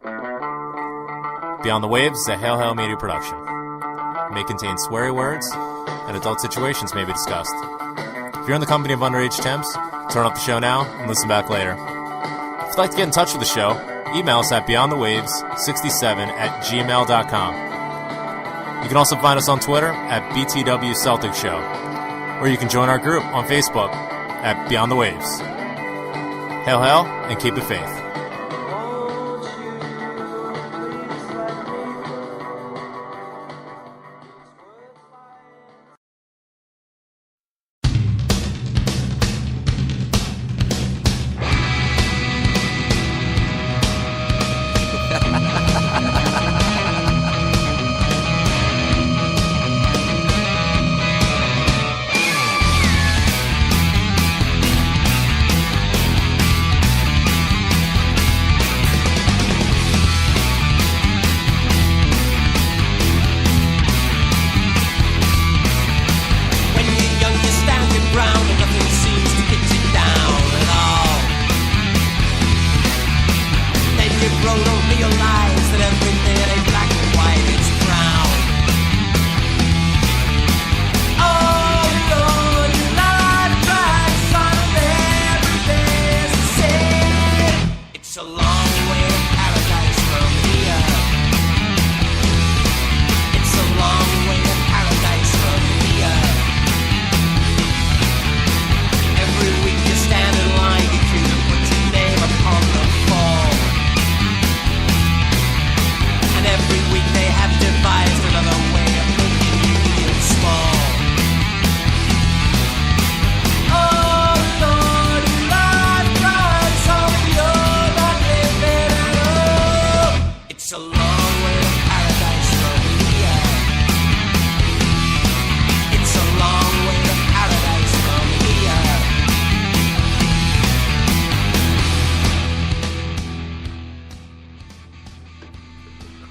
Beyond the Waves is a Hail Hail Media production. It may contain sweary words, and adult situations may be discussed. If you're in the company of underage temps, turn off the show now and listen back later. If you'd like to get in touch with the show, email us at beyondthewaves67@gmail.com. You can also find us on Twitter at BTW Celtic Show, or you can join our group on Facebook at Beyond the Waves. Hail Hail, and keep the faith.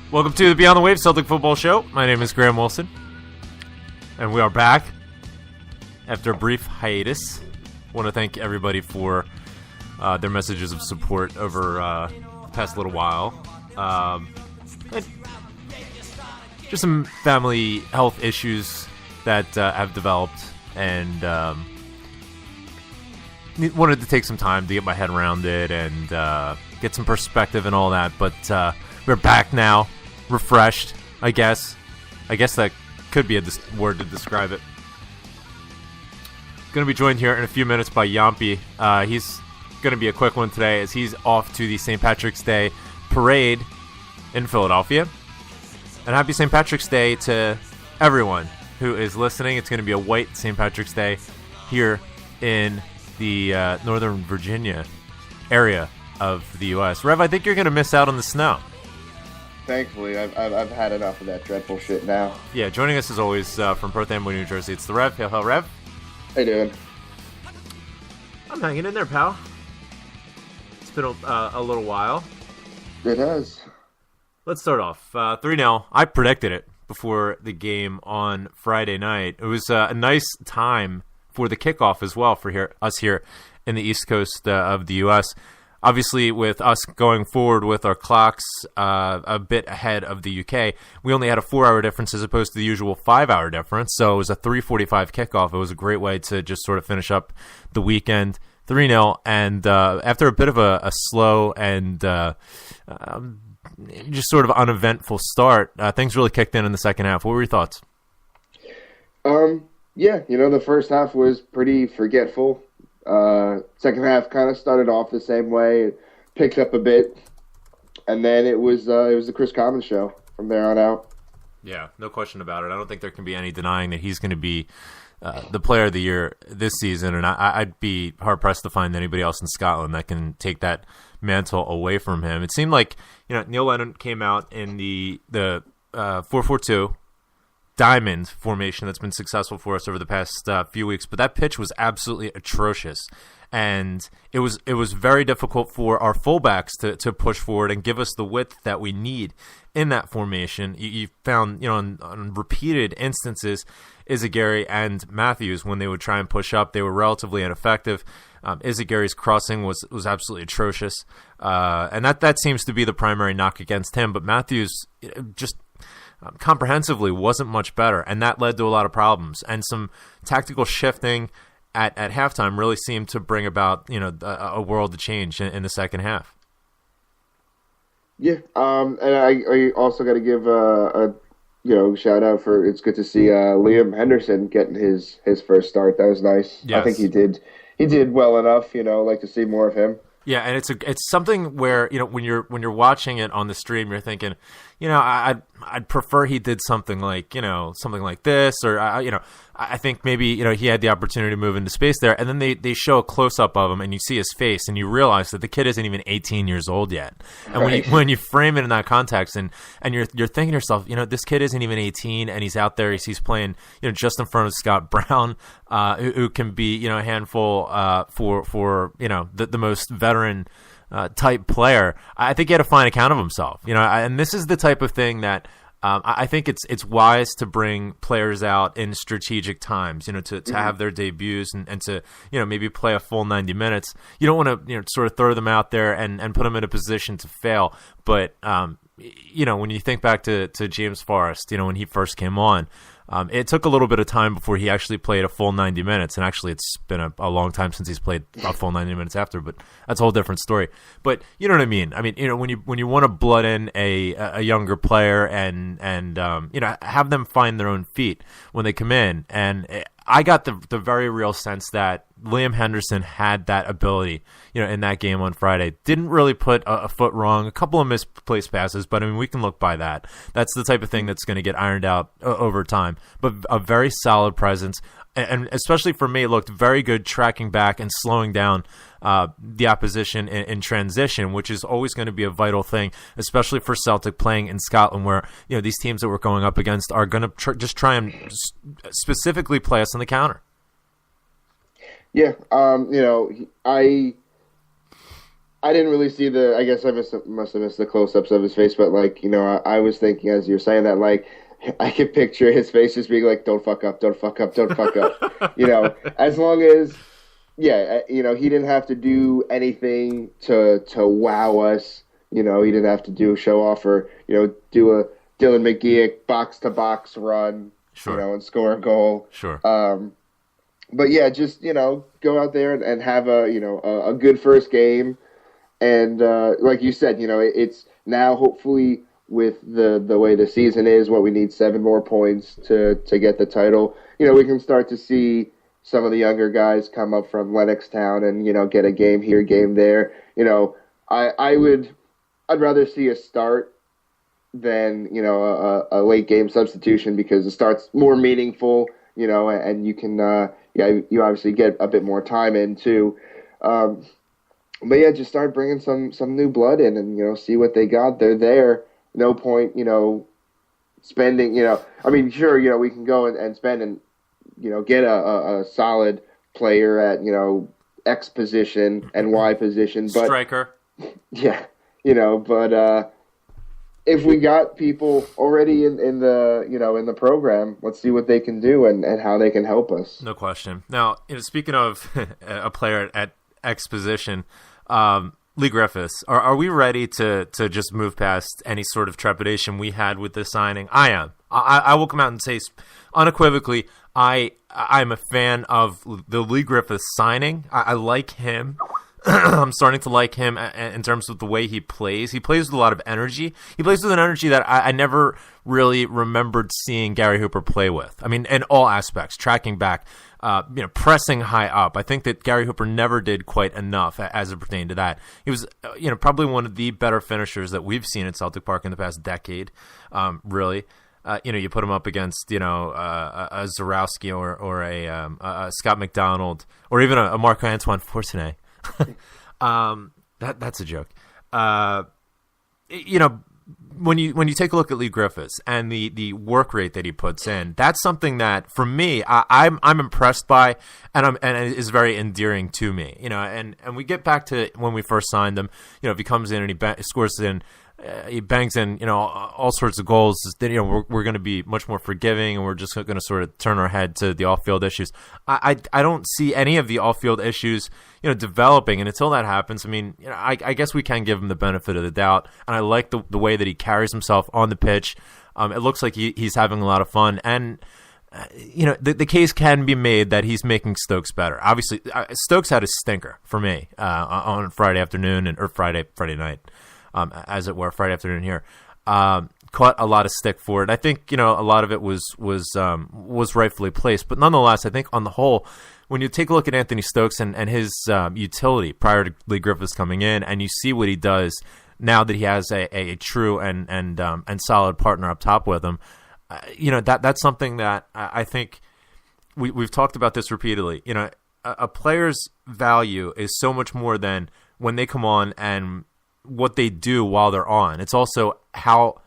Welcome to the Beyond the Waves Celtic Football Show. My name is Graham Wilson, and we are back after a brief hiatus. I want to thank everybody for their messages of support over the past little while. Just some family health issues that have developed, and wanted to take some time to get my head around it and get some perspective and all that. But we're back now. Refreshed, I guess. I guess that could be a word to describe it. Going to be joined here in a few minutes by Yampi. He's going to be a quick one today as he's off to the St. Patrick's Day parade in Philadelphia. And happy St. Patrick's Day to everyone who is listening. It's going to be a white St. Patrick's Day here in the Northern Virginia area of the U.S. Rev, I think you're going to miss out on the snow. Thankfully, I've had enough of that dreadful shit now. Yeah, joining us as always from Perth Amboy, New Jersey, it's the Rev. Hail, hail, Rev. How you doing? I'm hanging in there, pal. It's been a little while. It has. Let's start off 3-0. I predicted it before the game on Friday night. It was a nice time for the kickoff as well for us here in the East Coast of the U.S. Obviously, with us going forward with our clocks a bit ahead of the UK, we only had a 4-hour difference as opposed to the usual 5-hour difference. So it was a 3:45 kickoff. It was a great way to just sort of finish up the weekend. 3-0, and after a bit of a slow and just sort of uneventful start, things really kicked in the second half. What were your thoughts? Yeah, the first half was pretty forgetful. Second half kind of started off the same way, it picked up a bit, and then it was the Chris Commons show from there on out. Yeah, no question about it. I don't think there can be any denying that he's going to be the player of the year this season, and I'd be hard-pressed to find anybody else in Scotland that can take that mantle away from him. It seemed like Neil Lennon came out in the 4-4-2 diamond formation that's been successful for us over the past few weeks, but that pitch was absolutely atrocious, and it was very difficult for our fullbacks to push forward and give us the width that we need in that formation. You found on repeated instances, Izagiri and Matthews, when they would try and push up, they were relatively ineffective. Izzy Gary's crossing was absolutely atrocious, and that seems to be the primary knock against him. But Matthews just comprehensively wasn't much better, and that led to a lot of problems. And some tactical shifting at halftime really seemed to bring about a world of change in the second half. Yeah, and I also got to give a shout out for, it's good to see Liam Henderson getting his first start. That was nice. Yes. I think he did well enough. Like to see more of him. Yeah, and it's something where when you're watching it on the stream, you're thinking, I'd prefer he did something like this, or I think maybe he had the opportunity to move into space there, and then they show a close up of him, and you see his face, and you realize that the kid isn't even 18 years old yet. And right. when you frame it in that context, and you're thinking to yourself, this kid isn't even 18, and he's out there, he's playing just in front of Scott Brown, who can be a handful for the most veteran type player. I think he had a fine account of himself, and this is the type of thing that I think it's wise to bring players out in strategic times, to have their debuts and to maybe play a full 90 minutes. You don't want to sort of throw them out there and put them in a position to fail. But when you think back to James Forrest, when he first came on, it took a little bit of time before he actually played a full 90 minutes, and actually it's been a long time since he's played a full 90 minutes after, but that's a whole different story. But you know what I mean? I mean, when you want to blood in a younger player and have them find their own feet when they come in, and I got the very real sense that Liam Henderson had that ability, in that game on Friday. Didn't really put a foot wrong, a couple of misplaced passes, but I mean, we can look by that. That's the type of thing that's going to get ironed out over time. But a very solid presence, and especially for me, looked very good tracking back and slowing down the opposition in transition, which is always going to be a vital thing, especially for Celtic playing in Scotland, where these teams that we're going up against are going to just try and specifically play us on the counter. Yeah, I didn't really see I guess I must have missed the close-ups of his face, but I was thinking as you were saying that, I could picture his face just being like, "Don't fuck up, don't fuck up, don't fuck up." As long as, he didn't have to do anything to wow us. He didn't have to show off or do a Dylan McGeoch box-to-box run, sure, and score a goal. Sure. But yeah, just go out there and have a good first game, and like you said, it's now hopefully with the way the season is, what we need 7 more points to get the title. We can start to see some of the younger guys come up from Lennoxtown and get a game here, game there. I'd rather see a start than a late game substitution, because the start's more meaningful. And you can you obviously get a bit more time in too. But yeah, just start bringing some new blood in and see what they got. They're there. No point spending. I mean, sure, we can go and spend and get a solid player at X position and Y position, but striker. Yeah, but if we got people already in the program, let's see what they can do and how they can help us. No question. Now, speaking of a player at X position, Lee Griffiths, are we ready to just move past any sort of trepidation we had with this signing? I am. I will come out and say unequivocally, I'm a fan of the Lee Griffiths signing. I like him. I'm starting to like him in terms of the way he plays. He plays with a lot of energy. He plays with an energy that I never really remembered seeing Gary Hooper play with. I mean, in all aspects, tracking back, pressing high up. I think that Gary Hooper never did quite enough as it pertained to that. He was, probably one of the better finishers that we've seen at Celtic Park in the past decade, really. You put him up against, a Zarowski or a Scott McDonald or even a Marc-Antoine Fortuné. That's a joke. When you take a look at Lee Griffiths and the work rate that he puts in, that's something that for me I'm impressed by, and it is very endearing to me. And we get back to when we first signed him. If he comes in and he scores in he bangs in, all sorts of goals, then, we're going to be much more forgiving, and we're just going to sort of turn our head to the off-field issues. I don't see any of the off-field issues, developing, and until that happens, I mean, I guess we can give him the benefit of the doubt, and I like the way that he carries himself on the pitch. It looks like he's having a lot of fun, and the case can be made that he's making Stokes better. Obviously, Stokes had a stinker for me on Friday afternoon or Friday night. As it were, Friday afternoon here, caught a lot of stick for it. I think a lot of it was rightfully placed, but nonetheless, I think on the whole, when you take a look at Anthony Stokes and his utility prior to Lee Griffiths coming in, and you see what he does now that he has a true and solid partner up top with him, that's something that I think we've talked about this repeatedly. A player's value is so much more than when they come on and what they do while they're on. It's also how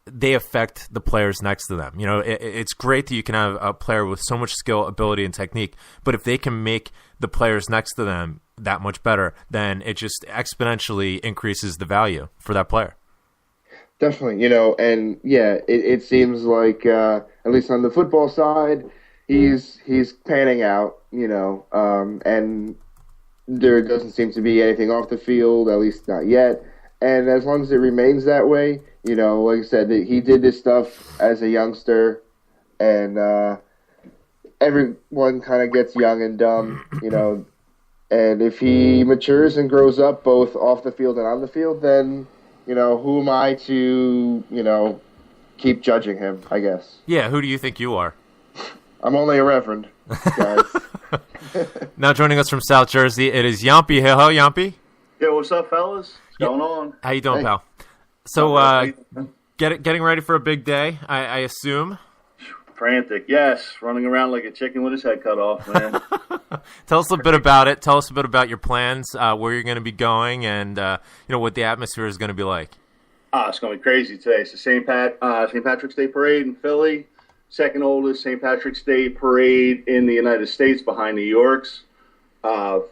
they affect the players next to them. It's great that you can have a player with so much skill, ability, and technique, but if they can make the players next to them that much better, then it just exponentially increases the value for that player. Definitely, and yeah, it seems like at least on the football side, he's panning out, and there doesn't seem to be anything off the field, at least not yet. And as long as it remains that way, like I said, he did this stuff as a youngster, and everyone kind of gets young and dumb, And if he matures and grows up both off the field and on the field, then, who am I to, keep judging him, I guess. Yeah, who do you think you are? I'm only a reverend, guys. Now joining us from South Jersey, it is Yampy. Hey, ho, Yampy. Yeah, what's up, fellas? What's going on? How you doing, pal? So, getting ready for a big day, I assume. Frantic, yes. Running around like a chicken with his head cut off, man. Tell us a bit about it. Tell us a bit about your plans, where you're going to be going, and what the atmosphere is going to be like. It's going to be crazy today. It's the St. Patrick's Day Parade in Philly. Second oldest St. Patrick's Day Parade in the United States behind New York's.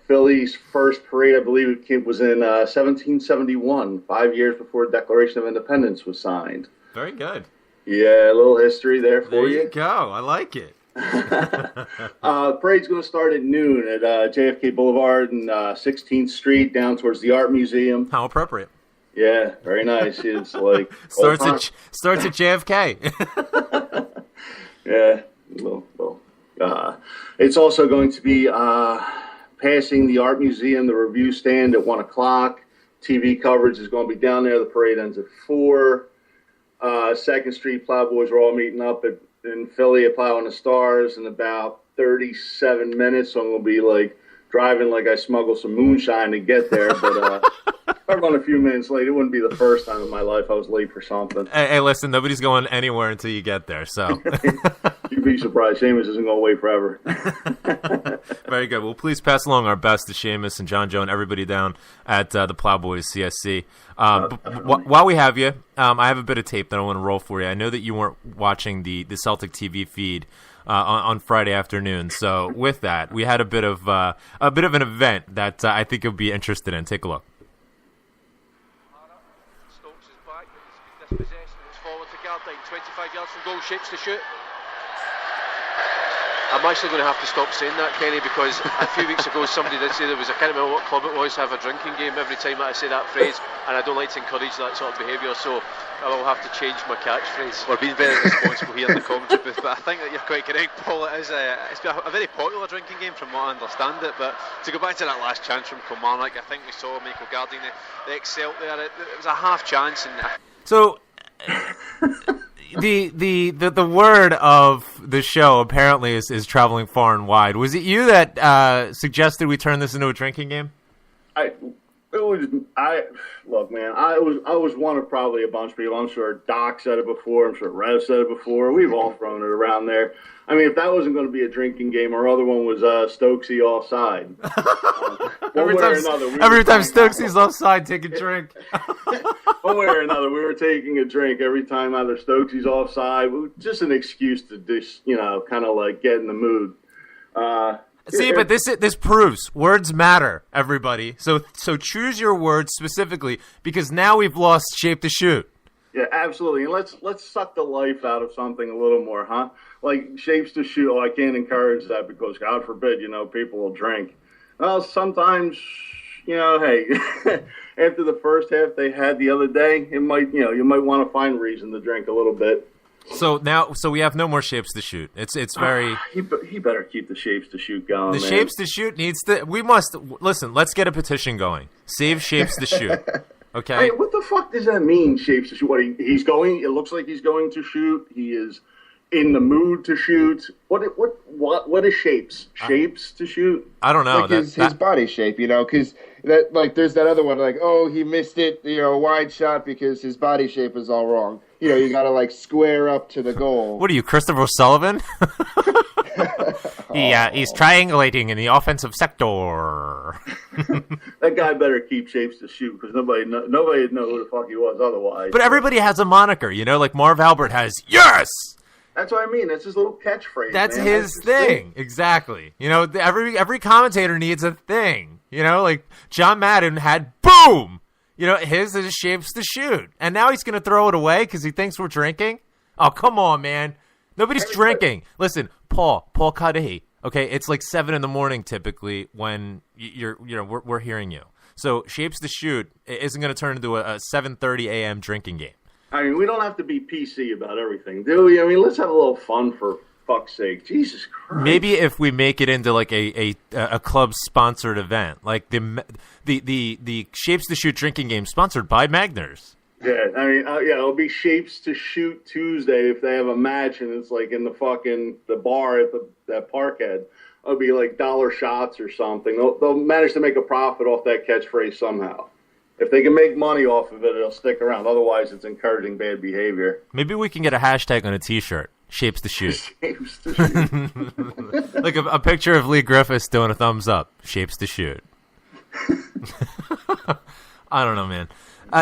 Philly's first parade, I believe, was in 1771, 5 years before the Declaration of Independence was signed. Very good. Yeah, a little history there for you. There you go. I like it. The parade's going to start at noon at JFK Boulevard and 16th Street down towards the Art Museum. How appropriate. Yeah, very nice. It's like starts at JFK. Yeah, it's also going to be passing the Art Museum, the review stand at 1 o'clock. TV coverage is going to be down there. The parade ends at 4. 2nd Street Plowboys are all meeting up in Philly at Plow on the Stars in about 37 minutes. So I'm going to be like driving like I smuggled some moonshine to get there. But if I run a few minutes late, it wouldn't be the first time in my life I was late for something. Hey, listen, nobody's going anywhere until you get there. So you'd be surprised. Seamus isn't going to wait forever. Very good. Well, please pass along our best to Seamus and John Joe and everybody down at the Plowboys CSC. While we have you, I have a bit of tape that I want to roll for you. I know that you weren't watching the Celtic TV feed on Friday afternoon. So with that, we had a bit of an event that I think you'll be interested in. Take a look. Stokes is back. He's dispossessed and it's forward to Gardine. 25 yards from goal, shapes to shoot. I'm actually going to have to stop saying that, Kenny, because a few weeks ago somebody did say I can't remember what club it was, have a drinking game every time I say that phrase, and I don't like to encourage that sort of behaviour, so I will have to change my catchphrase. We're being very responsible here in the commentary booth, but I think that you're quite correct, Paul. It's a very popular drinking game from what I understand it, but to go back to that last chance from Kilmarnock, I think we saw Michael Gardine, they excelled there. It was a half chance. So the word of the show apparently is traveling far and wide. Was it you that suggested we turn this into a drinking game? Look, man, I was one of probably a bunch of people. I'm sure Doc said it before. I'm sure Rev said it before. We've all thrown it around there. I mean, if that wasn't going to be a drinking game, our other one was Stokesy offside. Every time Stokesy's offside, take a drink. One way or another, we were taking a drink every time either Stokesy's offside. Just an excuse to just, kind of like get in the mood. See, but this proves words matter, everybody. So choose your words specifically, because now we've lost Shape to Shoot. Yeah, absolutely. And let's suck the life out of something a little more, huh? Like Shapes to Shoot. Oh, I can't encourage that because God forbid, people will drink. Well, sometimes, hey, after the first half they had the other day, it might, you might want to find reason to drink a little bit. So we have no more Shapes to Shoot. It's very. He better keep the Shapes to Shoot going. The Shapes to Shoot needs to. We must listen. Let's get a petition going. Save Shapes to Shoot. Okay. Hey, what the fuck does that mean? Shapes to Shoot. What he's going? It looks like he's going to shoot. He is in the mood to shoot. What is Shapes? Shapes to Shoot? I don't know. Like his body shape, because that there's that other one he missed it, wide shot because his body shape is all wrong. You gotta square up to the goal. What are you, Christopher Sullivan? He's triangulating in the offensive sector. That guy better keep Shapes to Shoot because nobody would know who the fuck he was otherwise. But everybody has a moniker, like Marv Albert has. Yes. That's what I mean. That's his little catchphrase. That's his thing. Exactly. Every commentator needs a thing. Like John Madden had boom. His is Shapes to Shoot. And now he's going to throw it away because he thinks we're drinking? Oh, come on, man. Nobody's drinking. Listen, Paul Kadehi. Okay, it's like 7 a.m. typically when we're hearing you. So Shapes to Shoot isn't going to turn into a 7:30 a.m. drinking game. I mean, we don't have to be PC about everything, do we? I mean, let's have a little fun for fuck's sake. Jesus Christ. Maybe if we make it into like a club sponsored event, like the Shapes to Shoot drinking game sponsored by Magners. Yeah, I mean, it'll be Shapes to Shoot Tuesday if they have a match and it's like in the bar at that Parkhead. It'll be like dollar shots or something. They'll manage to make a profit off that catchphrase somehow. If they can make money off of it, it'll stick around. Otherwise, it's encouraging bad behavior. Maybe we can get a hashtag on a T-shirt. Shapes to Shoot. Shapes to Shoot. Like a picture of Lee Griffiths doing a thumbs up. Shapes to Shoot. I don't know, man.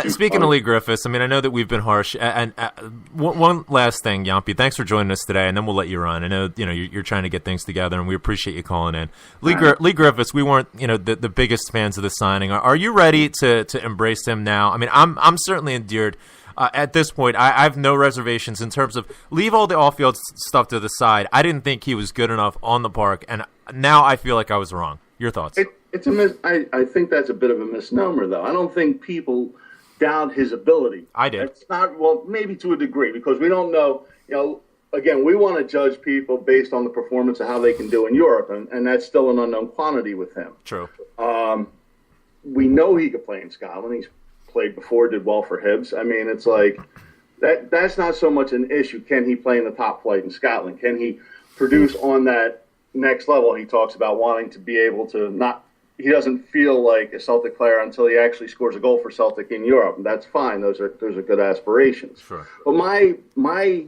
Speaking of Lee Griffiths, I mean, I know that we've been harsh. And one last thing, Yampi, thanks for joining us today, and then we'll let you run. I know you're trying to get things together, and we appreciate you calling in. Lee Griffiths, we weren't the biggest fans of the signing. Are you ready to embrace him now? I mean, I'm certainly endeared. At this point, I have no reservations in terms of leave all the off-field stuff to the side. I didn't think he was good enough on the park, and now I feel like I was wrong. Your thoughts? I think that's a bit of a misnomer, though. I don't think people doubt his ability. I did. It's not, well, maybe to a degree, because we don't know, again, we want to judge people based on the performance of how they can do in Europe, and that's still an unknown quantity with him. True. We know he could play in Scotland. He's played before, did well for Hibs. I mean, it's like, that's not so much an issue. Can he play in the top flight in Scotland? Can he produce on that next level? He talks about wanting to be able to he doesn't feel like a Celtic player until he actually scores a goal for Celtic in Europe. And that's fine. Those are good aspirations. Sure. But my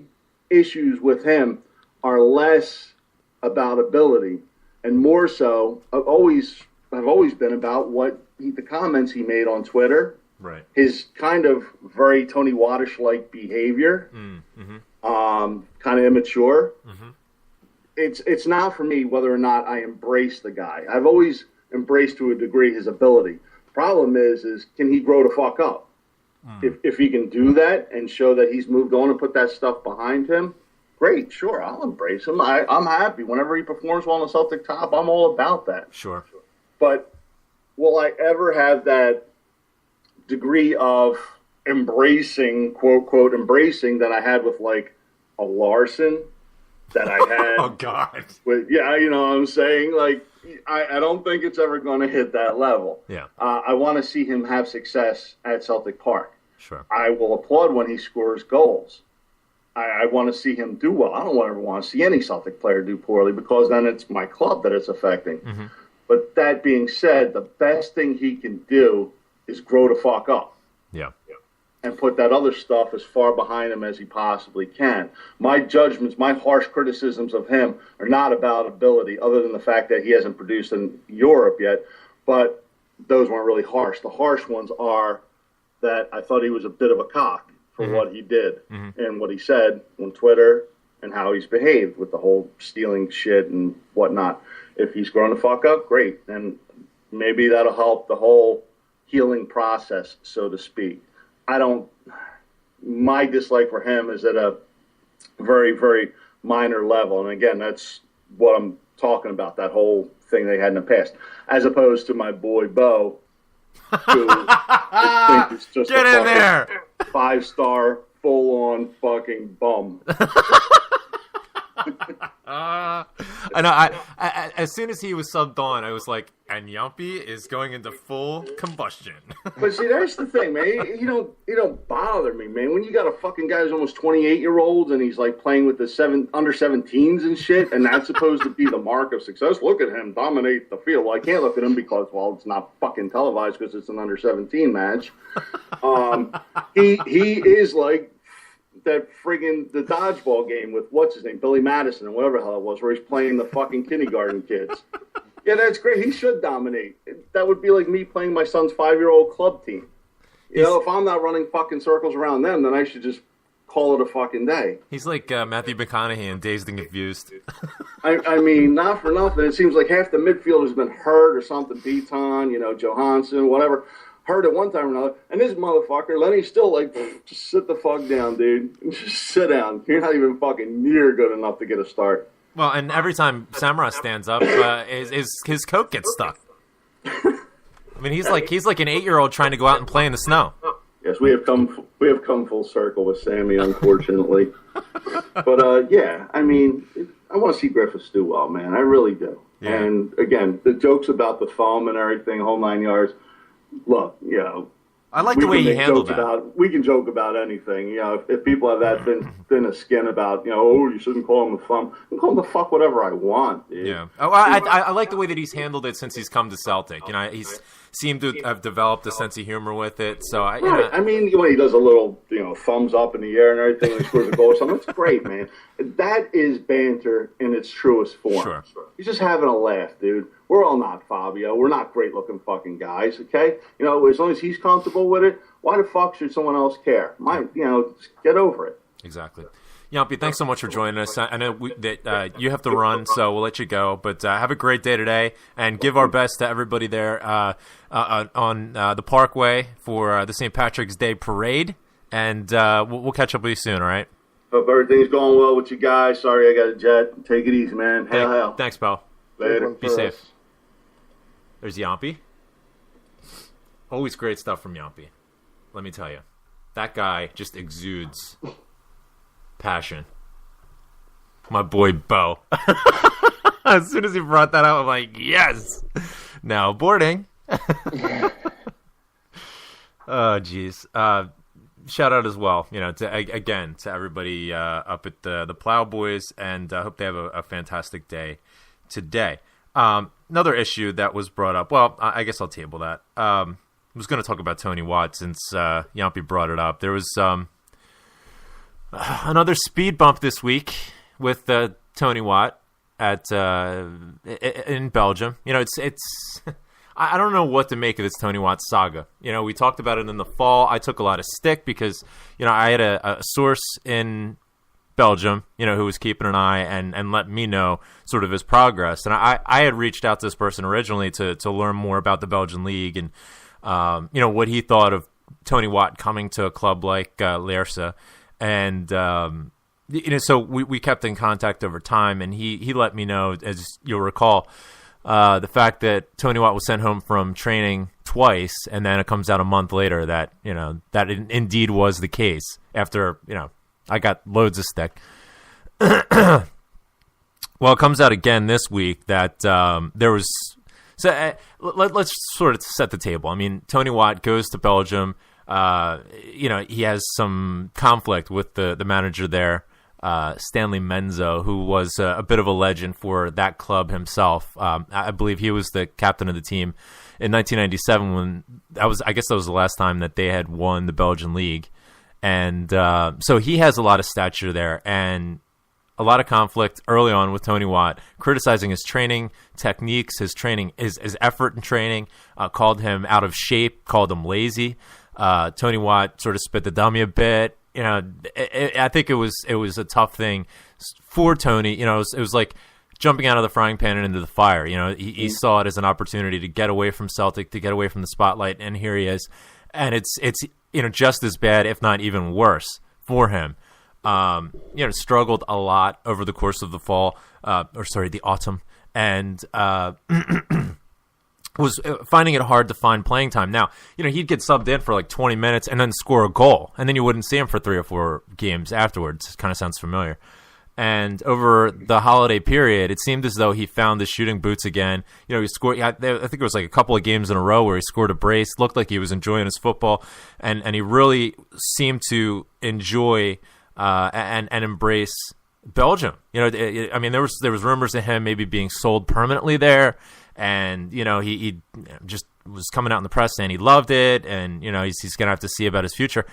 issues with him are less about ability and more so have always been about the comments he made on Twitter. Right. His kind of very Tony Waddish-like behavior, kind of immature. Mm-hmm. It's not for me whether or not I embrace the guy. I've always embraced to a degree his ability. Problem is can he grow the fuck up? If he can do that and show that he's moved on and put that stuff behind him, great, sure, I'll embrace him. I'm happy. Whenever he performs well on the Celtic top, I'm all about that. Sure. But will I ever have that degree of embracing, quote, quote, embracing that I had with like a Larson, that I had. Oh, God. You know what I'm saying? Like, I don't think it's ever going to hit that level. Yeah. I want to see him have success at Celtic Park. Sure. I will applaud when he scores goals. I want to see him do well. I don't ever want to see any Celtic player do poorly because then it's my club that it's affecting. Mm-hmm. But that being said, the best thing he can do is grow the fuck up. Yeah. And put that other stuff as far behind him as he possibly can. My judgments, my harsh criticisms of him are not about ability, other than the fact that he hasn't produced in Europe yet. But those weren't really harsh. The harsh ones are that I thought he was a bit of a cock for what he did and what he said on Twitter and how he's behaved with the whole stealing shit and whatnot. If he's grown the fuck up, great. And maybe that'll help the whole healing process, so to speak. My dislike for him is at a very, very minor level. And again, that's what I'm talking about, that whole thing they had in the past, as opposed to my boy Bo, who I think is just Get in there. 5-star, full-on fucking bum. I know. I as soon as he was subbed on, I was like, and Yumpy is going into full combustion. But see, that's the thing, man. You don't bother me, man. When you got a fucking guy who's almost 28-year-olds and he's like playing with the under 17s and shit, and that's supposed to be the mark of success. Look at him dominate the field. Well, I can't look at him because, well, it's not fucking televised because it's an under 17 match. He is like that friggin' the dodgeball game with what's his name, Billy Madison, and whatever the hell it was, where he's playing the fucking kindergarten kids. Yeah, that's great. He should dominate. That would be like me playing my son's 5-year-old club team. You know, if I'm not running fucking circles around them, then I should just call it a fucking day. He's like Matthew McConaughey in Dazed and Confused. I mean, not for nothing. It seems like half the midfielders have been hurt or something. Beaton, Johansson, whatever. Hurt at one time or another. And this motherfucker, Lenny's still like, just sit the fuck down, dude. Just sit down. You're not even fucking near good enough to get a start. Well, and every time Samurai stands up, his coat gets stuck. I mean, he's like an 8-year-old trying to go out and play in the snow. Yes, we have come full circle with Sammy, unfortunately. But yeah, I mean, I want to see Griffiths do well, man. I really do. Yeah. And again, the jokes about the foam and everything, whole 9 yards. Look, I like the way he handled that. We can joke about anything. If people have that thin a skin about, you shouldn't call him a thumb. I can call him the fuck whatever I want, dude. Yeah. Oh, I like the way that he's handled it since he's come to Celtic. He's seemed to have developed a sense of humor with it. So I mean, when he does a little, thumbs up in the air and everything when he scores a goal or something, it's great, man. That is banter in its truest form. Sure. He's just having a laugh, dude. We're all not Fabio. We're not great-looking fucking guys, okay? As long as he's comfortable with it, why the fuck should someone else care? Just get over it. Exactly. Yumpy, thanks so much for joining us. I know that you have to run, so we'll let you go. But have a great day today, and give our best to everybody there on the Parkway for the St. Patrick's Day Parade. And we'll catch up with you soon, all right? Hope everything's going well with you guys. Sorry I got a jet. Take it easy, man. Hail. Thanks, pal. Later. Be safe. There's Yumpy. Always great stuff from Yumpy. Let me tell you. That guy just exudes passion. My boy Bo. As soon as he brought that out, I'm like, yes! Now boarding. Oh, jeez. Shout out as well, to everybody up at the Plowboys, and I hope they have a fantastic day today. Another issue that was brought up. Well, I guess I'll table that. I was going to talk about Tony Watt since Yumpy brought it up. There was another speed bump this week with Tony Watt in Belgium. It's I don't know what to make of this Tony Watt saga. We talked about it in the fall. I took a lot of stick because I had a source in Belgium, who was keeping an eye and let me know sort of his progress. And I had reached out to this person originally to learn more about the Belgian league and, what he thought of Tony Watt coming to a club like Lierse. And, so we kept in contact over time, and he let me know, as you'll recall, the fact that Tony Watt was sent home from training twice, and then it comes out a month later that, that indeed was the case after, I got loads of stick. Well, it comes out again this week that there was... So let's sort of set the table. I mean, Tony Watt goes to Belgium. He has some conflict with the manager there, Stanley Menzo, who was a bit of a legend for that club himself. I believe he was the captain of the team in 1997 when I guess that was the last time that they had won the Belgian league. And so he has a lot of stature there and a lot of conflict early on with Tony Watt, criticizing his training techniques, his effort in training, called him out of shape, called him lazy. Tony Watt sort of spit the dummy a bit, I think it was a tough thing for Tony. It was like jumping out of the frying pan and into the fire. He saw it as an opportunity to get away from Celtic, to get away from the spotlight, and here he is. And it's just as bad, if not even worse, for him. Struggled a lot over the course of the the autumn, and was finding it hard to find playing time. Now, he'd get subbed in for like 20 minutes and then score a goal, and then you wouldn't see him for 3 or 4 games afterwards. Kind of sounds familiar. And over the holiday period, it seemed as though he found his shooting boots again. He scored. I think it was like a couple of games in a row where he scored a brace. Looked like he was enjoying his football, and he really seemed to enjoy and embrace Belgium. I mean, there was rumors of him maybe being sold permanently there, and he just was coming out in the press saying he loved it, and he's going to have to see about his future.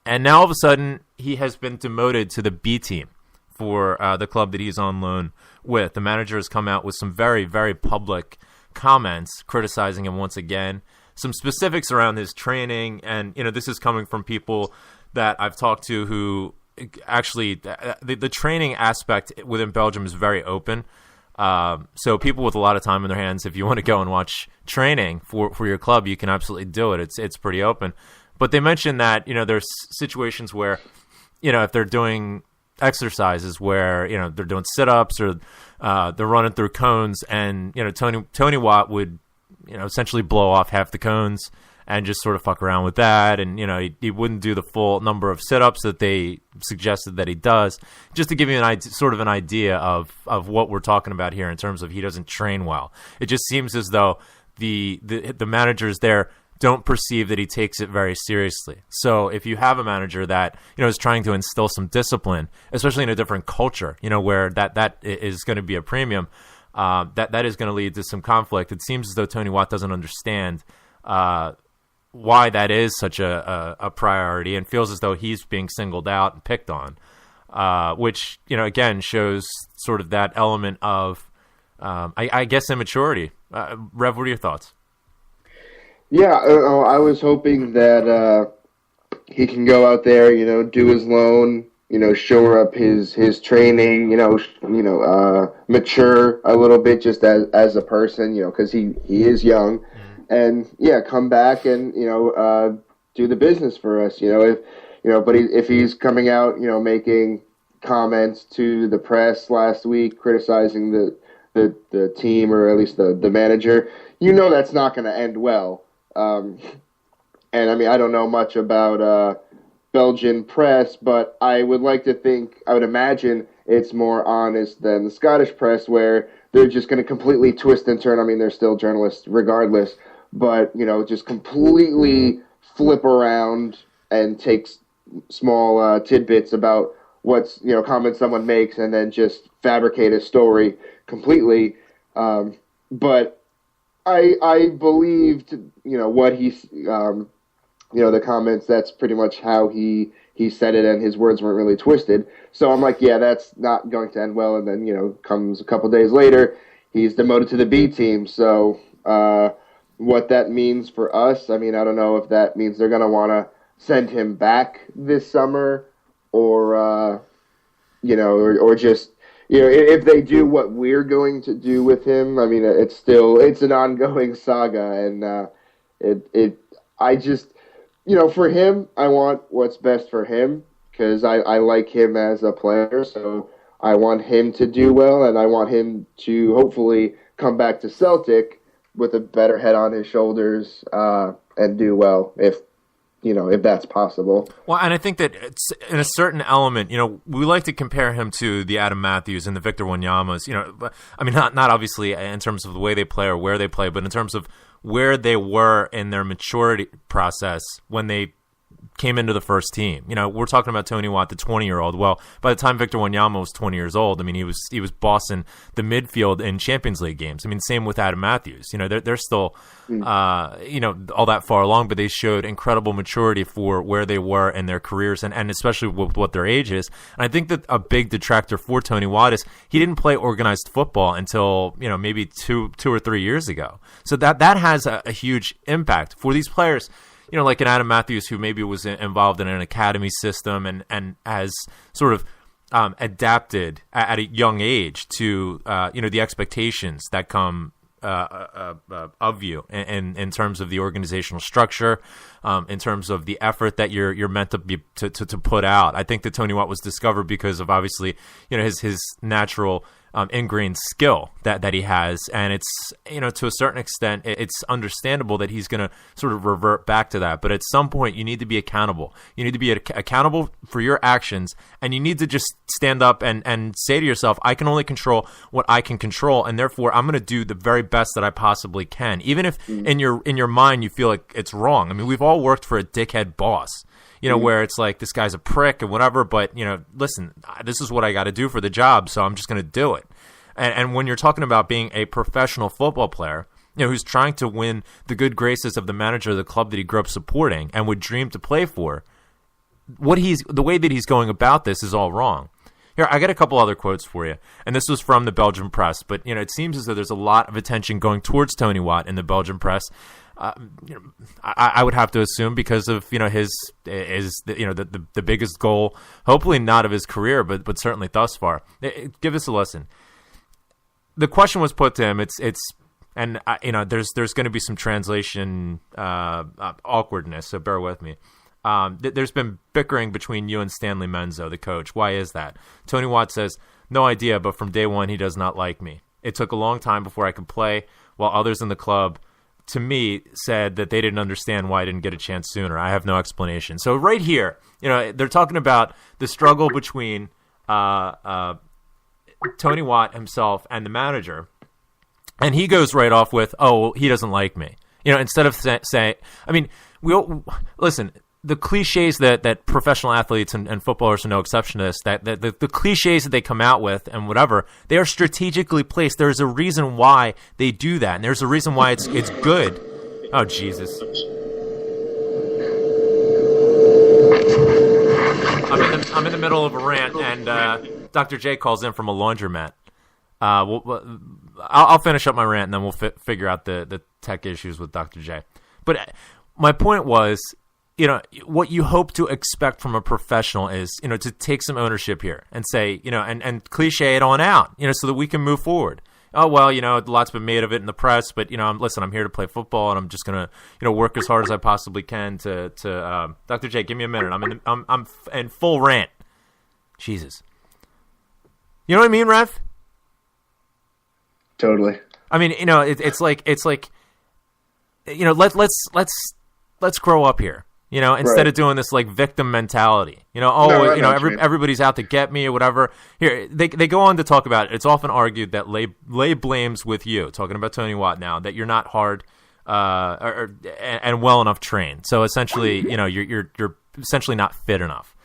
And now all of a sudden, he has been demoted to the B team for the club that he's on loan with. The manager has come out with some very, very public comments criticizing him once again. Some specifics around his training, and this is coming from people that I've talked to who actually the training aspect within Belgium is very open. So people with a lot of time in their hands, if you want to go and watch training for your club, you can absolutely do it. It's pretty open. But they mentioned that there's situations where if they're doing exercises where they're doing sit-ups or they're running through cones, and Tony Watt would essentially blow off half the cones and just sort of fuck around with that, and he wouldn't do the full number of sit-ups that they suggested that he does. Just to give you an idea of what we're talking about here in terms of he doesn't train well. It just seems as though the managers there don't perceive that he takes it very seriously. So if you have a manager that is trying to instill some discipline, especially in a different culture, where that is going to be a premium, that is going to lead to some conflict. It seems as though Tony Watt doesn't understand why that is such a priority, and feels as though he's being singled out and picked on, which again shows sort of that element of I guess immaturity. Rev, what are your thoughts? Yeah, I was hoping that he can go out there, do his loan, shore up his training, mature a little bit just as a person, because he is young, and come back and do the business for us, if he's coming out, making comments to the press last week criticizing the team, or at least the manager, that's not going to end well. And I mean, I don't know much about Belgian press, but I would imagine it's more honest than the Scottish press, where they're just going to completely twist and turn. I mean, they're still journalists regardless, but just completely flip around and take small tidbits about what's comments someone makes, and then just fabricate a story completely. But I believed, what he's, the comments, that's pretty much how he said it, and his words weren't really twisted. So I'm like, that's not going to end well. And then, comes a couple days later, he's demoted to the B team. So what that means for us, I mean, I don't know if that means they're going to want to send him back this summer, or, or just, if they do what we're going to do with him, I mean, it's an ongoing saga, and I just, for him, I want what's best for him, because I like him as a player, so I want him to do well, and I want him to hopefully come back to Celtic with a better head on his shoulders, and do well, if that's possible. Well, and I think that it's, in a certain element, we like to compare him to the Adam Matthews and the Victor Wanyama's, I mean, not obviously in terms of the way they play or where they play, but in terms of where they were in their maturity process when they came into the first team. We're talking about Tony Watt, the 20-year-old. Well, by the time Victor Wanyama was 20 years old, I mean, he was bossing the midfield in Champions League games. I mean, same with Adam Matthews. They're still, all that far along, but they showed incredible maturity for where they were in their careers, and especially with what their age is. And I think that a big detractor for Tony Watt is he didn't play organized football until, maybe two or 3 years ago. So that has a huge impact for these players. like an Adam Matthews who maybe was involved in an academy system and has sort of adapted at a young age to the expectations that come of you in terms of the organizational structure, in terms of the effort that you're meant to be to put out. I think that Tony Watt was discovered because of obviously his natural ingrained skill that he has, and it's to a certain extent it's understandable that he's going to sort of revert back to that. But at some point you need to be accountable. You need to be accountable for your actions, and you need to just stand up and say to yourself, I can only control what I can control, and therefore I'm going to do the very best that I possibly can, even if in your mind you feel like it's wrong. I mean, we've all worked for a dickhead boss, where it's like, this guy's a prick and whatever, but, listen, this is what I got to do for the job, so I'm just going to do it. And when you're talking about being a professional football player, who's trying to win the good graces of the manager of the club that he grew up supporting and would dream to play for, the way that he's going about this is all wrong. Here, I got a couple other quotes for you, and this was from the Belgian press, but, it seems as though there's a lot of attention going towards Tony Watt in the Belgian press. I would have to assume because of the biggest goal, hopefully not of his career, but certainly thus far. Give us a listen. The question was put to him. There's going to be some translation awkwardness, so bear with me. There's been bickering between you and Stanley Menzo, the coach. Why is that? Tony Watt says, no idea, but from day one he does not like me. It took a long time before I could play, while others in the club, to me, said that they didn't understand why I didn't get a chance sooner. I have no explanation. So right here, they're talking about the struggle between Tony Watt himself and the manager, and he goes right off with, "Oh, he doesn't like me." Instead of saying, I mean, listen. The cliches that professional athletes and footballers are no exception to this, that the cliches that they come out with and whatever, they are strategically placed. There's a reason why they do that, and there's a reason why it's good. Oh, Jesus. I'm in the middle of a rant, and Dr. J calls in from a laundromat. I'll finish up my rant, and then we'll figure out the tech issues with Dr. J. But my point was, what you hope to expect from a professional is, to take some ownership here and say, and cliche it on out, so that we can move forward. Oh, well, a lot's been made of it in the press, but, I'm here to play football, and I'm just going to, work as hard as I possibly can to Dr. J, give me a minute. I'm in full rant. Jesus. You know what I mean, Ref? Totally. I mean, it's like, let's grow up here. Instead of doing this like victim mentality, everybody's out to get me or whatever. Here, they go on to talk about it. It's often argued that lay blames with you, talking about Tony Watt now, that you're not hard and well enough trained. So essentially, you're essentially not fit enough.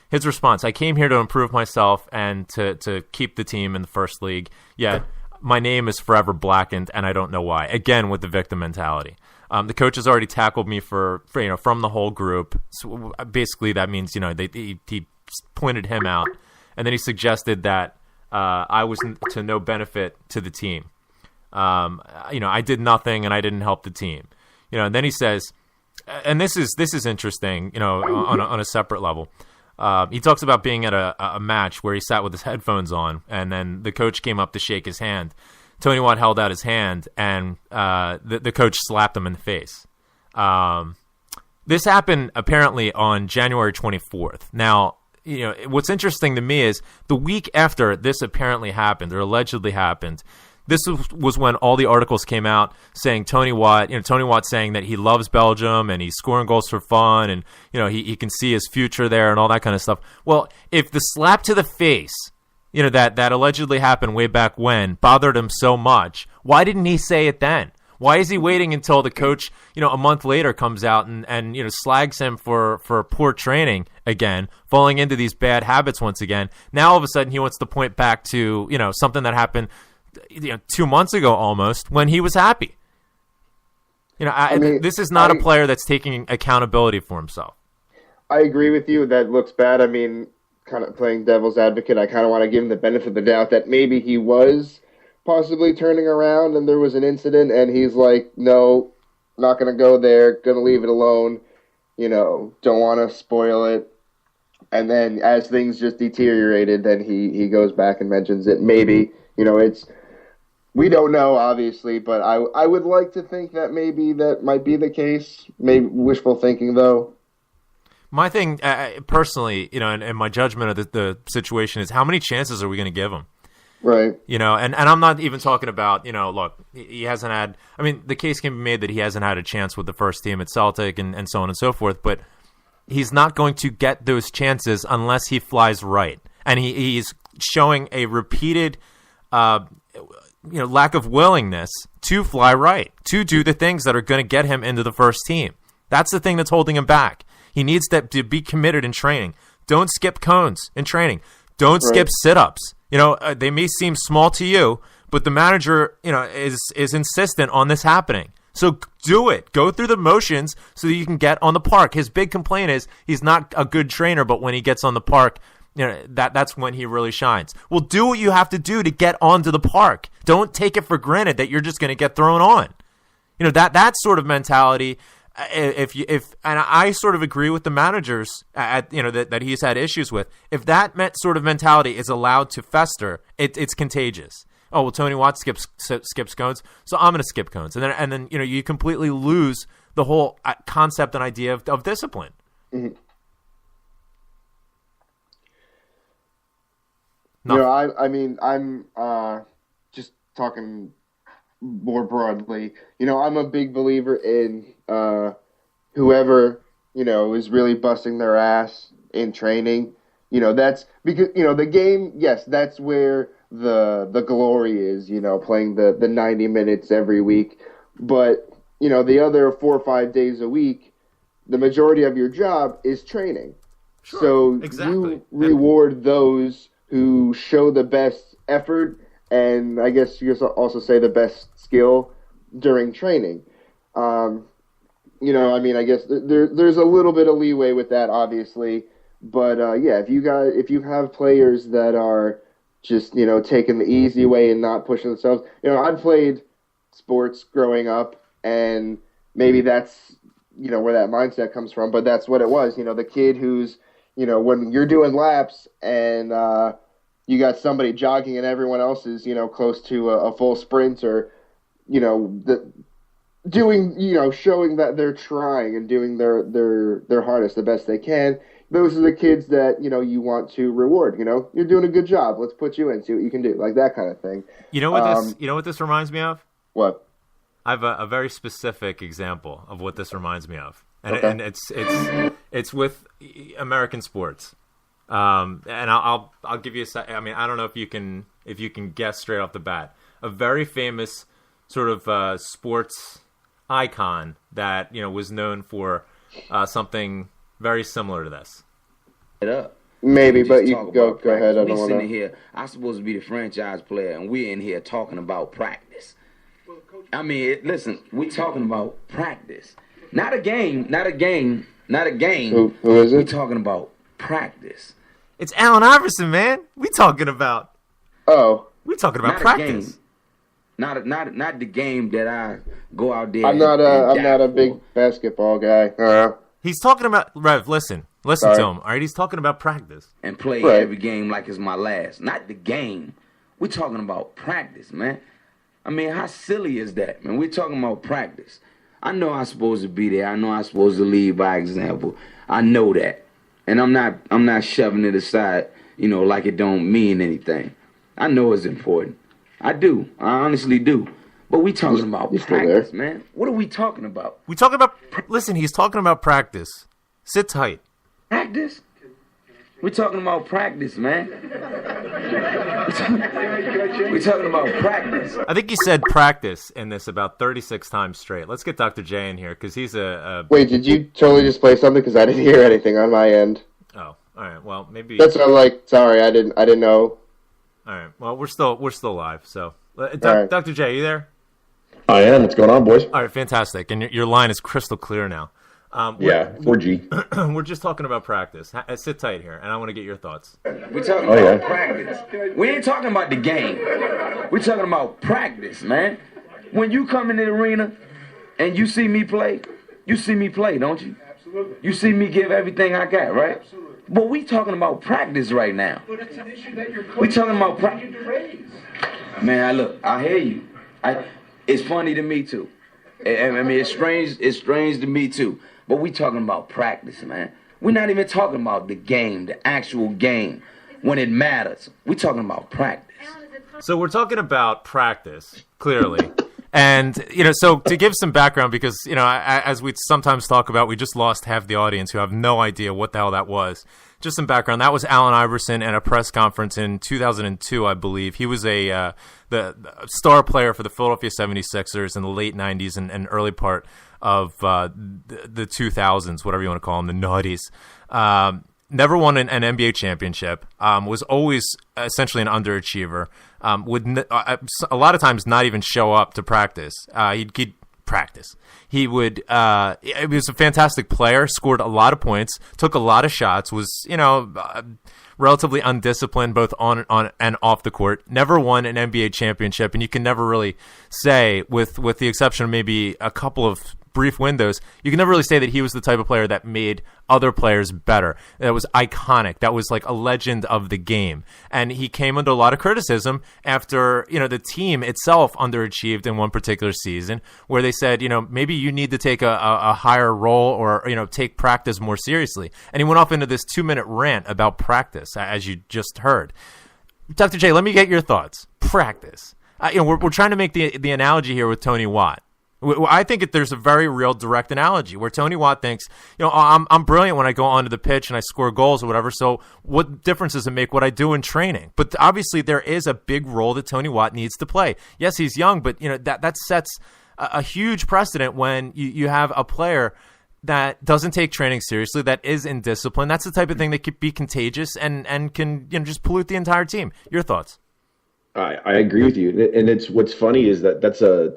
His response: I came here to improve myself and to keep the team in the first league. Yet my name is forever blackened, and I don't know why. Again, with the victim mentality. The coach has already tackled me for from the whole group. So basically, that means he pointed him out, and then he suggested that I was to no benefit to the team. I did nothing, and I didn't help the team. And then he says, and this is interesting. On a separate level, he talks about being at a match where he sat with his headphones on, and then the coach came up to shake his hand. Tony Watt held out his hand, and the coach slapped him in the face. This happened apparently on January 24th. Now, what's interesting to me is the week after this apparently happened, or allegedly happened, this was when all the articles came out saying Tony Watt saying that he loves Belgium and he's scoring goals for fun, and he can see his future there and all that kind of stuff. Well, if the slap to the face, that allegedly happened way back when, bothered him so much, why didn't he say it then? Why is he waiting until the coach, a month later comes out and slags him for poor training again, falling into these bad habits once again? Now all of a sudden he wants to point back to, something that happened 2 months ago almost, when he was happy. This is not a player that's taking accountability for himself. I agree with you. That looks bad. I mean, kind of playing devil's advocate, I kind of want to give him the benefit of the doubt that maybe he was possibly turning around and there was an incident and he's like, no, not going to go there, going to leave it alone. don't want to spoil it. And then as things just deteriorated, then he goes back and mentions it. Maybe, we don't know, obviously, but I would like to think that maybe that might be the case. Maybe wishful thinking, though. My thing, personally, and my judgment of the situation is how many chances are we going to give him? Right. And I'm not even talking about, look, he hasn't had, the case can be made that he hasn't had a chance with the first team at Celtic and so on and so forth, but he's not going to get those chances unless he flies right. And he's showing a repeated, lack of willingness to fly right, to do the things that are going to get him into the first team. That's the thing that's holding him back. He needs to be committed in training. Don't skip cones in training. Don't skip sit-ups. They may seem small to you, but the manager, is insistent on this happening. So do it. Go through the motions so that you can get on the park. His big complaint is he's not a good trainer, but when he gets on the park, that's when he really shines. Well, do what you have to do to get onto the park. Don't take it for granted that you're just going to get thrown on. That sort of mentality. And I sort of agree with the managers that he's had issues with. If that sort of mentality is allowed to fester, it's contagious. Oh well, Tony Watt skips cones, so I'm going to skip cones, and then you completely lose the whole concept and idea of discipline. Mm-hmm. I'm just talking more broadly. I'm a big believer in whoever is really busting their ass in training. That's because the game. Yes, that's where the glory is. Playing the 90 minutes every week, but the other 4 or 5 days a week, the majority of your job is training. Sure, so exactly. You reward those who show the best effort, and I guess you could also say the best skill during training. I guess there's a little bit of leeway with that, obviously, but if you have players that are just taking the easy way and not pushing themselves. I played sports growing up, and maybe that's where that mindset comes from. But that's what it was. The kid who's when you're doing laps and you got somebody jogging and everyone else is close to a full sprint, or showing that they're trying and doing their hardest, the best they can. Those are the kids that you want to reward. You're doing a good job. Let's put you in, see what you can do, like that kind of thing. You know what this reminds me of? What? I have a very specific example of what this reminds me of, and okay. and it's with American sports. And I'll give you I don't know if you can guess straight off the bat. A very famous sort of sports icon that was known for something very similar to this. Maybe, but you go ahead. I don't want to. Here, I'm supposed to be the franchise player, and we're in here talking about practice. Listen, we're talking about practice, not a game. Who is it? We're talking about practice. It's Allen Iverson, man. We talking about. Oh, we talking about practice. Not the game that I go out there. I'm not a big basketball guy. He's talking about Rev. Listen to him. All right, he's talking about practice and play every game like it's my last. Not the game. We're talking about practice, man. How silly is that, man? We're talking about practice. I know I'm supposed to be there. I know I'm supposed to lead by example. I know that, and I'm not shoving it aside, like it don't mean anything. I know it's important. I do. I honestly do. But we talking about practice, man. What are we talking about? We talking about. Listen, he's talking about practice. Sit tight. Practice? We're talking about practice, man. We're talking about practice. I think he said practice in this about 36 times straight. Let's get Dr. J in here because he's a. Wait, did you totally just play something? Because I didn't hear anything on my end. Oh, all right. Well, maybe. That's what I'm like. Sorry, I didn't know. All right. Well, we're still live. So, right. Dr. J, you there? I am. What's going on, boys? All right, fantastic. And your line is crystal clear now. 4G. We're just talking about practice. Sit tight here, and I want to get your thoughts. We're talking about practice. We ain't talking about the game. We're talking about practice, man. When you come in the arena and you see me play, don't you? Absolutely. You see me give everything I got, right? Absolutely. But we talking about practice right now. But it's an issue that your coach We talking about continue to raise. Man, I hear you. It's funny to me too. I mean, it's strange to me too. But we talking about practice, man. We're not even talking about the game, the actual game, when it matters. We're talking about practice. So we're talking about practice, clearly. And, so to give some background, because, as we sometimes talk about, we just lost half the audience who have no idea what the hell that was. Just some background. That was Allen Iverson at a press conference in 2002, I believe. He was the star player for the Philadelphia 76ers in the late 90s and early part of the 2000s, whatever you want to call them, the noughties. Never won an NBA championship, was always essentially an underachiever, would a lot of times not even show up to practice. He'd practice. He was a fantastic player, scored a lot of points, took a lot of shots, was, relatively undisciplined both on and off the court, never won an NBA championship, and you can never really say, with the exception of maybe a couple of brief windows, you can never really say that he was the type of player that made other players better. That was iconic. That was like a legend of the game. And he came under a lot of criticism after, the team itself underachieved in one particular season, where they said, maybe you need to take a higher role or, take practice more seriously. And he went off into this 2-minute rant about practice, as you just heard. Dr. J, let me get your thoughts. Practice. We're trying to make the analogy here with Tony Watt. I think there's a very real direct analogy where Tony Watt thinks, I'm brilliant when I go onto the pitch and I score goals or whatever. So what difference does it make what I do in training? But obviously there is a big role that Tony Watt needs to play. Yes, he's young, but that sets a huge precedent when you have a player that doesn't take training seriously, that is indisciplined. That's the type of thing that could be contagious and can just pollute the entire team. Your thoughts? I agree with you, and what's funny is that's a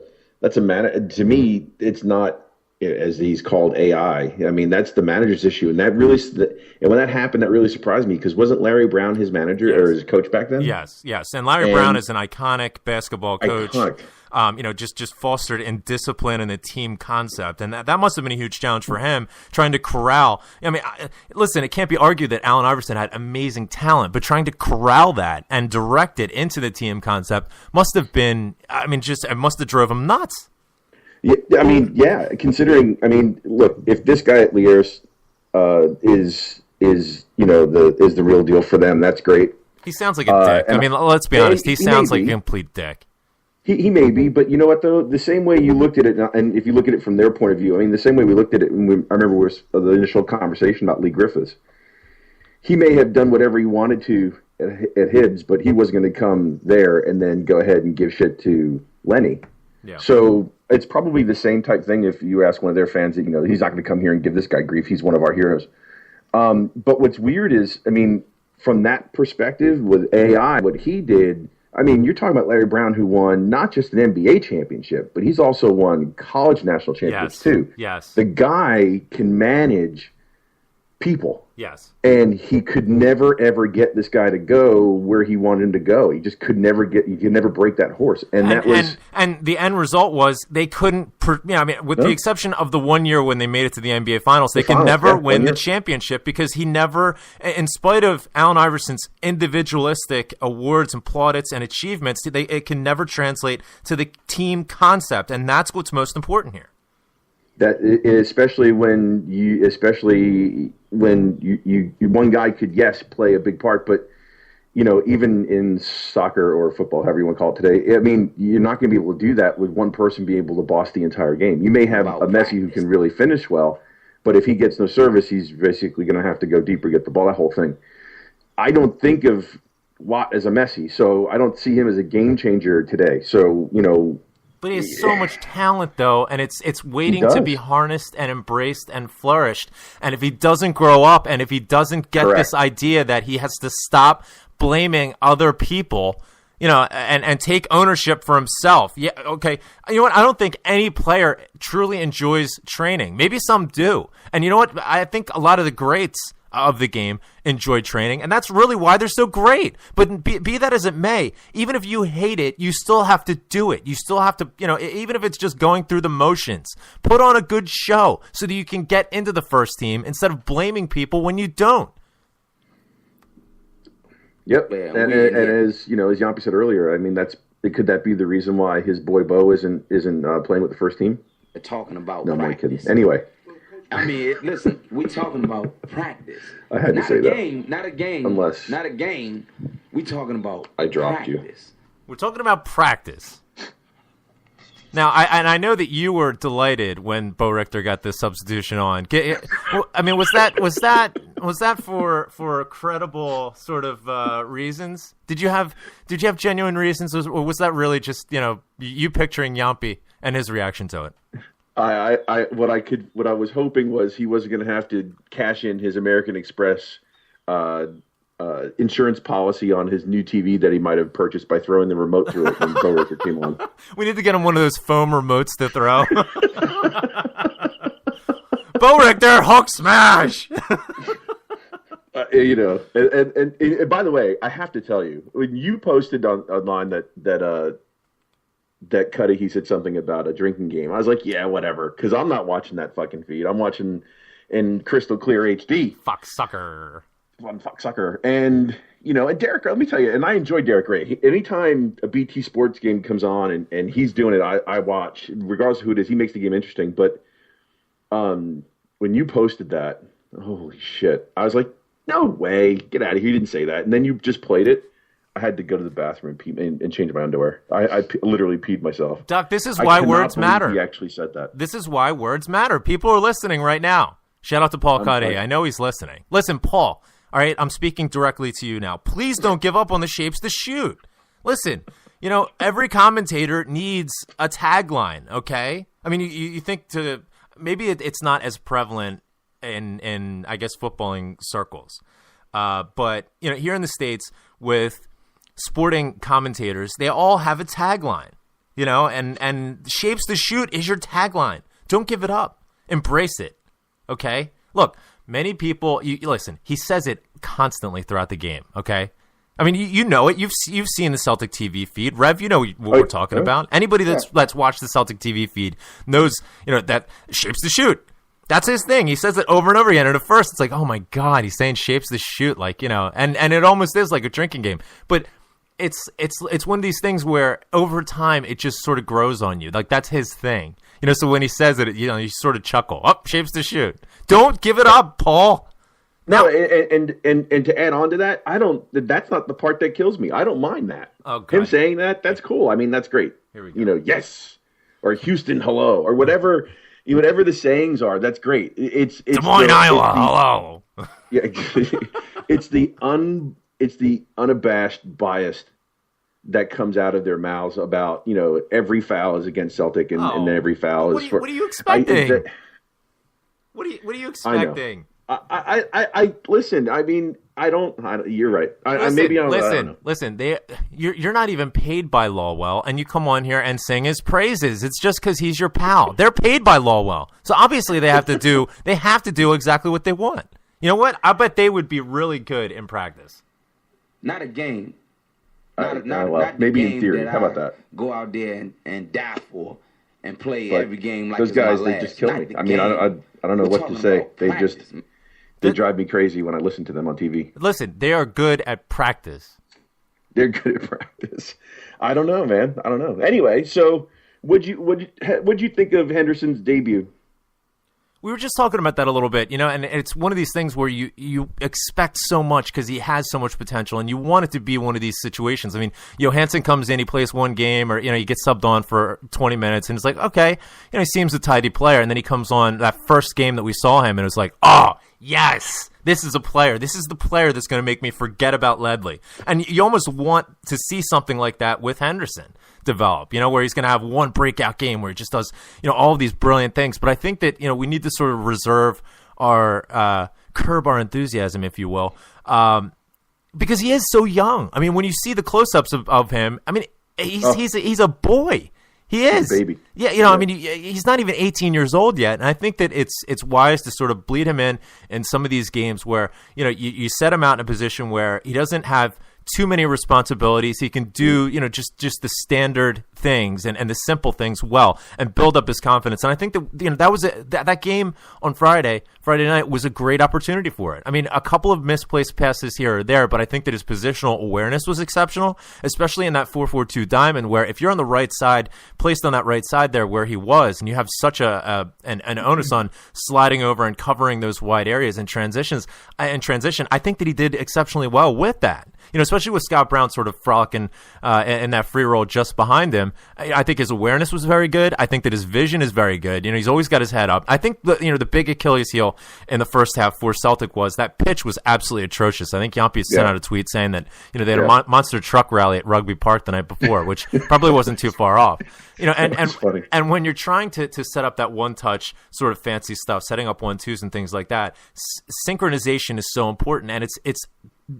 man. To me, it's not, as he's called, AI. I mean, that's the manager's issue, and and when that happened, that really surprised me, because wasn't Larry Brown his manager or his coach back then? Yes, and Larry Brown is an iconic basketball coach. Iconic. Just fostered in discipline and the team concept, and that must have been a huge challenge for him, trying to corral. I mean, listen, it can't be argued that Allen Iverson had amazing talent, but trying to corral that and direct it into the team concept must have been. It must have drove him nuts. Yeah, considering, look, if this guy at Lier's is the real deal for them, that's great. He sounds like a dick. Let's be honest. He sounds like a complete dick. He may be, but you know what, though? The same way you looked at it, and if you look at it from their point of view, the same way we looked at it, I remember the initial conversation about Lee Griffiths. He may have done whatever he wanted to at Hibbs, but he wasn't going to come there and then go ahead and give shit to Lenny. Yeah. So it's probably the same type thing if you ask one of their fans, he's not going to come here and give this guy grief. He's one of our heroes. But what's weird is, from that perspective with AI, what he did, you're talking about Larry Brown, who won not just an NBA championship, but he's also won college national championships too. Yes. The guy can manage people. Yes. And he could never, ever get this guy to go where he wanted him to go. He just could never break that horse. And the end result was they couldn't, the exception of the 1 year when they made it to the NBA Finals, they could never win the championship because he never, in spite of Allen Iverson's individualistic awards and plaudits and achievements, it can never translate to the team concept. And that's what's most important here. That especially when you one guy could play a big part, but even in soccer or football, however you want to call it today, you're not going to be able to do that with one person being able to boss the entire game. You may have a Messi who can really finish well, but if he gets no service, he's basically going to have to go deeper, get the ball, that whole thing. I don't think of Watt as a Messi, so I don't see him as a game changer today. So but he has so much talent, though, and it's waiting to be harnessed and embraced and flourished. And if he doesn't grow up, and if he doesn't get this idea that he has to stop blaming other people, and take ownership for himself. Yeah, okay. You know what? I don't think any player truly enjoys training. Maybe some do. And you know what? I think a lot of the greats of the game enjoy training, and that's really why they're so great. But be that as it may, even if you hate it, you still have to do it. You still have to, even if it's just going through the motions, put on a good show so that you can get into the first team instead of blaming people when you don't. Yep, and as Yampi said earlier, I mean, could that be the reason why his boy Bo isn't playing with the first team? We're talking about no, practice. I'm kidding. Anyway, I mean, listen, we're talking about practice. I had to say that. Not a game. Unless not a game. We're talking about I dropped practice. We're talking about practice. Now, I know that you were delighted when Bo Richter got this substitution on. I mean, was that for credible sort of reasons? Did you have genuine reasons, or was that really just you picturing Yampi and his reaction to it? What I was hoping was he wasn't going to have to cash in his American Express insurance policy on his new TV that he might have purchased by throwing the remote through it when Bo Richter came on. We need to get him one of those foam remotes to throw. Bo Richter, Hulk smash! And by the way, I have to tell you, when you posted online that Cuddy, he said something about a drinking game, I was like, yeah, whatever, because I'm not watching that fucking feed. I'm watching in crystal clear HD. Fuck sucker. And and Derek, let me tell you, and I enjoy Derek Ray. Anytime a BT Sports game comes on and he's doing it, I watch, regardless of who it is. He makes the game interesting. But when you posted that, holy shit, I was like, no way, get out of here! You didn't say that. And then you just played it. I had to go to the bathroom and change my underwear. I literally peed myself. Doc, this is why words matter. He actually said that. This is why words matter. People are listening right now. Shout out to Paul Cuddy. I know he's listening. Listen, Paul. All right, I'm speaking directly to you now. Please don't give up on the shapes to shoot. Listen, every commentator needs a tagline, okay? I mean, you think maybe it's not as prevalent in I guess, footballing circles. But, here in the States with sporting commentators, they all have a tagline, and shapes to shoot is your tagline. Don't give it up. Embrace it, okay? Look, many people, listen, he says it constantly throughout the game, okay? I mean, you know it. You've seen the Celtic TV feed. Rev, you know what we're talking about. Anybody that's watched the Celtic TV feed knows, that shapes to shoot. That's his thing. He says it over and over again. And at first, it's like, oh, my God, he's saying shapes to shoot, like, and it almost is like a drinking game. But it's one of these things where over time, it just sort of grows on you. Like, that's his thing. So when he says it, you sort of chuckle. Oh, shapes to shoot. Don't give it up, Paul. No, and to add on to that, that's not the part that kills me. I don't mind that. Oh, God. Him saying that's cool. I mean, that's great. Here we go. Yes, or Houston, hello, or whatever the sayings are. That's great. It's Des Moines, Iowa, hello. Yeah, it's the unabashed bias that comes out of their mouths about every foul is against Celtic and every foul is for. What are you expecting? What are you expecting? I listen. I mean, I don't. You're right. Listen. You're not even paid by Lawwell, and you come on here and sing his praises. It's just because he's your pal. They're paid by Lawwell, so obviously they have to do exactly what they want. You know what? I bet they would be really good in practice. Not a game. Not maybe in theory. How about that? Go out there and die for and play every game like those it's guys. my They last. just kill me. I mean, I don't know what to say. They drive me crazy when I listen to them on TV. Listen, they are good at practice. They're good at practice. I don't know, man. I don't know. Anyway, so what'd you think of Henderson's debut? We were just talking about that a little bit, and it's one of these things where you expect so much because he has so much potential, and you want it to be one of these situations. I mean, Johansson comes in, he plays one game, or he gets subbed on for 20 minutes, and it's like, okay, he seems a tidy player, and then he comes on that first game that we saw him, and it was like, oh, yes, this is a player. This is the player that's going to make me forget about Ledley. And you almost want to see something like that with Henderson develop, where he's going to have one breakout game where he just does, all of these brilliant things. But I think that, we need to sort of reserve our, curb our enthusiasm, if you will, because he is so young. I mean, when you see the close-ups of him, I mean, he's a boy. He is. He's a baby. Yeah, I mean, he's not even 18 years old yet, and I think that it's wise to sort of bleed him in some of these games where you set him out in a position where he doesn't have too many responsibilities. He can do, just the standard things and the simple things well and build up his confidence. And I think that, that was that game on Friday night was a great opportunity for it. I mean, a couple of misplaced passes here or there, but I think that his positional awareness was exceptional, especially in that 4-4-2 diamond where if you're on the right side, placed on that right side there where he was, and you have such an onus on sliding over and covering those wide areas and transition, I think that he did exceptionally well with that. Especially with Scott Brown sort of frolicking in that free roll just behind him. I think his awareness was very good. I think that his vision is very good. He's always got his head up. I think the big Achilles heel in the first half for Celtic was that pitch was absolutely atrocious. I think Yampi sent out a tweet saying that they had a monster truck rally at Rugby Park the night before, which probably wasn't too far off. And when you're trying to set up that one touch sort of fancy stuff, setting up 1-2s and things like that, synchronization is so important, and it's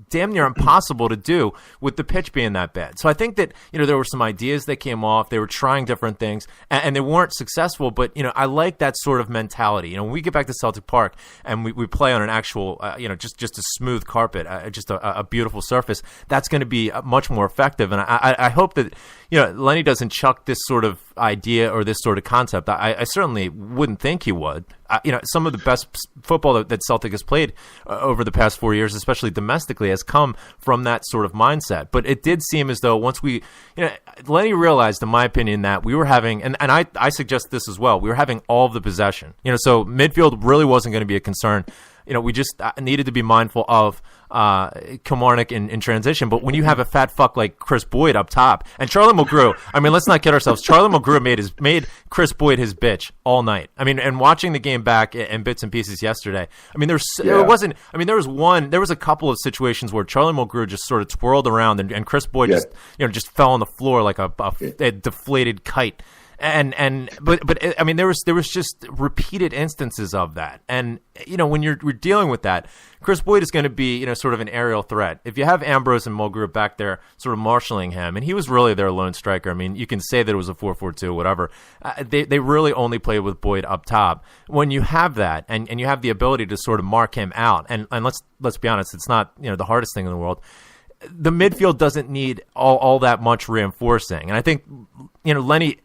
damn near impossible to do with the pitch being that bad. So I think that, there were some ideas that came off. They were trying different things and they weren't successful, but, I like that sort of mentality. When we get back to Celtic Park and we play on an actual, just a smooth carpet, just a beautiful surface, that's going to be much more effective. And I hope that, Lenny doesn't chuck this sort of idea or this sort of concept. I certainly wouldn't think he would. Some of the best football that Celtic has played over the past 4 years, especially domestically, has come from that sort of mindset. But it did seem as though once Lenny realized, in my opinion, that we were having, and I suggest this as well, we were having all of the possession. So midfield really wasn't going to be a concern. We just needed to be mindful of Kilmarnock in transition. But when you have a fat fuck like Chris Boyd up top, and Charlie Mulgrew, I mean, let's not kid ourselves. Charlie Mulgrew made Chris Boyd his bitch all night. I mean, and watching the game back in bits and pieces yesterday, I mean, there was a couple of situations where Charlie Mulgrew just sort of twirled around and Chris Boyd just fell on the floor like a deflated kite. But I mean, there was just repeated instances of that. And, when we're dealing with that, Chris Boyd is going to be, sort of an aerial threat. If you have Ambrose and Mulgrew back there sort of marshalling him, and he was really their lone striker. I mean, you can say that it was a 4-4-2, whatever. They really only played with Boyd up top. When you have that and you have the ability to sort of mark him out, and let's be honest, it's not, the hardest thing in the world. The midfield doesn't need all that much reinforcing. And I think, Lenny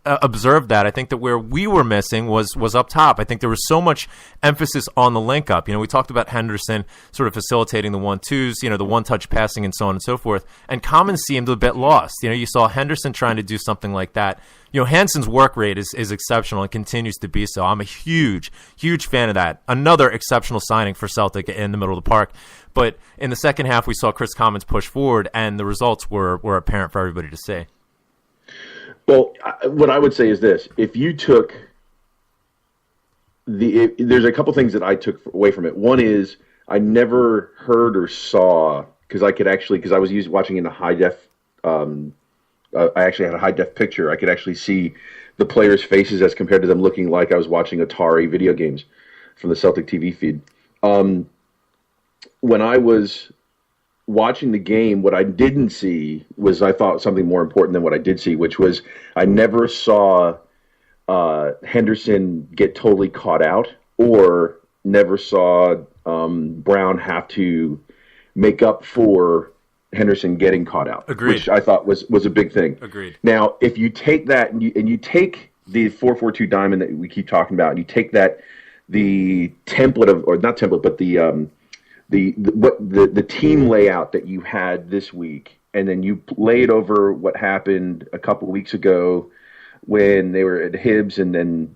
observed that. I think that where we were missing was up top. I think there was so much emphasis on the link up. We talked about Henderson sort of facilitating the 1-2s, the one-touch passing and so on and so forth. And Commons seemed a bit lost. You saw Henderson trying to do something like that. Hansen's work rate is exceptional and continues to be so. I'm a huge, huge fan of that. Another exceptional signing for Celtic in the middle of the park. But in the second half, we saw Chris Commons push forward, and the results were apparent for everybody to see. Well, what I would say is this: if you took there's a couple things that I took away from it. One is I never heard or saw because I was watching in a high def. I actually had a high def picture. I could actually see the players' faces as compared to them looking like I was watching Atari video games from the Celtic TV feed. When I was watching the game, what I didn't see was, I thought, something more important than what I did see, which was I never saw Henderson get totally caught out, or never saw Brown have to make up for Henderson getting caught out. Agreed. Which I thought was a big thing. Agreed. Now, if you take that and you take the 4-4-2 diamond that we keep talking about, and you take that, the template of, or not template, but the team layout that you had this week, and then you lay it over what happened a couple weeks ago when they were at Hibs, and then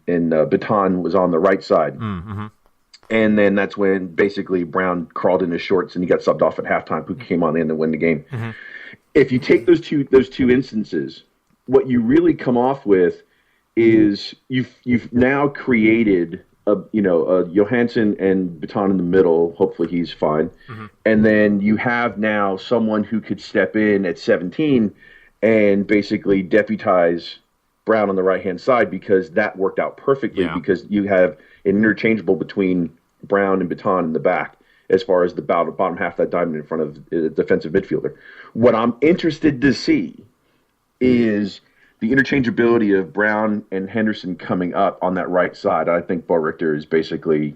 Baton was on the right side. Mm-hmm. And then that's when basically Brown crawled in his shorts and he got subbed off at halftime, who came on in to win the game. Mm-hmm. If you take those two instances, what you really come off with is you've now created a Johansson and Baton in the middle. Hopefully he's fine. Mm-hmm. And then you have now someone who could step in at 17 and basically deputize Brown on the right-hand side, because that worked out perfectly, because you have an interchangeable between Brown and Baton in the back as far as the bottom half of that diamond in front of the defensive midfielder. What I'm interested to see is the interchangeability of Brown and Henderson coming up on that right side, I think Bo Richter is basically,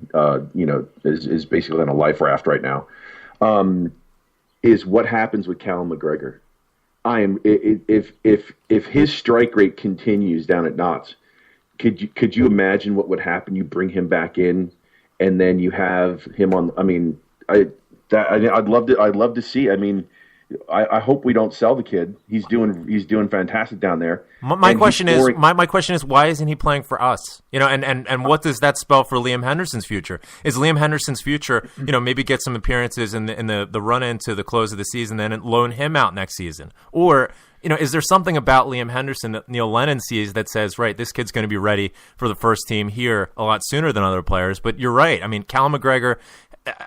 is basically on a life raft right now. Is what happens with Callum McGregor. If his strike rate continues down at Knott's, could you imagine what would happen? You bring him back in, and then you have him on. I mean, I'd love to see. I mean, I hope we don't sell the kid. He's doing fantastic down there. My question is, why isn't he playing for us? And what does that spell for Liam Henderson's future? Is Liam Henderson's future, maybe get some appearances in the run into the close of the season, then loan him out next season? Or, is there something about Liam Henderson that Neil Lennon sees that says, right, this kid's going to be ready for the first team here a lot sooner than other players? But you're right. I mean, Callum McGregor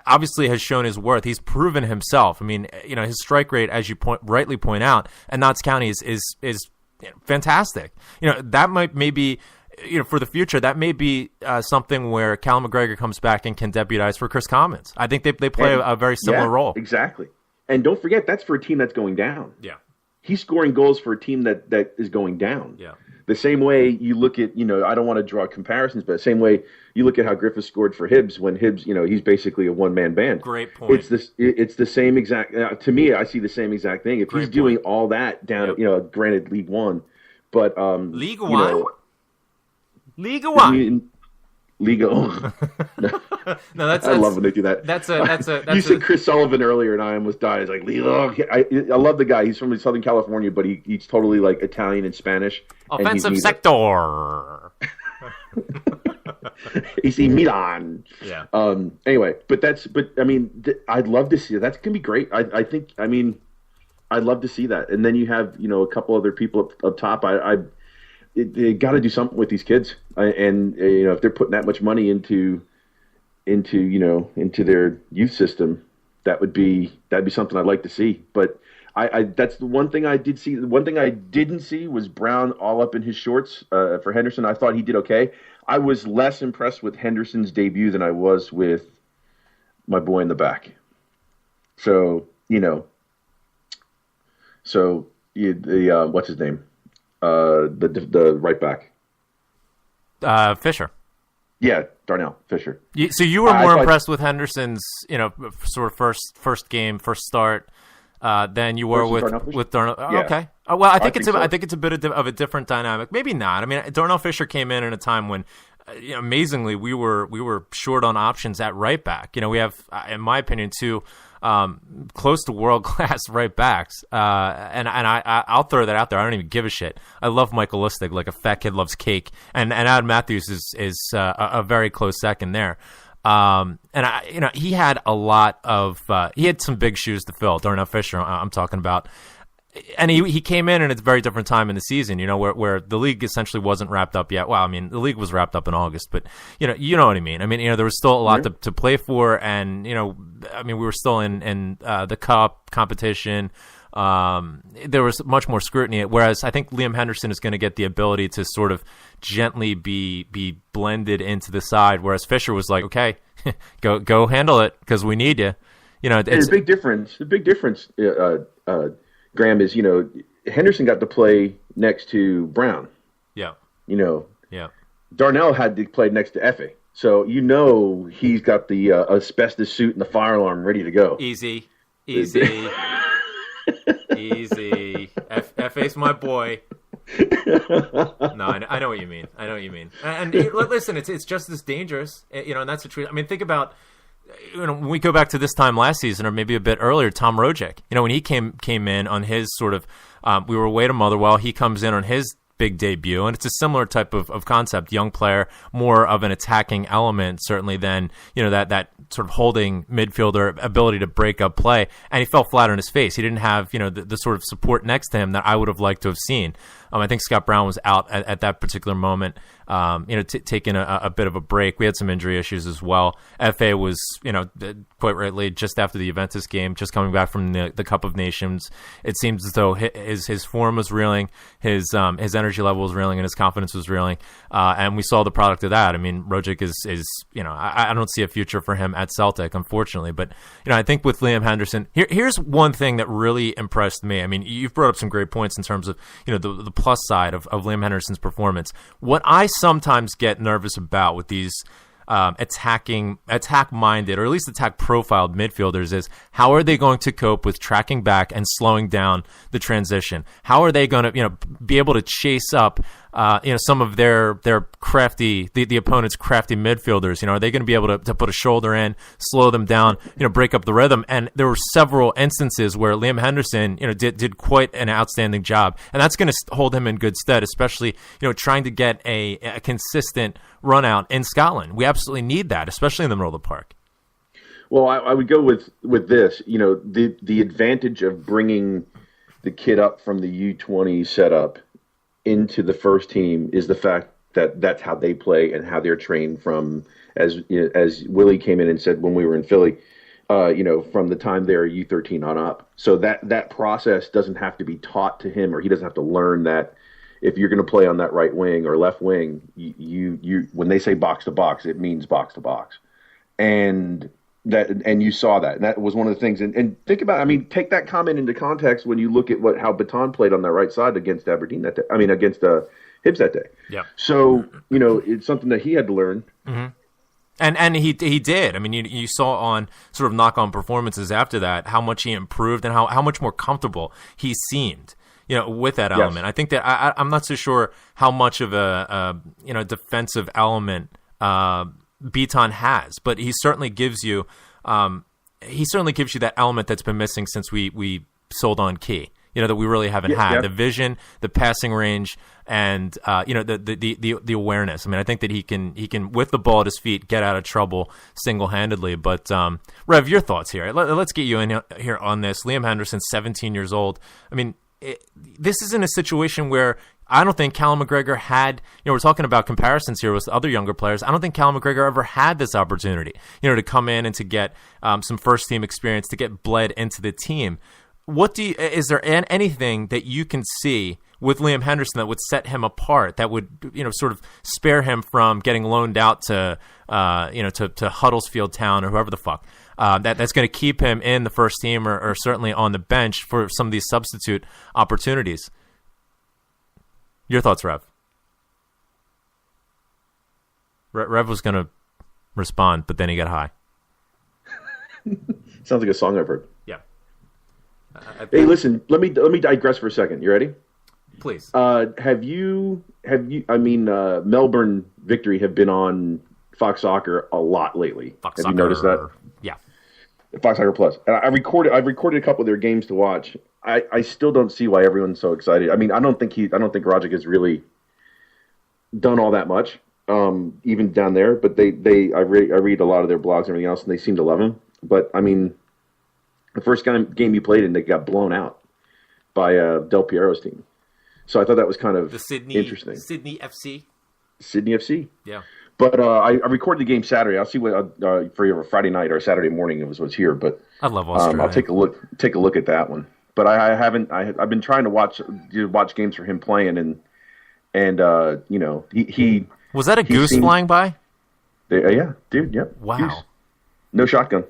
obviously has shown his worth. He's proven himself. I mean, his strike rate, as you rightly point out, at Notts County is fantastic. That maybe for the future, that may be something where Callum McGregor comes back and can deputize for Chris Commons. I think they play a very similar role. Exactly. And don't forget, that's for a team that's going down. Yeah. He's scoring goals for a team that is going down. Yeah. The same way you look at, I don't want to draw comparisons, but the same way you look at how Griffith scored for Hibbs when Hibbs, he's basically a one-man band. Great point. It's the same exact. To me, I see the same exact thing. If he's doing all that down, granted League One, but League One, League One. No, that's. I love when they do that. That's you said Chris Sullivan earlier, and I almost died. It's like Ligo. I love the guy. He's from Southern California, but he's totally like Italian and Spanish. Offensive sector. AC Milan. Yeah. Anyway, I mean, I'd love to see that. That's gonna be great. I think. I mean, I'd love to see that. And then you have a couple other people up top. They got to do something with these kids, and if they're putting that much money into their youth system, that'd be something I'd like to see. But that's the one thing I did see. The one thing I didn't see was Brown all up in his shorts for Henderson. I thought he did okay. I was less impressed with Henderson's debut than I was with my boy in the back. So what's his name? The right back. Fisher. Yeah, Darnell Fisher. So you were more impressed with Henderson's, sort of first game, first start, than you were with Darnell. Yeah. Okay. Well, I think it's a bit of a different dynamic. Maybe not. I mean, Darnell Fisher came in a time when, amazingly, we were short on options at right back. We have, in my opinion, two close to world class right backs, and I'll throw that out there. I don't even give a shit. I love Michael Lustig like a fat kid loves cake, and Adam Matthews is a very close second there. And he had a lot of he had some big shoes to fill. Darnell Fisher, I'm talking about. And he came in it's a very different time in the season, where the league essentially wasn't wrapped up yet. Well, I mean, the league was wrapped up in August, but you know what I mean. I mean, there was still a lot to play for, and I mean, we were still in the cup competition. There was much more scrutiny. Whereas I think Liam Henderson is going to get the ability to sort of gently be blended into the side. Whereas Fisher was like, okay, go handle it because we need you. It's a big difference. The big difference. Graham, is Henderson got to play next to Brown. Yeah. Yeah. Darnell had to play next to Effie. So he's got the asbestos suit and the fire alarm ready to go. Easy. Easy. Effie's my boy. No, I know what you mean. And listen, it's just as dangerous, and that's the truth. I mean, think about. When we go back to this time last season, or maybe a bit earlier, Tom Rojic, when he came in on his sort of, we were away to Motherwell, he comes in on his big debut, and it's a similar type of concept, young player, more of an attacking element, certainly than, that sort of holding midfielder ability to break up play, and he fell flat on his face. He didn't have, the sort of support next to him that I would have liked to have seen. I think Scott Brown was out at that particular moment, taking a bit of a break. We had some injury issues as well. FA was, quite rightly, just after the Juventus game, just coming back from the Cup of Nations. It seems as though his form was reeling, his energy level was reeling, and his confidence was reeling. And we saw the product of that. I mean, Rojic is I don't see a future for him at Celtic, unfortunately. But, I think with Liam Henderson, here's one thing that really impressed me. I mean, you've brought up some great points in terms of, the plus side of Liam Henderson's performance. What I sometimes get nervous about with these attack-minded, or at least attack-profiled midfielders is how are they going to cope with tracking back and slowing down the transition? How are they going to, be able to chase up, some of their crafty, the opponent's crafty midfielders? Are they going to be able to put a shoulder in, slow them down, break up the rhythm? And there were several instances where Liam Henderson, did quite an outstanding job, and that's going to hold him in good stead, especially, trying to get a consistent run out in Scotland. We absolutely need that, especially in the middle of the park. Well, I would go with this. The advantage of bringing the kid up from the U20 setup into the first team is the fact that that's how they play and how they're trained from, as Willie came in and said when we were in Philly, from the time they're U13 on up. So that process doesn't have to be taught to him, or he doesn't have to learn that. If you're going to play on that right wing or left wing, you when they say box to box, it means box to box, and you saw that. And that was one of the things. And think about, take that comment into context when you look at how Baton played on the right side against Aberdeen that day. Against Hibs that day. Yeah. So it's something that he had to learn. Mm-hmm. And he did. You saw on sort of knock-on performances after that how much he improved and how much more comfortable he seemed. With that element. Yes. I think that I'm not so sure how much of a defensive element Beaton has, but he certainly gives you that element that's been missing since we sold on Key. That we really haven't had. Yeah. The vision, the passing range, and the awareness. I think that he can with the ball at his feet get out of trouble single-handedly. But Rev, your thoughts here. Let's get you in here on this. Liam Henderson, 17 years old. This isn't a situation where I don't think Callum McGregor had, we're talking about comparisons here with other younger players. I don't think Callum McGregor ever had this opportunity, to come in and to get some first team experience, to get bled into the team. Is there anything that you can see with Liam Henderson that would set him apart, that would, sort of spare him from getting loaned out to Huddersfield Town or whoever the fuck? That's going to keep him in the first team or certainly on the bench for some of these substitute opportunities. Your thoughts, Rev? Rev was going to respond, but then he got high. Sounds like a song I've heard. Yeah. Hey, listen. Let me digress for a second. You ready? Please. Have you? Melbourne Victory have been on Fox Soccer a lot lately. Fox have Soccer, you noticed that? Yeah. Fox Soccer Plus. And I've recorded a couple of their games to watch. I still don't see why everyone's so excited. I don't think Rogic has really done all that much, even down there. But I read a lot of their blogs and everything else, and they seem to love him. But the first game he played in, they got blown out by Del Piero's team. So I thought that was kind of interesting. Sydney FC. Sydney FC. Yeah. But I recorded the game Saturday. I'll see what for Friday night or Saturday morning it was here. But I love Australia. I'll take a look at that one. But I haven't. I've been trying to watch games for him playing, and he was that a goose flying by? Yeah, dude. Yep. Wow. Goose. No shotgun.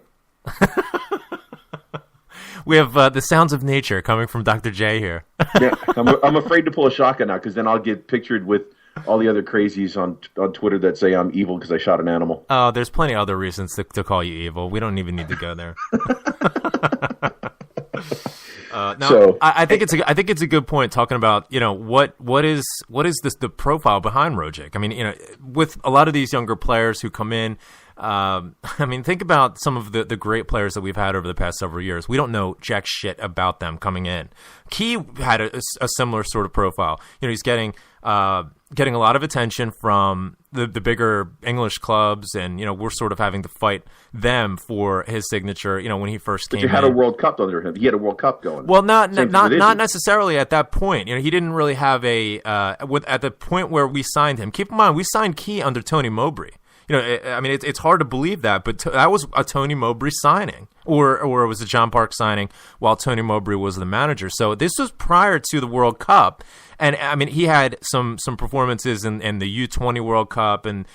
We have the sounds of nature coming from Dr. J here. Yeah, I'm afraid to pull a shotgun out because then I'll get pictured with all the other crazies on Twitter that say I'm evil because I shot an animal. Oh, there's plenty of other reasons to call you evil. We don't even need to go there. I think it's a good point talking about what is the profile behind Rogic. With a lot of these younger players who come in. Think about some of the great players that we've had over the past several years. We don't know jack shit about them coming in. Key had a similar sort of profile. He's getting a lot of attention from the bigger English clubs, and we're sort of having to fight them for his signature. When he first came, but you had a World Cup under him. He had a World Cup going. Well, not necessarily at that point. He didn't really have at the point where we signed him. Keep in mind, we signed Key under Tony Mowbray. It's hard to believe that, but that was a Tony Mowbray signing. or it was a John Park signing while Tony Mowbray was the manager. So this was prior to the World Cup. And I mean, he had some performances in the U20 World Cup, and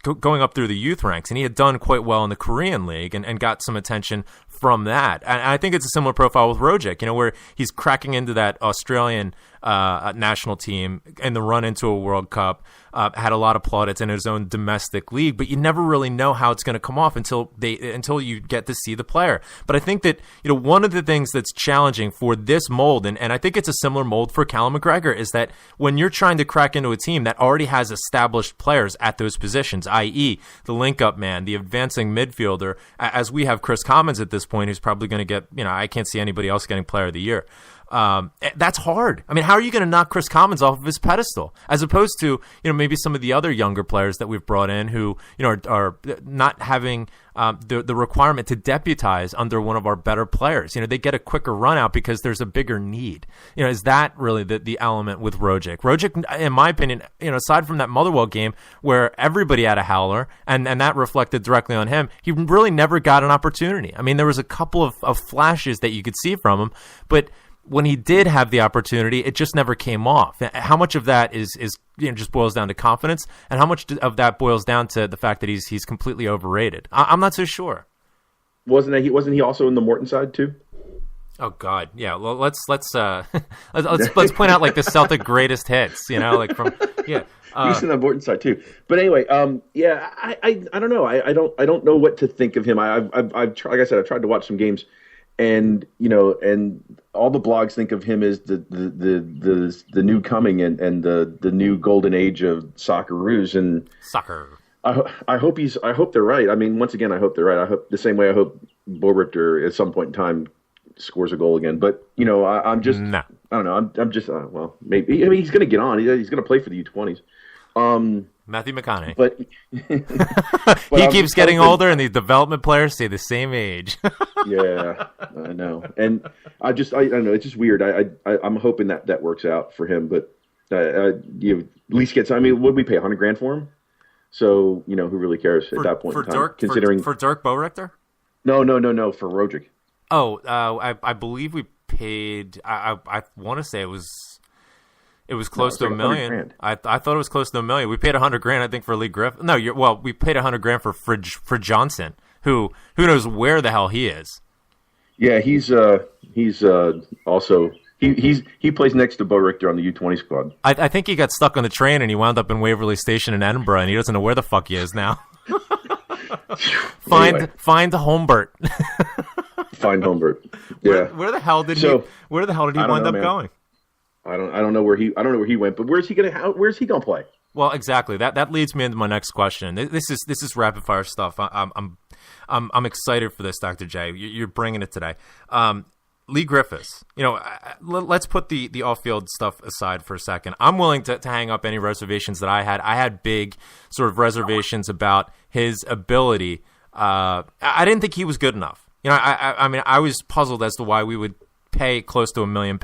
going up through the youth ranks, and he had done quite well in the Korean League and got some attention from that. And I think it's a similar profile with Rogic, where he's cracking into that Australian national team and the run into a World Cup, had a lot of plaudits in his own domestic league, but you never really know how it's going to come off until you get to see the player. But I think that one of the things that's challenging for this mold, and I think it's a similar mold for Callum McGregor, is that when you're trying to crack into a team that already has established players at those positions, i.e. the link-up man, the advancing midfielder, as we have Chris Commons at this point, who's probably going to get, I can't see anybody else getting player of the year. That's hard. I mean, how are you going to knock Chris Commons off of his pedestal, as opposed to maybe some of the other younger players that we've brought in who are not having the requirement to deputize under one of our better players. They get a quicker run out because there's a bigger need. Is that really the element with Rogic? Rogic, in my opinion, aside from that Motherwell game where everybody had a howler and that reflected directly on him, he really never got an opportunity. I mean, there was a couple of flashes that you could see from him, but when he did have the opportunity, it just never came off. How much of that is just boils down to confidence, and how much of that boils down to the fact that he's completely overrated? I'm not so sure. Wasn't he also in the Morton side too? Oh God, yeah. Well, let's let's point out like the Celtic greatest hits. Like from yeah. He's in the Morton side too. But anyway, yeah, I don't know. I don't know what to think of him. I've like I said, I've tried to watch some games. And and all the blogs think of him as the new coming and the new golden age of Socceroos and soccer. I hope they're right. I mean, once again, I hope they're right. I hope the same way I hope Bo Richter at some point in time scores a goal again. But I'm just I don't know. I'm just well, maybe. I mean, he's going to get on. He's going to play for the U20s. Matthew McConaughey. But he keeps getting older, and the development players stay the same age. Yeah, I know. And I don't know. It's just weird. I'm hoping that works out for him. But you at least get. I mean, would we pay $100,000 for him? So who really cares at that point in time? Dirk, considering for Dirk Bo Richter? No, for Rogic. Oh, I believe we paid. I want to say it was close to $1 million. I thought it was close to $1 million. We paid $100,000, I think, for Lee Griffin. No, we paid $100,000 for Frid Johnson, who knows where the hell he is. Yeah, he's also he plays next to Bo Richter on the U20 squad. I think he got stuck on the train and he wound up in Waverley Station in Edinburgh, and he doesn't know where the fuck he is now. Find Humbert. Find Humbert. Yeah. Where the hell did he wind up going? I don't know where he went, but where's he gonna play? Well, exactly. That leads me into my next question. This is rapid fire stuff. I'm excited for this, Dr. J. You're bringing it today. Lee Griffiths. Let's put the off-field stuff aside for a second. I'm willing to hang up any reservations that I had. I had big sort of reservations about his ability. I didn't think he was good enough. I mean, I was puzzled as to why we would pay close to £1 million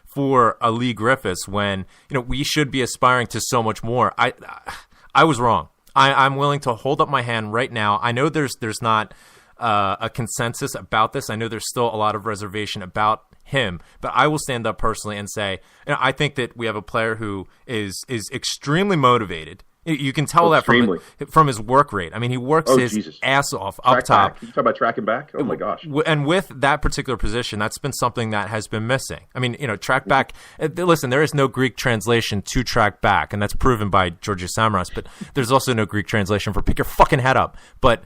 for a Lee Griffiths when we should be aspiring to so much more. I was wrong. I'm willing to hold up my hand right now. I know there's not a consensus about this. I know there's still a lot of reservation about him, but I will stand up personally and say I think that we have a player who is extremely motivated. You can tell that from his work rate. I mean, he works his ass off up top. You talk about track and back? Oh, my gosh. And with that particular position, that's been something that has been missing. I mean, track back. Listen, there is no Greek translation to track back, and that's proven by Georgios Samaras, but there's also no Greek translation for pick your fucking head up. But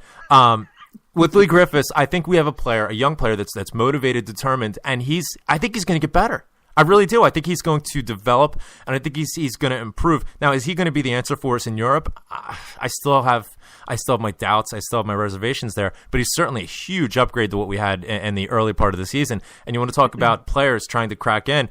with Lee Griffiths, I think we have a young player that's motivated, determined, and I think he's going to get better. I really do. I think he's going to develop, and I think he's going to improve. Now, is he going to be the answer for us in Europe? I still have my doubts. I still have my reservations there. But he's certainly a huge upgrade to what we had in the early part of the season. And you want to talk about players trying to crack in?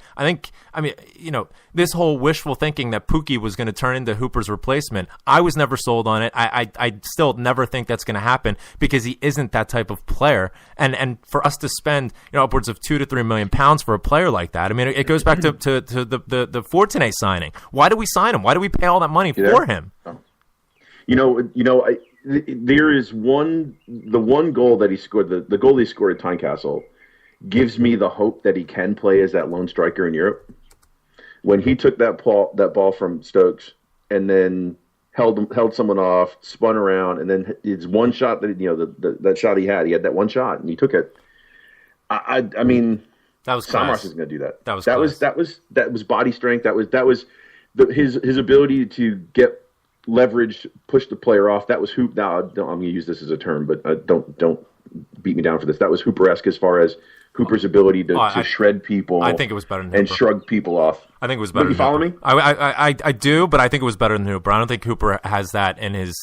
This whole wishful thinking that Pookie was going to turn into Hooper's replacement, I was never sold on it. I still never think that's going to happen because he isn't that type of player. And for us to spend upwards of £2 to £3 million for a player like that, I mean, it goes back to the Fortuné signing. Why do we sign him? Why do we pay all that money for him? there is the one goal that he scored, the goal he scored at Tynecastle gives me the hope that he can play as that lone striker in Europe. When he took that ball from Stokes and then held someone off, spun around, and then it's one shot that that shot he had that one shot and he took it. I mean, that was Samaras isn't going to do that. That was body strength. That was his ability to get leverage, push the player off. That was hoop. Now I'm going to use this as a term, but don't beat me down for this. That was Hooper-esque as far as Hooper's ability to shred people. I think it was better than Hooper. And shrug people off. I think it was better. You follow me? I do, but I think it was better than Hooper. I don't think Hooper has that in his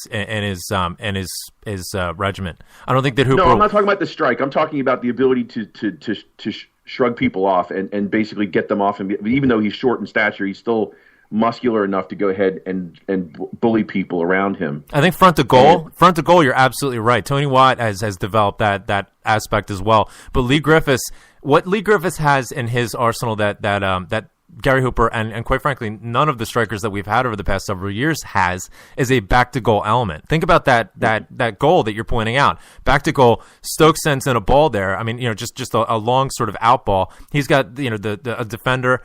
regiment. I don't think that Hooper. No, I'm not talking about the strike. I'm talking about the ability to shrug people off and basically get them off. And even though he's short in stature, he's still muscular enough to go ahead and bully people around him. I think front to goal, you're absolutely right. Tony Watt has developed that aspect as well. But what Lee Griffiths has in his arsenal that Gary Hooper and quite frankly none of the strikers that we've had over the past several years has is a back to goal element. Think about that goal that you're pointing out. Back to goal, Stokes sends in a ball there. I mean, just a long sort of out ball. He's got a defender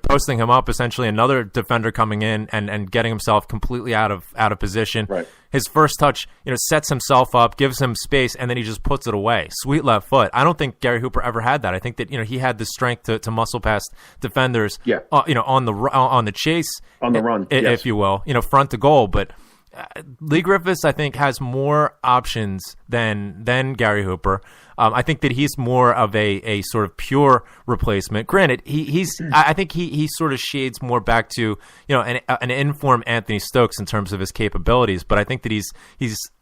posting him up, essentially another defender coming in and getting himself completely out of position. Right. His first touch, sets himself up, gives him space, and then he just puts it away. Sweet left foot. I don't think Gary Hooper ever had that. I think that he had the strength to muscle past defenders. Yeah. On the chase, on the run, if you will, front to goal. But Lee Griffiths, I think, has more options than Gary Hooper. I think that he's more of a sort of pure replacement. Granted, I think he sort of shades more back to an informed Anthony Stokes in terms of his capabilities. But I think that he's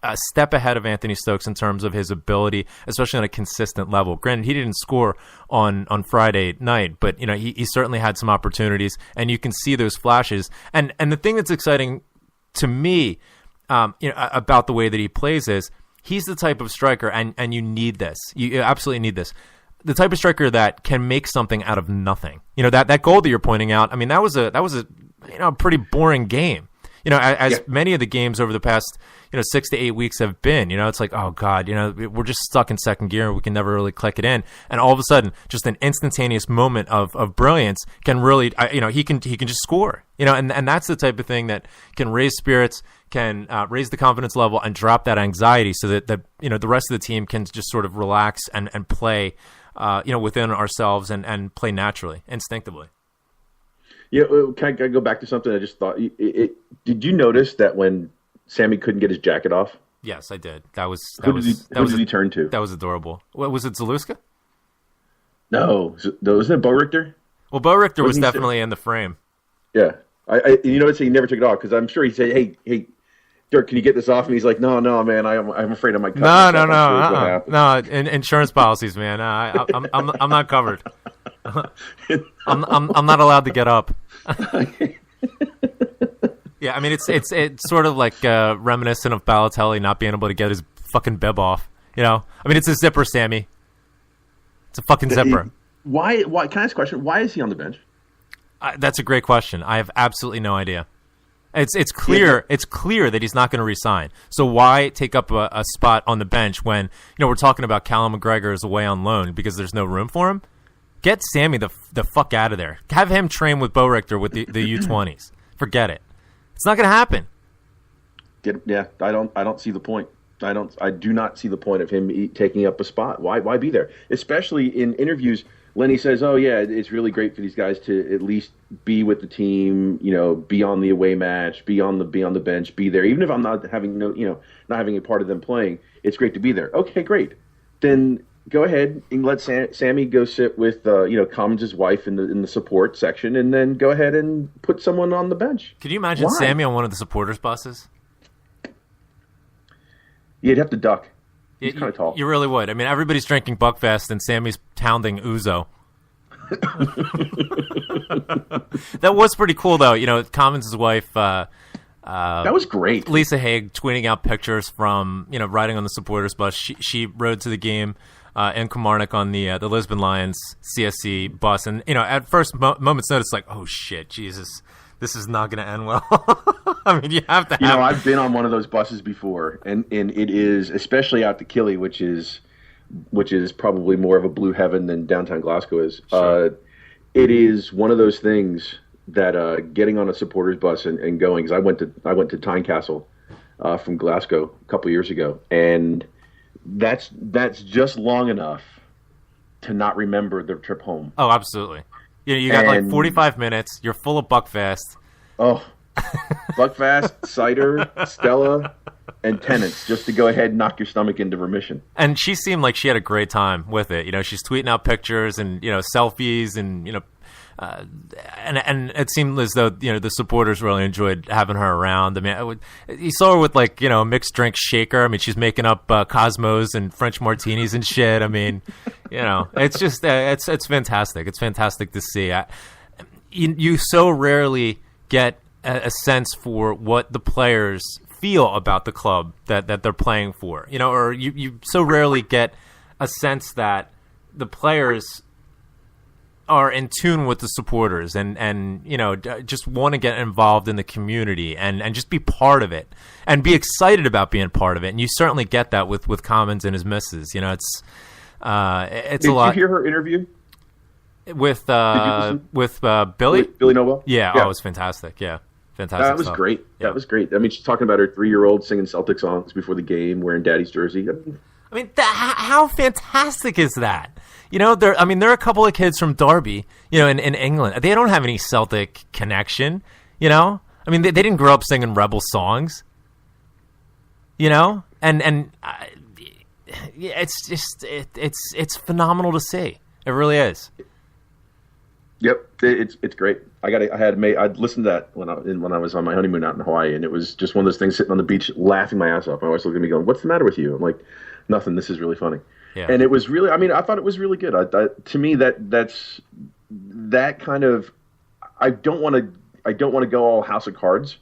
a step ahead of Anthony Stokes in terms of his ability, especially on a consistent level. Granted, he didn't score on Friday night, but he certainly had some opportunities, and you can see those flashes. And the thing that's exciting to me, about the way that he plays is he's the type of striker, and you need this. You absolutely need this. The type of striker that can make something out of nothing. That goal that you're pointing out. I mean, that was a pretty boring game. As many of the games over the past 6 to 8 weeks have been. It's like, oh God, we're just stuck in second gear and we can never really click it in. And all of a sudden, just an instantaneous moment of brilliance can really, he can just score. And that's the type of thing that can raise spirits, can raise the confidence level, and drop that anxiety, so that the rest of the team can just sort of relax and play, within ourselves and play naturally, instinctively. Yeah, can I go back to something I just thought? Did you notice that when Sammy couldn't get his jacket off? Yes, I did. Who did he turn to? That was adorable. What was it, Zaluska? No, wasn't it Bo Richter? Well, Bo Richter was definitely in the frame. Yeah, you notice he never took it off, because I'm sure he said, "Hey, Dirk, can you get this off?" And he's like, "No, man, I'm afraid I might cut myself. No, insurance policies, man. I'm not covered. I'm not allowed to get up. Yeah, I mean it's sort of like reminiscent of Balotelli not being able to get his fucking bib off. I mean it's a zipper, Sammy. It's a fucking zipper. Why? Can I ask a question? Why is he on the bench? That's a great question. I have absolutely no idea. It's clear. It's clear that he's not going to resign. So why take up a spot on the bench when we're talking about Callum McGregor is away on loan because there's no room for him? Get Sammy the fuck out of there. Have him train with Bo Richter with the U20s. Forget it. It's not going to happen. I don't see the point. I do not see the point of him taking up a spot. Why be there? Especially in interviews, Lenny says, "Oh yeah, it's really great for these guys to at least be with the team. Be on the away match, be on the bench, be there. Even if I'm not having not having a part of them playing, it's great to be there. Okay, great. Then go ahead and let Sammy go sit with Commons' wife in the support section, and then go ahead and put someone on the bench." Could you imagine Sammy on one of the supporters' buses? You'd have to duck. He's kind of tall. You really would. I mean, everybody's drinking Buckfast, and Sammy's pounding Ouzo. That was pretty cool, though. Commons' wife. That was great. Lisa Haig tweeting out pictures from riding on the supporters bus. She rode to the game in Kilmarnock on the Lisbon Lions CSC bus, and at first moment's notice, like, oh shit, Jesus, this is not going to end well. I mean, you have to. You know, I've been on one of those buses before, and it is, especially out to Killy, which is probably more of a blue heaven than downtown Glasgow is. Sure. It is one of those things that getting on a supporters bus and going. Because I went to Tynecastle from Glasgow a couple years ago, and that's just long enough to not remember the trip home. Oh, absolutely. You got like 45 minutes. You're full of Buckfast. Oh, Buckfast, cider, Stella, and Tennants, just to go ahead and knock your stomach into remission. And she seemed like she had a great time with it. You know, she's tweeting out pictures and, you know, selfies and, you know, and it seemed as though, you know, the supporters really enjoyed having her around. I mean, you saw her with, like, you know, a mixed drink shaker. I mean, she's making up Cosmos and French martinis and shit. I mean, you know, it's just it's fantastic. It's fantastic to see. You so rarely get a sense for what the players feel about the club that they're playing for, you know, or you so rarely get a sense that the players are in tune with the supporters and you know, just want to get involved in the community and just be part of it and be excited about being part of it. And you certainly get that with Commons and his missus. You know, it's a lot. Did you hear her interview with Billy? With Billy Noel? Yeah. Oh, it was fantastic. Yeah. Fantastic. That was great. Yeah. That was great. I mean, she's talking about her 3-year-old singing Celtic songs before the game, wearing Daddy's jersey. I mean, how fantastic is that? You know, there are a couple of kids from Derby, you know, in England. They don't have any Celtic connection, you know? I mean, they didn't grow up singing rebel songs, you know? And it's just, it's phenomenal to see. It really is. Yep, it's great. I'd listened to that when I was on my honeymoon out in Hawaii, and it was just one of those things sitting on the beach laughing my ass off. My wife looked at me going, "What's the matter with you?" I'm like, "Nothing. This is really funny." Yeah. And it was really. I mean, I thought it was really good. To me, that's that kind of. I don't want to go all House of Cards.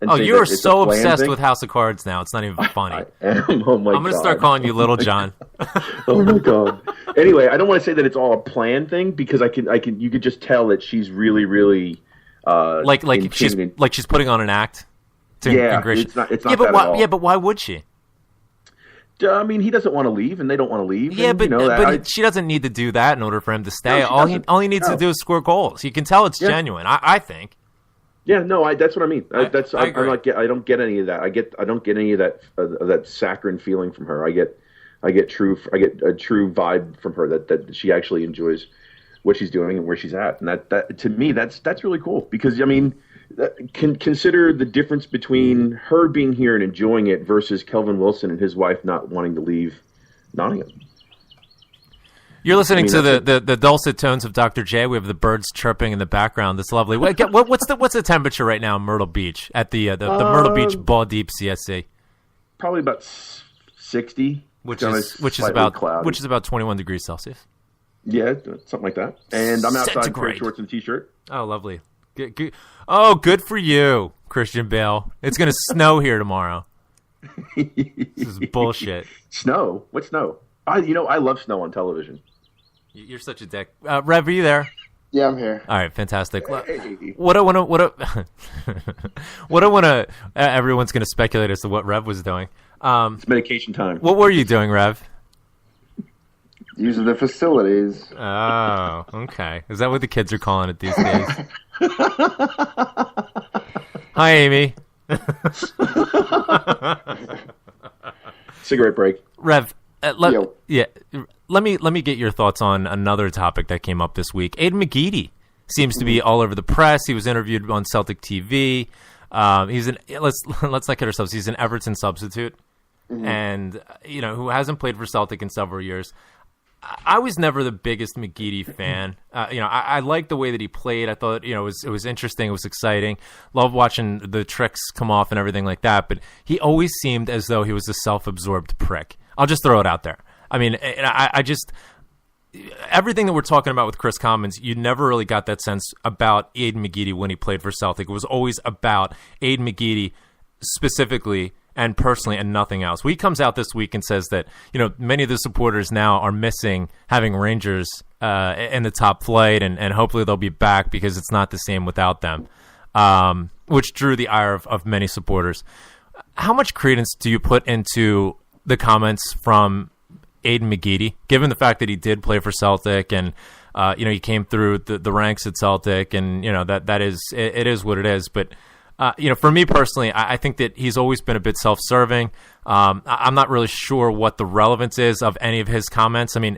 Oh, you are so obsessed with House of Cards now. It's not even funny. I am. Oh my God. I'm going to start calling you Little John. Oh my God. Anyway, I don't want to say that it's all a planned thing because you could just tell that she's really, really like she's putting on an act. It's not yeah, but why? Yeah, but why would she? I mean, he doesn't want to leave, and they don't want to leave. Yeah, and, but she doesn't need to do that in order for him to stay. No, all he needs to do is score goals. You can tell it's genuine. I think. Yeah, no, that's what I mean. I agree. I don't get any of that. I don't get any of that saccharine feeling from her. I get a true vibe from her that she actually enjoys what she's doing and where she's at, and that to me that's really cool because I mean, consider the difference between her being here and enjoying it versus Kelvin Wilson and his wife not wanting to leave Nottingham. You're listening to the dulcet tones of Dr. J. We have the birds chirping in the background. That's lovely. What's the temperature right now in Myrtle Beach at the Myrtle Beach Ball Deep CSC? Probably about 60, which is about 21 degrees Celsius. Yeah, something like that. And I'm outside in pair of shorts and t-shirt. Oh, lovely. Good. Oh, good for you, Christian Bale. It's going to snow here tomorrow. This is bullshit. Snow? What snow? I love snow on television. You're such a dick. Rev, are you there? Yeah, I'm here. All right, fantastic. Hey. What I want to everyone's going to speculate as to what Rev was doing. It's medication time. What were you doing, Rev? Using the facilities. Oh, okay. Is that what the kids are calling it these days? Hi, Amy. Cigarette break. Rev, let me get your thoughts on another topic that came up this week. Aiden McGeady seems to be all over the press. He was interviewed on Celtic TV. Let's not kid ourselves. He's an Everton substitute, and who hasn't played for Celtic in several years. I was never the biggest McGeady fan. I liked the way that he played. I thought, it was interesting. It was exciting. Love watching the tricks come off and everything like that. But he always seemed as though he was a self-absorbed prick. I'll just throw it out there. I mean, I just everything that we're talking about with Chris Commons, you never really got that sense about Aiden McGeady when he played for Celtic. It was always about Aiden McGeady specifically and personally and nothing else. He comes out this week and says that, many of the supporters now are missing having Rangers in the top flight and hopefully they'll be back because it's not the same without them. which drew the ire of many supporters. How much credence do you put into the comments from Aiden McGeady, given the fact that he did play for Celtic and he came through the ranks at Celtic, and that is it is what it is. But for me personally, I think that he's always been a bit self-serving. I'm not really sure what the relevance is of any of his comments. I mean,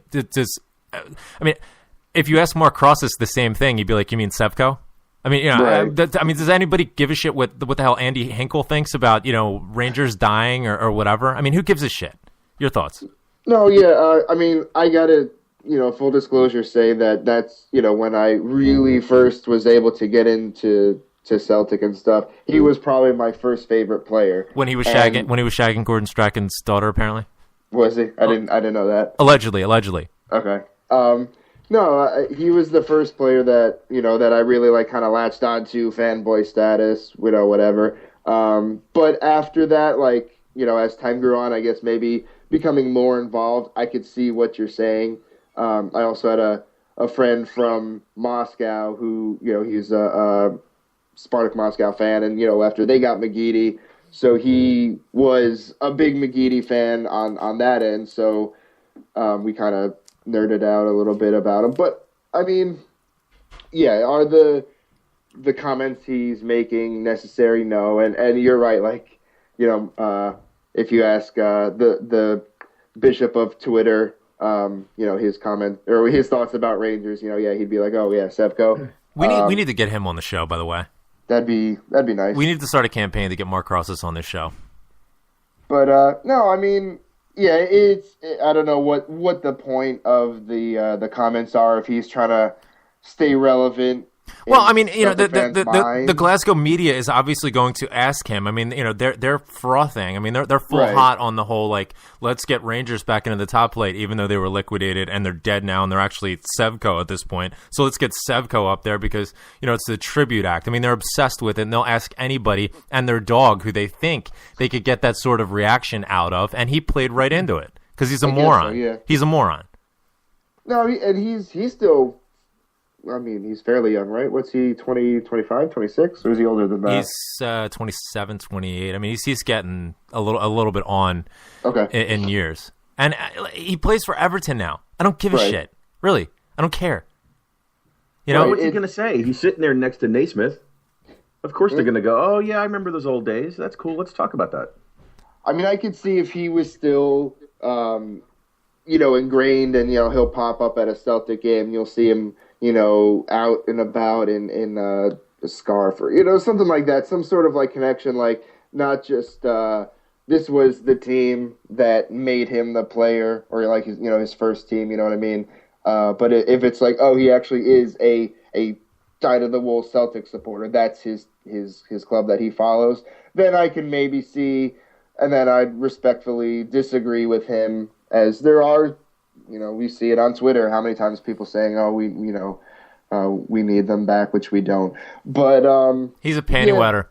if you ask Mark Cross the same thing, he'd be like, "You mean Sevco?" I mean, Right. Does anybody give a shit what the hell Andy Hinkle thinks about Rangers dying or whatever? I mean, who gives a shit? Your thoughts? No, yeah. I gotta, full disclosure, say that's when I really first was able to get into Celtic and stuff. He was probably my first favorite player. When he was shagging Gordon Strachan's daughter, apparently. Was he? I didn't know that. Allegedly. Okay. No, he was the first player that that I really kind of latched onto, fanboy status, whatever. But after that, as time grew on, I guess maybe becoming more involved, I could see what you're saying. I also had a friend from Moscow who, he's a Spartak Moscow fan, and, after they got McGeady, so he was a big McGeady fan on that end, so we kind of nerded out a little bit about him. But, I mean, yeah, are the comments he's making necessary? No, and you're right, if you ask the bishop of Twitter, his comment or his thoughts about Rangers, he'd be like, "Oh yeah, Sevco." We need to get him on the show. By the way, that'd be nice. We need to start a campaign to get Mark Crosses on this show. But no, I mean, yeah, I don't know what the point of the comments are if he's trying to stay relevant. Well, I mean, the Glasgow media is obviously going to ask him. I mean, they're frothing. I mean, they're full hot on the whole, let's get Rangers back into the top plate, even though they were liquidated and they're dead now and they're actually Sevco at this point. So let's get Sevco up there because, it's the tribute act. I mean, they're obsessed with it, and they'll ask anybody and their dog who they think they could get that sort of reaction out of, and he played right into it because he's a moron. So, yeah. He's a moron. No, and he's still... I mean, he's fairly young, right? What's he, 20, 25, 26? Or is he older than that? He's 27, 28. I mean, he's getting a little bit on in years. And he plays for Everton now. I don't give a shit. Really. I don't care. What's he going to say? He's sitting there next to Naismith. Of course they're going to go, "Oh, yeah, I remember those old days. That's cool. Let's talk about that." I mean, I could see if he was still, ingrained and, he'll pop up at a Celtic game and you'll see him, out and about in a scarf or, something like that. Some sort of connection, not just this was the team that made him the player or his first team, you know what I mean? But if it's he actually is a dyed-in-the-wool Celtic supporter, that's his club that he follows, then I can maybe see, and then I'd respectfully disagree with him, as there are, we see it on Twitter, how many times people saying, "Oh, we need them back," which we don't. But he's a panty wetter.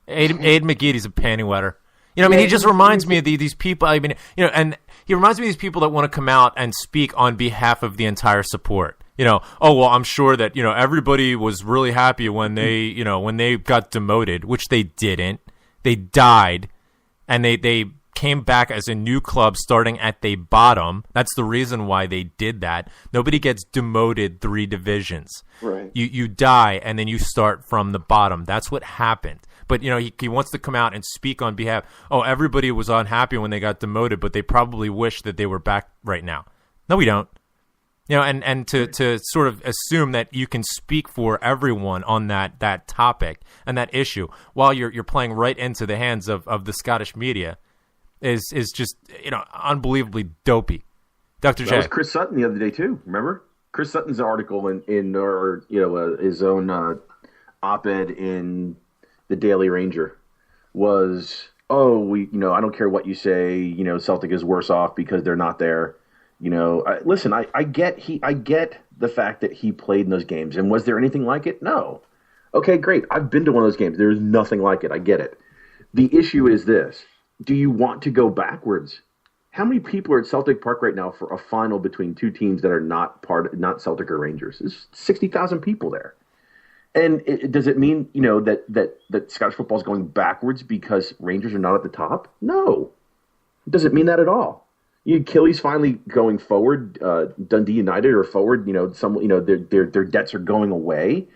Aiden McGeady's a panty wetter. He just reminds me of these people. I mean, and he reminds me of these people that want to come out and speak on behalf of the entire support. Oh, well, I'm sure that, everybody was really happy when they got demoted, which they didn't. They died, and they came back as a new club starting at the bottom. That's the reason why they did that. Nobody gets demoted 3 divisions. Right. You die, and then you start from the bottom. That's what happened. But, he wants to come out and speak on behalf. Oh, everybody was unhappy when they got demoted, but they probably wish that they were back right now. No, we don't. And to sort of assume that you can speak for everyone on that topic and that issue while you're playing right into the hands of the Scottish media is just unbelievably dopey. Dr. J. That was Chris Sutton the other day too. Remember Chris Sutton's article in or his own op-ed in the Daily Ranger was, I don't care what you say, Celtic is worse off because they're not there. Listen, I get the fact that he played in those games, and was there anything like it? No. Okay, great. I've been to one of those games. There's nothing like it. I get it. The issue is this: do you want to go backwards? How many people are at Celtic Park right now for a final between two teams that are not Celtic or Rangers? There's 60,000 people there. And does it mean, that Scottish football is going backwards because Rangers are not at the top? No. It doesn't mean that at all. Achilles finally going forward. Dundee United are forward. Their debts are going away.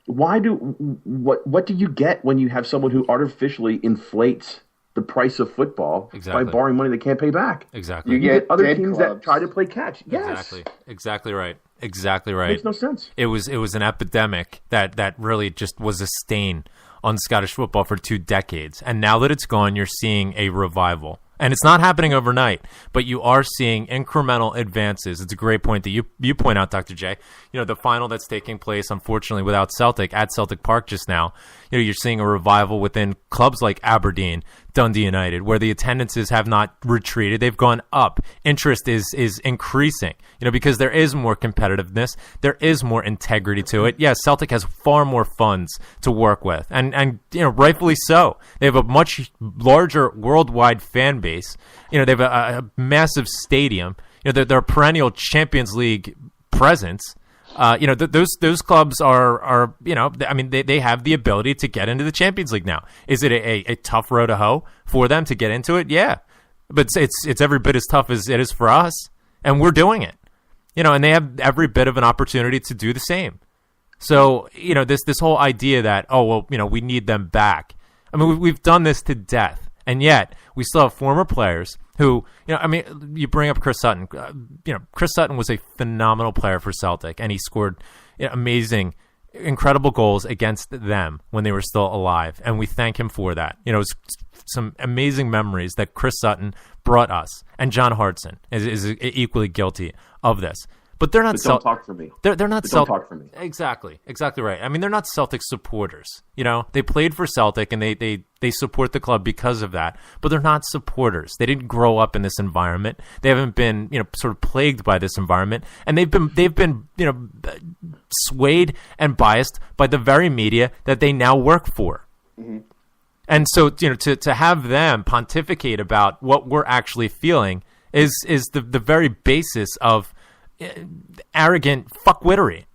What do you get when you have someone who artificially inflates the price of football by borrowing money they can't pay back? Exactly. You get other teams that try to play catch. Yes. Exactly right. Exactly right. Makes no sense. It was an epidemic that really just was a stain on Scottish football for 2 decades. And now that it's gone, you're seeing a revival. And it's not happening overnight, but you are seeing incremental advances. It's a great point that you point out, Dr. J. The final that's taking place, unfortunately, without Celtic at Celtic Park just now, you're seeing a revival within clubs like Aberdeen, Dundee United, where the attendances have not retreated. They've gone up. Interest is increasing, because there is more competitiveness. There is more integrity to it. Yes, Celtic has far more funds to work with, and rightfully so. They have a much larger worldwide fan base. They have a massive stadium. They're a perennial Champions League presence. Those clubs are they have the ability to get into the Champions League now. Is it a tough road to hoe for them to get into it? Yeah, but it's every bit as tough as it is for us, and we're doing it. And they have every bit of an opportunity to do the same. So this whole idea that we need them back. I mean, we've done this to death, and yet we still have former players who, you bring up Chris Sutton. Chris Sutton was a phenomenal player for Celtic, and he scored amazing, incredible goals against them when they were still alive, and we thank him for that. It was some amazing memories that Chris Sutton brought us, and John Hartson is equally guilty of this. But they're not. Don't talk for me. They're not. Don't talk for me. Exactly right. I mean, they're not Celtic supporters. They played for Celtic and they support the club because of that. But they're not supporters. They didn't grow up in this environment. They haven't been sort of plagued by this environment, and they've been swayed and biased by the very media that they now work for. Mm-hmm. And so to have them pontificate about what we're actually feeling is the very basis of arrogant fuckwittery.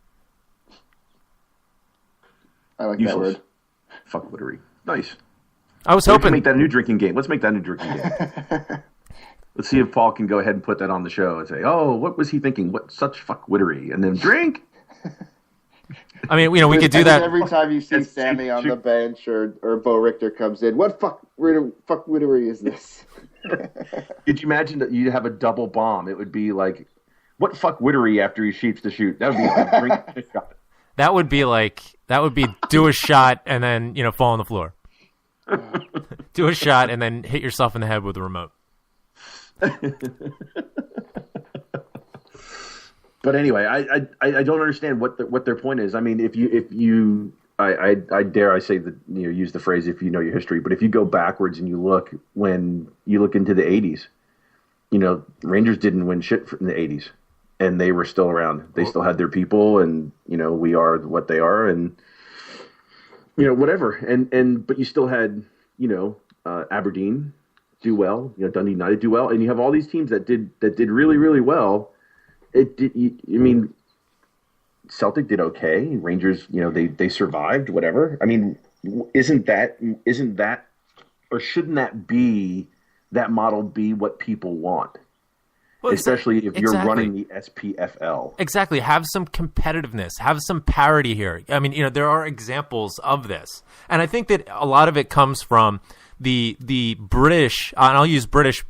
I like Useless. that word. Fuckwittery. Nice. I was hoping to make that a new drinking game. Let's make that a new drinking game. Let's see if Paul can go ahead and put that on the show and say, "Oh, what was he thinking? What such fuckwittery?" And then drink. I mean, we could do that every time you see Sammy on the bench or Bo Richter comes in. What fuckwittery is this? Could you imagine that you have a double bomb? It would be like, what fuckwittery after he shoots the shoot? That would be like drink shot. That would be do a shot and then fall on the floor. Do a shot and then hit yourself in the head with a remote. But anyway, I don't understand what their point is. I mean, if you I dare I say that use the phrase if you know your history, but if you go backwards and you look into the 80s, Rangers didn't win shit in the 80s, and they were still around. They still had their people, and we are what they are, and whatever. And but you still had Aberdeen do well, Dundee United do well, and you have all these teams that did really, really well. Celtic did okay. Rangers, they survived, whatever. I mean, isn't that or shouldn't that model be what people want? Well, especially if you're running the SPFL. Exactly. Have some competitiveness. Have some parity here. I mean, there are examples of this. And I think that a lot of it comes from the British, and I'll use British,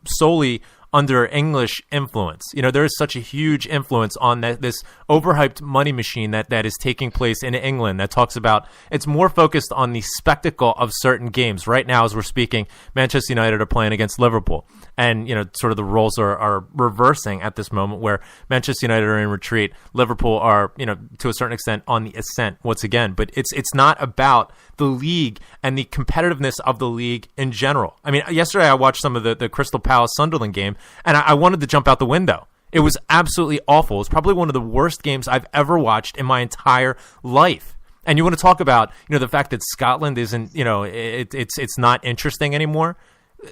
solely under English influence. There is such a huge influence on this overhyped money machine that is taking place in England that talks about, it's more focused on the spectacle of certain games. Right now, as we're speaking, Manchester United are playing against Liverpool. And, sort of the roles are reversing at this moment where Manchester United are in retreat. Liverpool are, to a certain extent on the ascent once again. But it's not about the league and the competitiveness of the league in general. I mean, yesterday I watched some of the Crystal Palace Sunderland game, and I wanted to jump out the window. It was absolutely awful. It was probably one of the worst games I've ever watched in my entire life. And you want to talk about, the fact that Scotland isn't, it's not interesting anymore.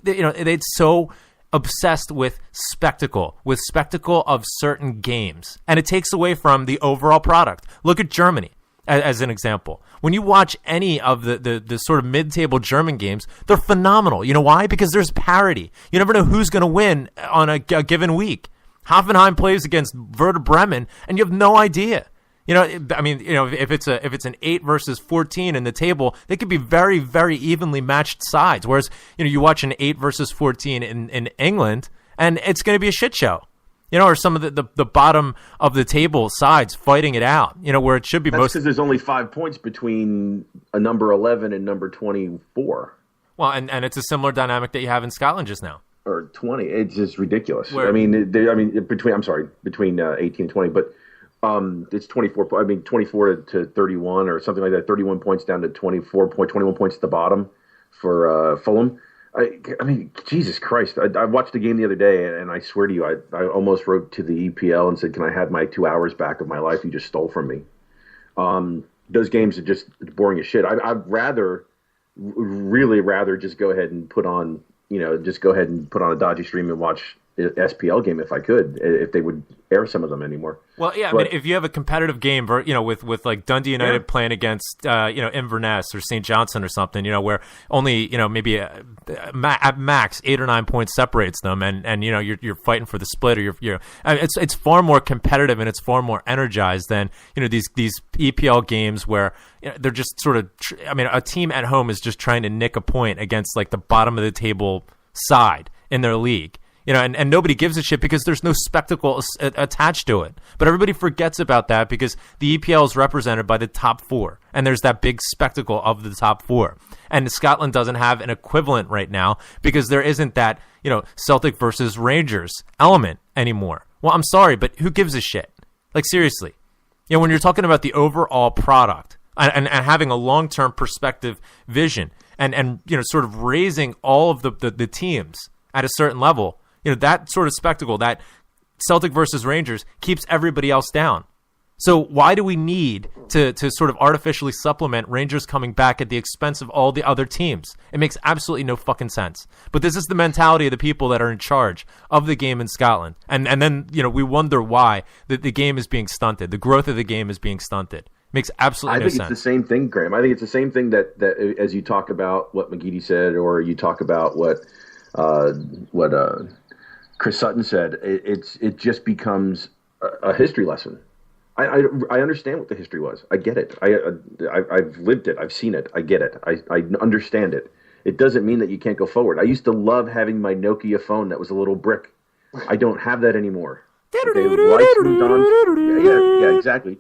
It's so obsessed with spectacle of certain games, and it takes away from the overall product. Look at Germany. as an example. When you watch any of the sort of mid-table German games, they're phenomenal. You know why? Because there's parity. You never know who's going to win on a given week. Hoffenheim plays against Werder Bremen, and you have no idea. I mean, if it's an 8 versus 14 in the table, they could be very, very evenly matched sides. Whereas, you watch an 8 versus 14 in England, and it's going to be a shit show. Or some of the bottom of the table sides fighting it out. Where it should be. That's because there's only 5 points between a number 11 and number 24. Well, and it's a similar dynamic that you have in Scotland just now. Or 20. It's just ridiculous. Between 18 and 20, but. It's 24. 24 to 31 or something like that. 31 points down to 21 points at the bottom for Fulham. I mean, Jesus Christ! I watched the game the other day, and I swear to you, I almost wrote to the EPL and said, "Can I have my 2 hours back of my life you just stole from me?" Those games are just boring as shit. I'd really rather just go ahead and put on a dodgy stream and watch an SPL game if I could, if they would air some of them anymore. Well, yeah, but, I mean, if you have a competitive game, with like Dundee United playing against, Inverness or St. Johnstone or something, where only, maybe at max 8 or 9 points separates them, and you're fighting for the split, or it's far more competitive and it's far more energized than, these EPL games where they're just sort of, a team at home is just trying to nick a point against like the bottom of the table side in their league. And nobody gives a shit because there's no spectacle attached to it. But everybody forgets about that because the EPL is represented by the top 4. And there's that big spectacle of the top 4. And Scotland doesn't have an equivalent right now because there isn't that, Celtic versus Rangers element anymore. Well, I'm sorry, but who gives a shit? Like, seriously. When you're talking about the overall product and having a long-term perspective vision and sort of raising all of the teams at a certain level, that sort of spectacle, that Celtic versus Rangers, keeps everybody else down. So why do we need to sort of artificially supplement Rangers coming back at the expense of all the other teams? It makes absolutely no fucking sense. But this is the mentality of the people that are in charge of the game in Scotland. And then, we wonder why the game is being stunted. The growth of the game is being stunted. Makes absolutely no sense. I think it's the same thing, Graham. I think it's the same thing that as you talk about what McGeady said, or you talk about what Chris Sutton said, it just becomes a history lesson. I understand what the history was. I get it. I've lived it. I've seen it. I get it. I understand it. It doesn't mean that you can't go forward. I used to love having my Nokia phone that was a little brick. I don't have that anymore. Okay, life's moved on. Yeah, exactly.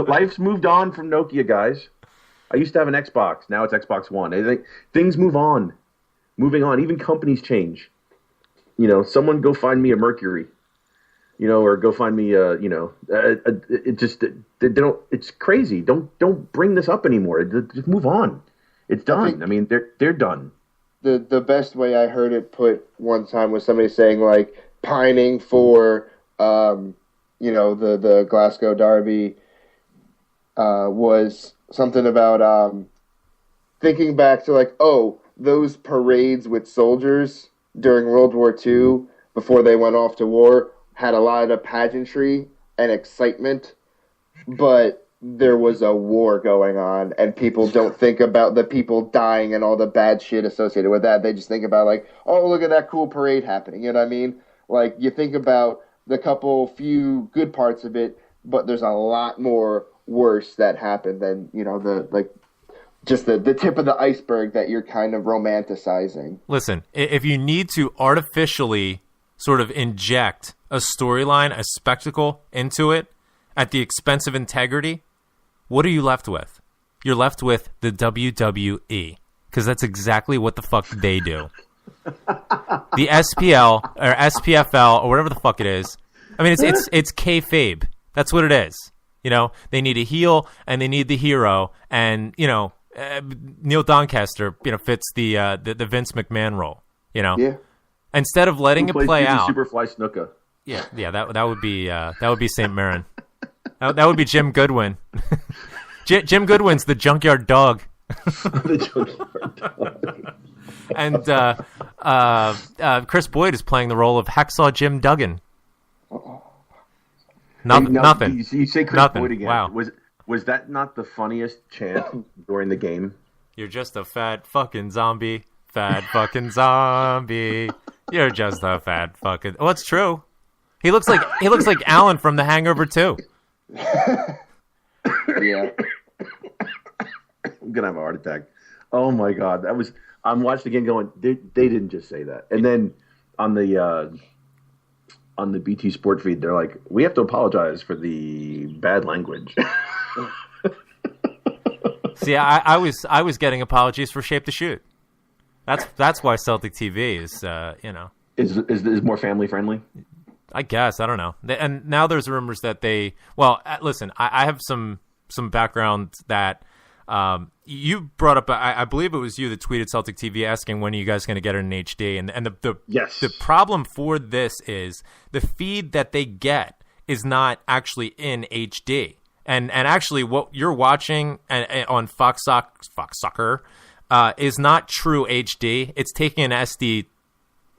Life's moved on from Nokia, guys. I used to have an Xbox. Now it's Xbox One. I think things move on. Moving on, even companies change. Someone go find me a Mercury, or go find me it just they don't. It's crazy. Don't bring this up anymore. Just move on. It's done. I mean, they're done. The best way I heard it put one time was somebody saying like pining for the Glasgow Derby was something about thinking back to like, oh, those parades with soldiers during World War II before they went off to war had a lot of pageantry and excitement, but there was a war going on, and people don't think about the people dying and all the bad shit associated with that. They just think about like, oh, look at that cool parade happening. You know what I mean? Like, you think about the few good parts of it, but there's a lot more worse that happened than, just the tip of the iceberg that you're kind of romanticizing. Listen, if you need to artificially sort of inject a storyline, a spectacle into it at the expense of integrity, what are you left with? You're left with the WWE, because that's exactly what the fuck they do. The SPL or SPFL or whatever the fuck it is. I mean, it's kayfabe. That's what it is. They need a heel and they need the hero, and Neil Doncaster, fits the Vince McMahon role. Yeah. Instead of letting it play out. Superfly Snuka. Yeah. That would be St. Marin. That would be Jim Goodwin. Jim Goodwin's the junkyard dog. The junkyard dog. And Chris Boyd is playing the role of Hacksaw Jim Duggan. Nothing. You say Chris Nothing. Boyd again. Wow. Was that not the funniest chant during the game? You're just a fat fucking zombie. Fat fucking zombie. You're just a fat fucking. Oh, it's true. He looks like Alan from The Hangover 2. Yeah. I'm gonna have a heart attack. Oh my god, I'm watching again, going, they didn't just say that. And then on the BT Sport feed, they're like, we have to apologize for the bad language. See, I was getting apologies for Shape to Shoot. That's why Celtic TV is is more family friendly. I guess, I don't know. And now there's rumors that listen, I have some background that you brought up. I believe it was you that tweeted Celtic TV asking when are you guys going to get it in HD. And the problem for this is the feed that they get is not actually in HD. And actually what you're watching on Fox Soccer is not true HD. It's taking an SD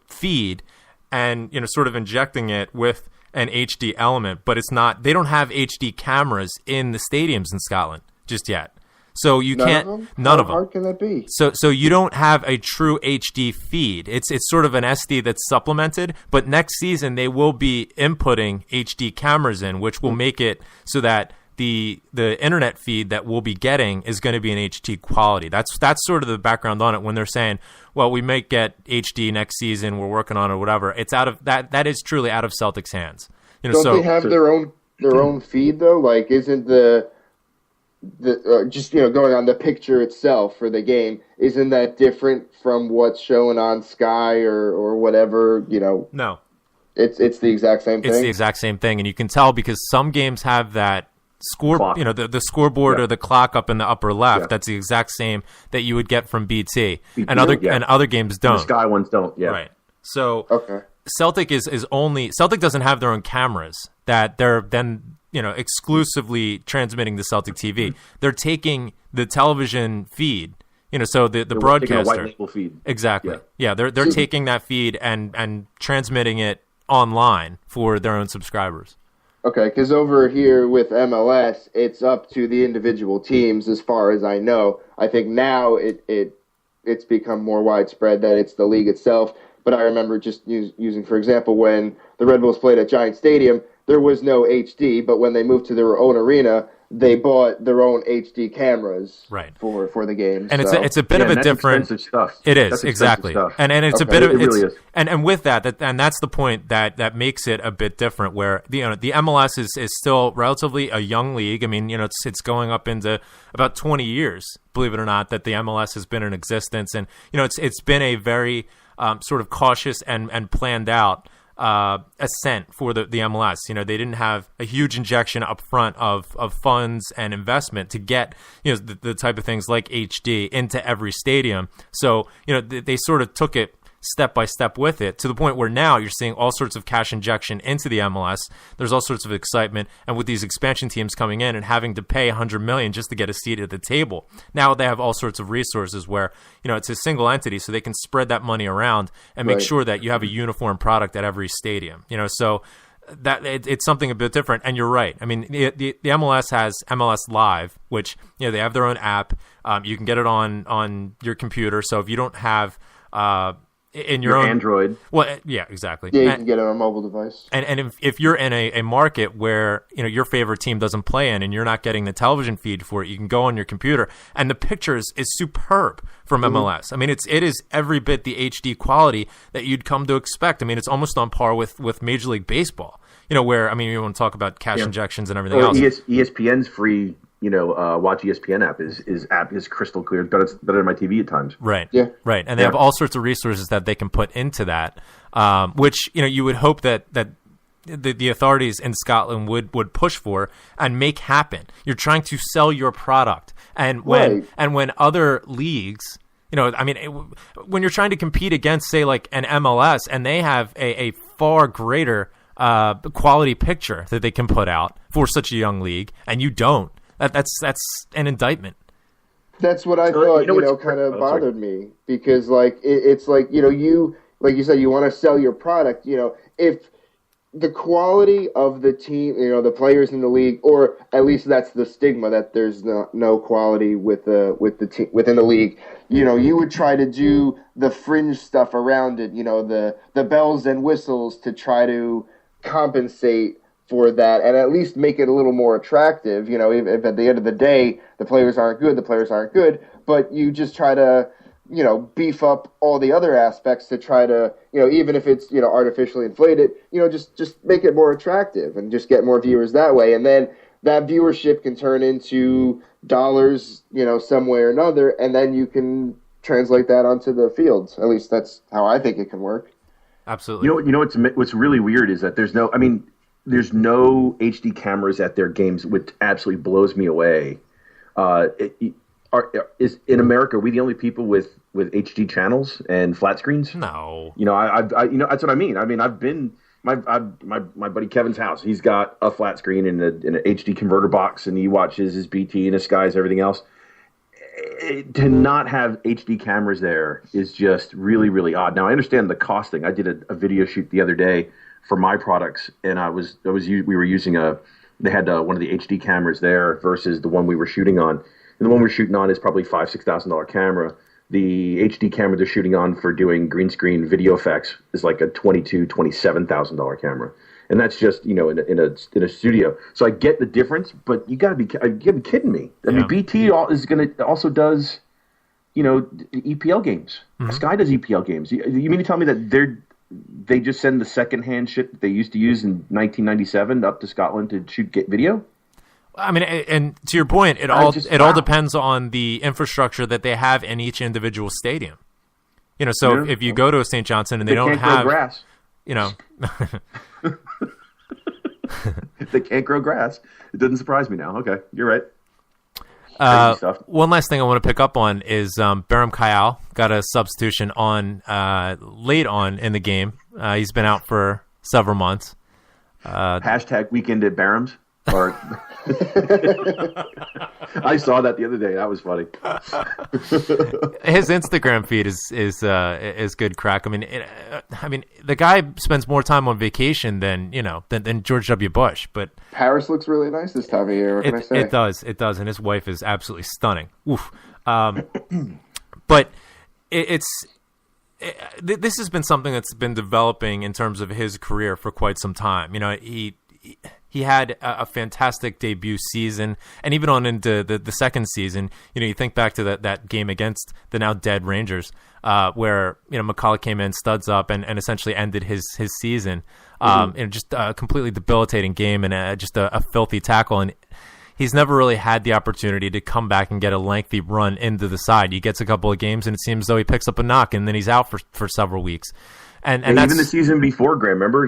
feed and sort of injecting it with an HD element, but it's not. They don't have HD cameras in the stadiums in Scotland just yet, so you can't. None of them. How hard can that be? So you don't have a true HD feed. It's sort of an SD that's supplemented. But next season they will be inputting HD cameras in, which will make it so that the internet feed that we'll be getting is going to be in HD quality. That's sort of the background on it when they're saying, well, we might get HD next season, we're working on it or whatever. It's out of that is truly out of Celtic's hands. Don't they have their own feed though? Like, isn't the just going on the picture itself for the game, isn't that different from what's shown on Sky or whatever? No, it's the exact same thing. It's the exact same thing, and you can tell because some games have that score, clock. The scoreboard or the clock up in the upper left. Yeah. That's the exact same that you would get from BT. And other games don't. The Sky ones don't. Yeah. Right. So okay. Celtic Celtic doesn't have their own cameras that they're then exclusively transmitting to Celtic TV. They're taking the television feed. So the broadcaster, taking a white label feed. Exactly. Yeah, they're taking that feed and transmitting it online for their own subscribers. Okay, because over here with MLS, it's up to the individual teams as far as I know. I think now it's become more widespread that it's the league itself. But I remember just using, for example, when the Red Bulls played at Giant Stadium, there was no HD, but when they moved to their own arena, they bought their own HD cameras for the game. And it's a bit of a different expensive stuff. It is, that's exactly. Stuff. And it's a bit of it really is. And with that and that's the point that makes it a bit different where the MLS is still relatively a young league. I mean, it's going up into about 20 years, believe it or not, that the MLS has been in existence, and it's been a very sort of cautious and planned out ascent for the MLS. They didn't have a huge injection up front of funds and investment to get the type of things like HD into every stadium. So they sort of took it step by step with it to the point where now you're seeing all sorts of cash injection into the MLS. There's all sorts of excitement, and with these expansion teams coming in and having to pay $100 million just to get a seat at the table, now they have all sorts of resources where it's a single entity, so they can spread that money around and make sure that you have a uniform product at every stadium. So that it's something a bit different. And you're right. I mean, the MLS has MLS Live, which they have their own app. You can get it on your computer. So if you don't have in your own Android. Well, yeah, exactly. Yeah, you can get it on a mobile device. And if you're in a market where your favorite team doesn't play in and you're not getting the television feed for it, you can go on your computer, and the pictures is superb from MLS. I mean, it is every bit the HD quality that you'd come to expect. I mean, it's almost on par with Major League Baseball. Where you want to talk about cash injections and everything else. ESPN's free. Watch ESPN app is crystal clear. It's better than my TV at times. Right. Yeah. Right. And they have all sorts of resources that they can put into that, which you would hope that the authorities in Scotland would push for and make happen. You're trying to sell your product, and when other leagues, when you're trying to compete against, say, like an MLS, and they have a far greater quality picture that they can put out for such a young league, and you don't. That's an indictment. That's what I thought, kind of bothered me, because it's like, you like you said, you want to sell your product. If the quality of the team, the players in the league, or at least that's the stigma that there's no quality with the team within the league. You would try to do the fringe stuff around it, the bells and whistles to try to compensate for that and at least make it a little more attractive. If at the end of the day the players aren't good, but you just try to beef up all the other aspects to try to, even if it's, artificially inflated, just make it more attractive and just get more viewers that way. And then that viewership can turn into dollars, some way or another, and then you can translate that onto the fields. At least that's how I think it can work. Absolutely. What's really weird is that there's no HD cameras at their games, which absolutely blows me away. Is in America, are we the only people with HD channels and flat screens? No. I that's what I mean. I've been my buddy Kevin's house. He's got a flat screen and an HD converter box, and he watches his BT and his Skies, everything else. To not have HD cameras there is just really, really odd. Now I understand the costing. I did a video shoot the other day for my products, and we were using they had one of the HD cameras there versus the one we were shooting on. And the one we're shooting on is probably $5,000-$6,000 camera. The HD camera they're shooting on for doing green screen video effects is like a $27,000 camera, and that's just in a studio. So I get the difference, but you gotta be kidding me. I mean, BT also does the EPL games. Mm-hmm. Sky does EPL games. You mean to tell me that they just send the secondhand shit that they used to use in 1997 up to Scotland to shoot video? I mean, and to your point, it all depends on the infrastructure that they have in each individual stadium. If you go to a St. Johnson and they don't have grass, they can't grow grass. It doesn't surprise me now. Okay, you're right. One last thing I want to pick up on is Baram Kayal got a substitution on late on in the game. He's been out for several months. Hashtag weekend at Baram's. Or I saw that the other day. That was funny. His Instagram feed is good crack. I mean, the guy spends more time on vacation than George W. Bush. But Paris looks really nice this time of year. What can I say? It does, and his wife is absolutely stunning. Oof. But this has been something that's been developing in terms of his career for quite some time. He had a fantastic debut season, and even on into the second season, you think back to that game against the now dead Rangers, where McCullough came in, studs up, and essentially ended his season. Just a completely debilitating game and just a filthy tackle. And he's never really had the opportunity to come back and get a lengthy run into the side. He gets a couple of games, and it seems though he picks up a knock, and then he's out for several weeks. And even the season before, Graham, remember all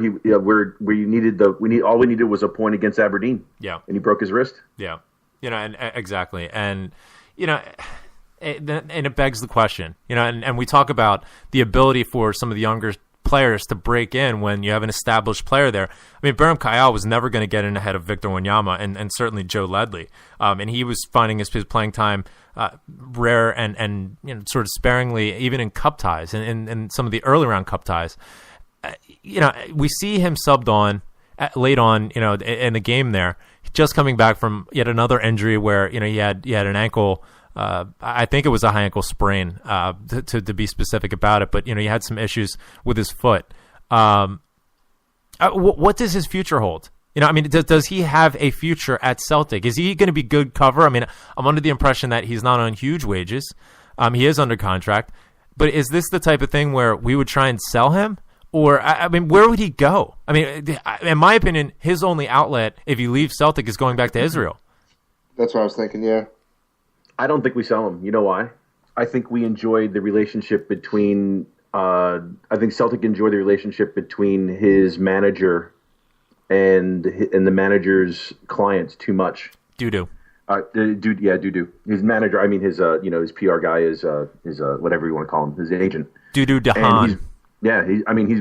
we needed was a point against Aberdeen. Yeah, and he broke his wrist. Yeah, and exactly, and it begs the question, and we talk about the ability for some of the younger players to break in when you have an established player there. I mean, Baram Kayal was never going to get in ahead of Victor Wanyama and certainly Joe Ledley, and he was finding his playing time rare and sort of sparingly, even in cup ties and some of the early round cup ties. We see him subbed on late on, in the game there, just coming back from yet another injury where he had an ankle. I think it was a high ankle sprain, to be specific about it. But he had some issues with his foot. What does his future hold? Does he have a future at Celtic? Is he going to be good cover? I'm under the impression that he's not on huge wages. He is under contract. But is this the type of thing where we would try and sell him? Or, where would he go? In my opinion, his only outlet, if he leaves Celtic, is going back to Israel. That's what I was thinking, yeah. I don't think we sell him. You know why? I think we enjoyed the relationship between I think Celtic enjoyed the relationship between his manager and the manager's clients too much. Doo-doo. Doo-doo. His manager, his PR guy is whatever you want to call him, his agent. Doo-doo Dahan.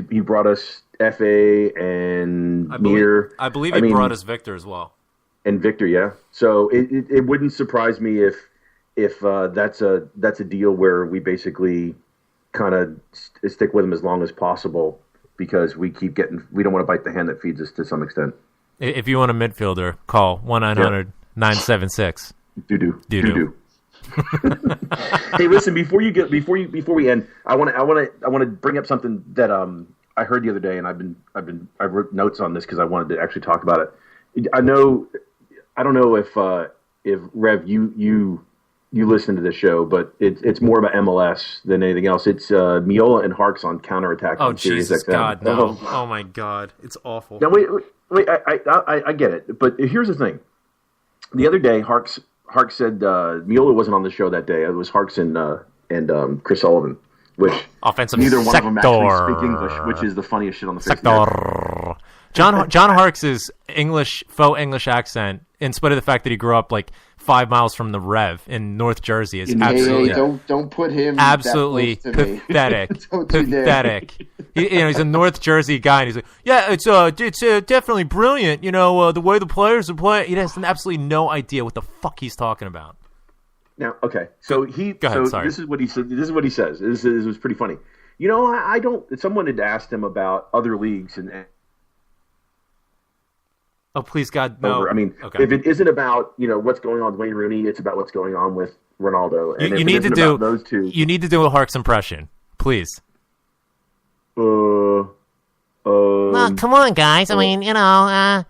He brought us FA and Mir. I believe he brought us Victor as well. And Victor, yeah. So it wouldn't surprise me if that's a deal where we basically kind of stick with him as long as possible. because we don't want to bite the hand that feeds us to some extent. If you want a midfielder, call 1-900-976. Doo-doo. Hey, listen, before we end, I want to bring up something that I heard the other day, and I wrote notes on this because I wanted to actually talk about it. I don't know if Rev you listen to this show, but it's more about MLS than anything else. It's Miola and Harks on counterattack. Oh on Jesus XM. God, no! Oh my God, it's awful. Now wait, I get it, but here's the thing. The other day, Harks said Miola wasn't on the show that day. It was Harks and Chris Sullivan, which offensive neither one sector. of them actually speak English, which is the funniest shit on the face of the earth. John Harks' faux English accent, in spite of the fact that he grew up like 5 miles from the Rev in North Jersey, is absolutely don't put him absolutely that close to me. pathetic. Don't you dare. Pathetic. He's a North Jersey guy, and he's like, yeah, it's definitely brilliant. The way the players are playing. He has absolutely no idea what the fuck he's talking about. Now, okay, so Go ahead, sorry. this is what he said. This is what he says. This was pretty funny. I don't. Someone had asked him about other leagues and. Oh, please, God, no. Okay. If it isn't about what's going on with Wayne Rooney, it's about what's going on with Ronaldo. And you need to do those two. You need to do a Harks impression, please. Come on, guys.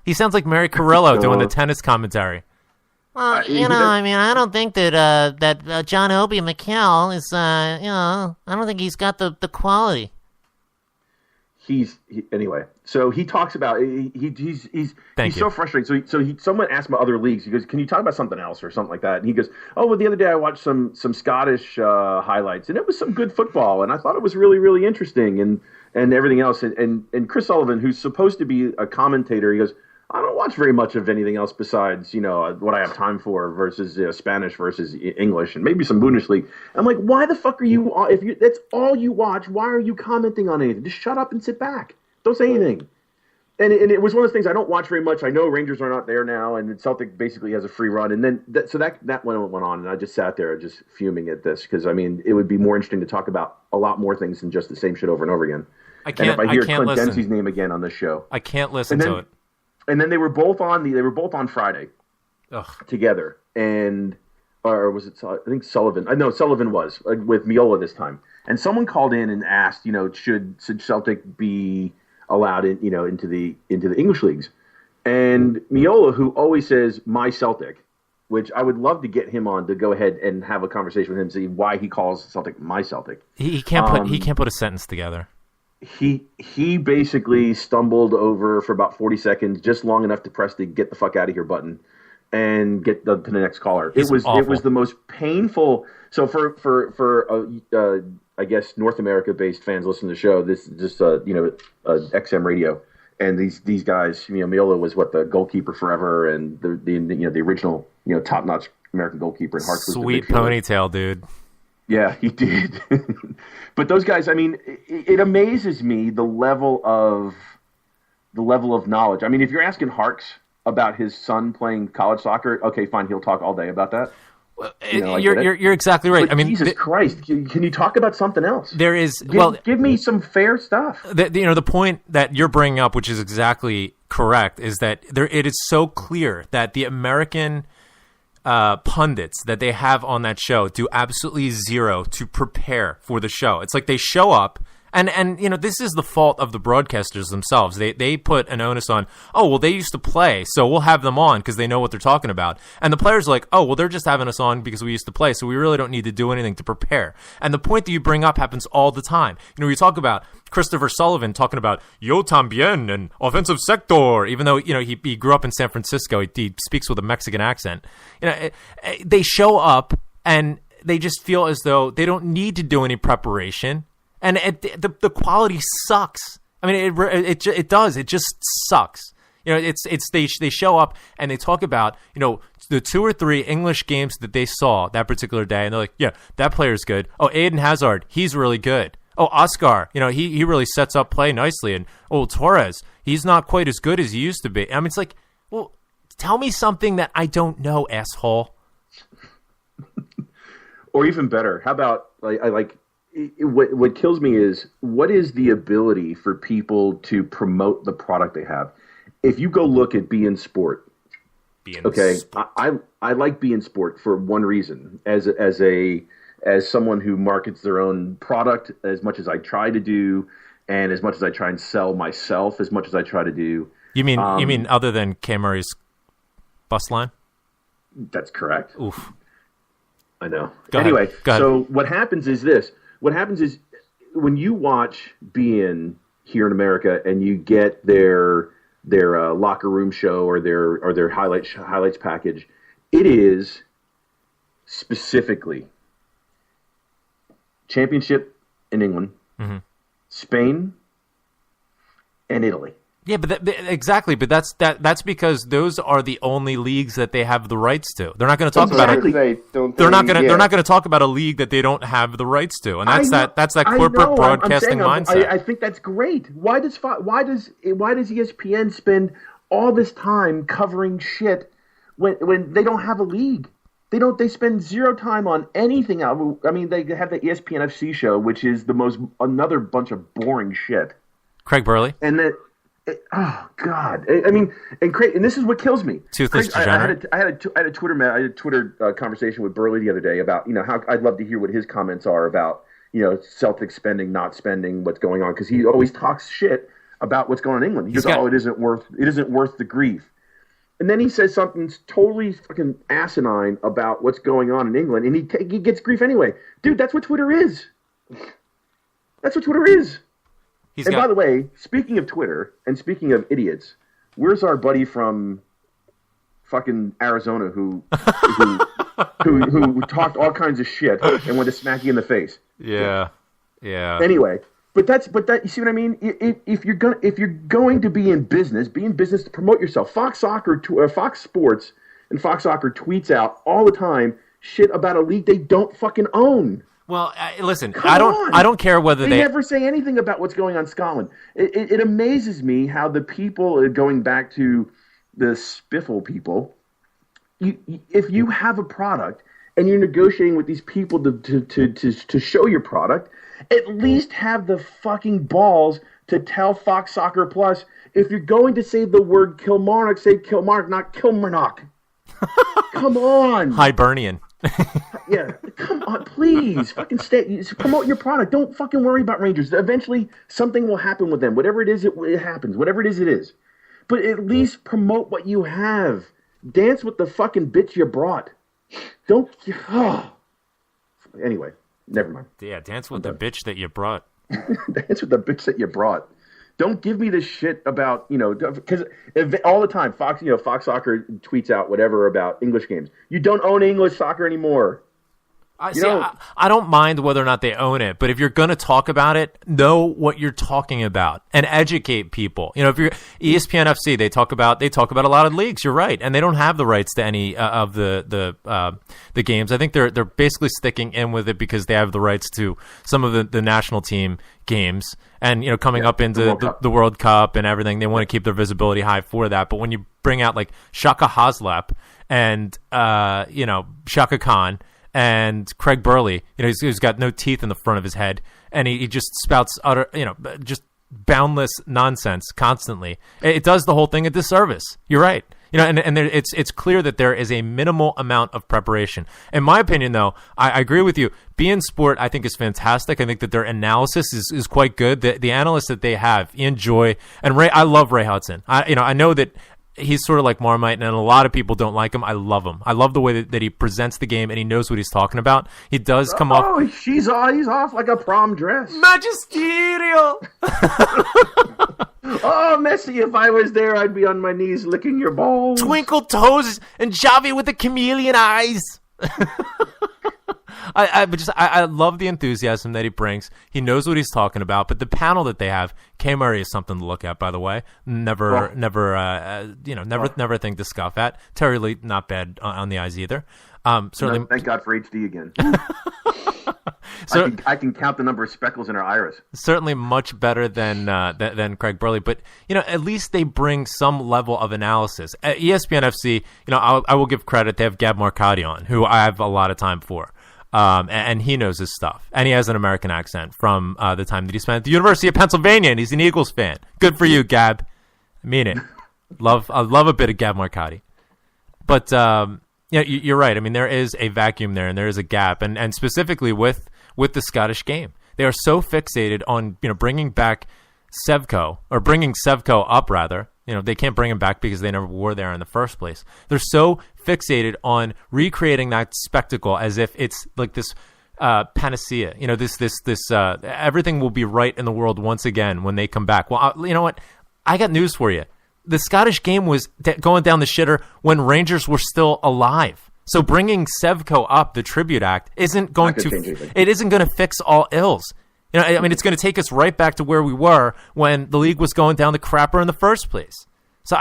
He sounds like Mary Carrillo doing the tennis commentary. Well, I don't think that John Obi Mikel is, I don't think he's got the quality. Anyway. So he talks about he's so frustrating. So someone asked him about other leagues. He goes, "Can you talk about something else or something like that?" And he goes, "Oh, well, the other day I watched some Scottish highlights, and it was some good football, and I thought it was really, really interesting, and everything else." And Chris Sullivan, who's supposed to be a commentator, he goes, "I don't watch very much of anything else besides what I have time for versus Spanish versus English and maybe some Bundesliga." I'm like, why the fuck are you? If that's all you watch, why are you commenting on anything? Just shut up and sit back. Don't say anything. And it was one of those things I don't watch very much. I know Rangers are not there now, and Celtic basically has a free run. And then that went on, and I just sat there just fuming at this because it would be more interesting to talk about a lot more things than just the same shit over and over again. And if I hear Clint Dempsey's name again on this show, I can't listen to it. And then they were both on Friday together, or was it? I think Sullivan. No, Sullivan was with Miola this time. And someone called in and asked, should Celtic be allowed into the English leagues? And Miola, who always says "my Celtic," which I would love to get him on to go ahead and have a conversation with him, see why he calls Celtic "my Celtic." He can't put a sentence together. He basically stumbled over for about 40 seconds, just long enough to press the "get the fuck out of here" button and get to the next caller. It was the most painful. So for I guess North America based fans listening to the show, this is just XM radio, and these guys, Miola was the goalkeeper forever, and the original top notch American goalkeeper, and Harks was sweet ponytail dude. Yeah, he did. But those guys, it amazes me the level of knowledge. If you're asking Harks about his son playing college soccer, okay, fine, he'll talk all day about that. You're exactly right. But Jesus Christ, can you talk about something else? There is give me some fair stuff. The point that you're bringing up, which is exactly correct, is that it is so clear that the American pundits that they have on that show do absolutely zero to prepare for the show. It's like they show up. And this is the fault of the broadcasters themselves. They put an onus on, oh, well, they used to play, so we'll have them on because they know what they're talking about. And the players are like, oh, well, they're just having us on because we used to play, so we really don't need to do anything to prepare. And the point that you bring up happens all the time. You talk about Christopher Sullivan talking about yo tambien and offensive sector, even though he grew up in San Francisco. He speaks with a Mexican accent. They show up and they just feel as though they don't need to do any preparation. And the quality sucks. It does. It just sucks. They show up and they talk about the 2 or 3 English games that they saw that particular day, and they're like, yeah, that player's good. Oh, Aiden Hazard, he's really good. Oh, Oscar, he really sets up play nicely. And Torres, he's not quite as good as he used to be. It's like, well, tell me something that I don't know, asshole. Or even better, how about what kills me is what is the ability for people to promote the product they have. If you go look at beIN Sport, I like beIN Sport for one reason. As someone who markets their own product as much as I try to do, and as much as I try and sell myself, as much as I try to do. You mean other than K. Murray's bus line? That's correct. Oof. I know. Go anyway, ahead. So what happens is this. What happens is when you watch beIN here in America and you get their locker room show or their highlights package, it is specifically championship in England, Spain, and Italy. Yeah, but exactly. But that's because those are the only leagues that they have the rights to. They're not going to talk about it. They're not going to talk about a league that they don't have the rights to, and that's that corporate broadcasting mindset. I think that's great. Why does ESPN spend all this time covering shit when they don't have a league? They spend zero time on anything else. I mean, they have the ESPN FC show, which is another bunch of boring shit. Craig Burley. And that. Oh God! I mean, and this is what kills me. Toothless degenerate. I had a Twitter conversation with Burley the other day about how I'd love to hear what his comments are about Celtics spending, not spending, what's going on, because he always talks shit about what's going on in England. He goes, "Oh, it isn't worth the grief," and then he says something totally fucking asinine about what's going on in England, and he gets grief anyway. Dude, that's what Twitter is. That's what Twitter is. By the way, speaking of Twitter and speaking of idiots, where's our buddy from fucking Arizona who talked all kinds of shit and wanted to smack you in the face? Yeah. Anyway, but you see what I mean? If you're going to be in business to promote yourself. Fox Sports and Fox Soccer tweets out all the time shit about a league they don't fucking own. Well, listen, I don't care whether they never say anything about what's going on in Scotland. It amazes me how the people, going back to the spiffle people, if you have a product and you're negotiating with these people to show your product, at least have the fucking balls to tell Fox Soccer Plus, if you're going to say the word Kilmarnock, say Kilmarnock, not Kilmarnock. Come on. Hibernian. Yeah, come on, please, fucking promote your product. Don't fucking worry about Rangers. Eventually, something will happen with them. Whatever it is, it happens. Whatever it is. But at least promote what you have. Dance with the fucking bitch you brought. Don't. Oh. Anyway, never mind. Yeah, dance with the bitch that you brought. Dance with the bitch that you brought. Don't give me this shit about, because all the time Fox Soccer tweets out whatever about English games. You don't own English soccer anymore. I don't mind whether or not they own it, but if you're going to talk about it, know what you're talking about and educate people. If you're ESPN FC, they talk about a lot of leagues. You're right, and they don't have the rights to any of the games. I think they're basically sticking in with it because they have the rights to some of the national team games, and coming up into the World Cup and everything, they want to keep their visibility high for that. But when you bring out like Shaka Haslap and Shaka Khan and Craig Burley, he's got no teeth in the front of his head, and he just spouts utter, just boundless nonsense constantly. It does the whole thing a disservice. You're right. It's clear that there is a minimal amount of preparation. In my opinion, though, I agree with you. beIN Sport, I think, is fantastic. I think that their analysis is quite good. The analysts that they have, Ian Joy and Ray, I love Ray Hudson. I know that he's sort of like Marmite, and a lot of people don't like him. I love him. I love the way that he presents the game, and he knows what he's talking about. He does come off. Oh, he's off like a prom dress. Magisterial. Oh, Messi, if I was there, I'd be on my knees licking your balls. Twinkle toes and Xavi with the chameleon eyes. I love the enthusiasm that he brings. He knows what he's talking about. But the panel that they have, K. Murray is something to look at. By the way, never a thing to scoff at. Terry Lee, not bad on the eyes either. Certainly, thank God for HD again. I can count the number of speckles in her iris. Certainly much better than Craig Burley, but at least they bring some level of analysis. At ESPN FC, I will give credit. They have Gab Marcadi on, who I have a lot of time for. and he knows his stuff, and he has an American accent from the time that he spent at the University of Pennsylvania, and he's an Eagles fan. Good for you, Gab. I mean it. I love a bit of Gab Marcotti. But you're right. I mean, there is a vacuum there, and there is a gap, and specifically with the Scottish game, they are so fixated on bringing back Sevco, or bringing Sevco up rather. They can't bring him back because they never were there in the first place. They're so fixated on recreating that spectacle as if it's like this panacea. This everything will be right in the world once again when they come back. Well, you know what? I got news for you. The Scottish game was going down the shitter when Rangers were still alive. So bringing Sevco up, the tribute act, isn't going to fix all ills. I mean, it's going to take us right back to where we were when the league was going down the crapper in the first place. So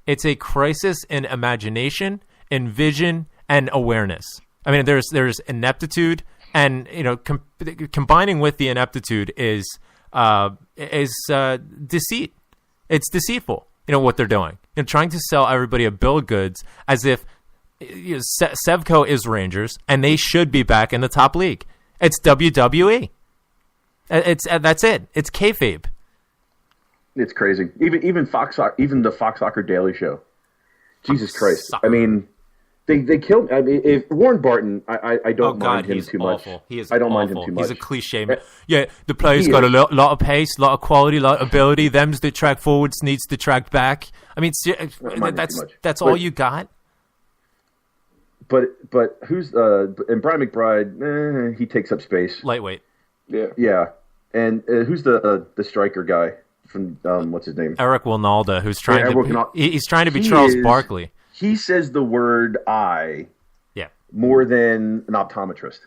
it's a crisis in imagination, in vision, and awareness. I mean, there's ineptitude, and combining with the ineptitude is deceit. It's deceitful. What they're doing, trying to sell everybody a bill of goods as if Sevco is Rangers and they should be back in the top league. It's WWE. That's it. It's kayfabe. It's crazy. Even the Fox Soccer Daily Show. Jesus Christ! I mean, they killed. I mean, if Warren Barton, I don't mind him too much. He is. I don't mind him too much. He's a cliche man. Yeah, the player's got a lot of pace, a lot of quality, a lot of ability. Them's that track forwards, needs to track back. I mean, that's all you got. But who's and Brian McBride? He takes up space. Lightweight. Yeah. And who's the striker guy from what's his name? Eric Winalda, who's trying he's trying to be Charles Barkley. He says the word "I" more than an optometrist.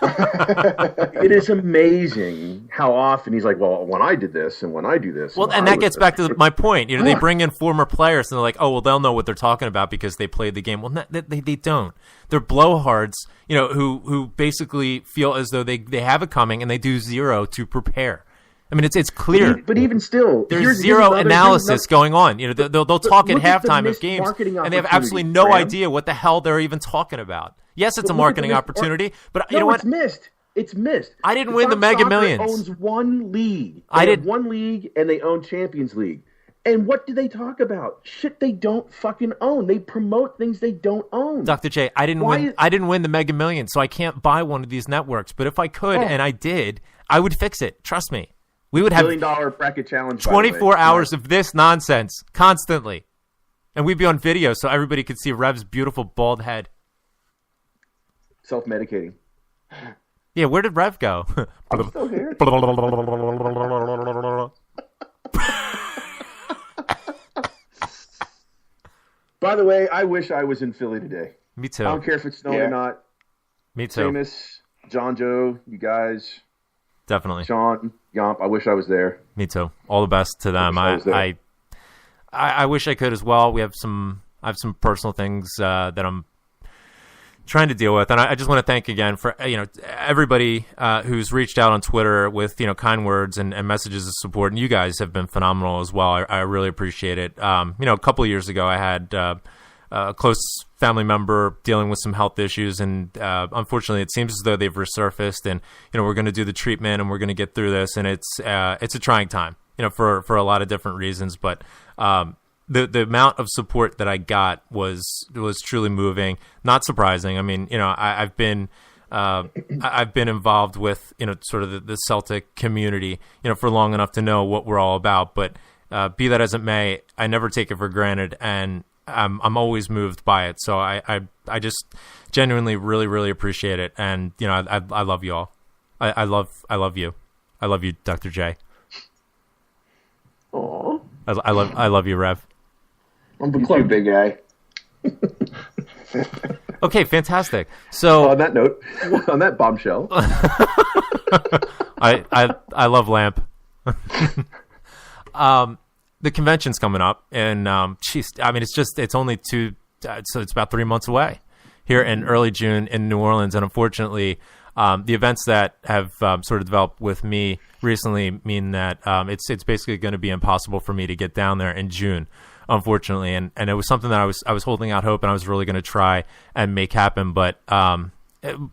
It is amazing how often he's like, well, when I did this and when I do this. Well, and that gets back to my point. They bring in former players and they're like, oh, well, they'll know what they're talking about because they played the game. Well, they don't. They're blowhards, who basically feel as though they have it coming and they do zero to prepare. I mean, it's clear. But even still, there's zero analysis going on. They'll talk at halftime of games, and they have absolutely no idea what the hell they're even talking about. Yes, it's a marketing opportunity, but you know what? It's missed. I didn't win the Mega Millions. Owns one league. They have one league, and they own Champions League. And what do they talk about? Shit they don't fucking own. They promote things they don't own. Dr. J, I didn't win the Mega Millions, so I can't buy one of these networks. But if I could, and I did, I would fix it. Trust me. We would have $1 billion bracket challenge. 24 hours of this nonsense constantly. And we'd be on video so everybody could see Rev's beautiful bald head. Self-medicating. Yeah, where did Rev go? I'm still here. By the way, I wish I was in Philly today. Me too. I don't care if it's snowing or not. Me too. Seamus, John Joe, you guys. Definitely. Sean, Yomp, I wish I was there. Me too. All the best to them. I wish I could as well. I have some personal things that I'm trying to deal with, and I just want to thank again for everybody who's reached out on Twitter with kind words and messages of support, and you guys have been phenomenal as well. I really appreciate it. A couple of years ago, I had a close family member dealing with some health issues, and unfortunately, it seems as though they've resurfaced. And we're going to do the treatment, and we're going to get through this. And it's a trying time, for a lot of different reasons. But the amount of support that I got was truly moving. Not surprising. I mean, I've been involved with sort of the Celtic community for long enough to know what we're all about. But be that as it may, I never take it for granted, and I'm always moved by it. So I just genuinely really, really appreciate it. And I love you all. I love you. I love you, Dr. J. Aww. I love you, Rev. I'm the club, big guy. Okay, fantastic. So on that note, on that bombshell, I love Lamp. The convention's coming up, and it's only so it's about 3 months away here in early June in New Orleans, and unfortunately, the events that have sort of developed with me recently mean that it's basically going to be impossible for me to get down there in June. unfortunately, and it was something that I was holding out hope and I was really going to try and make happen. But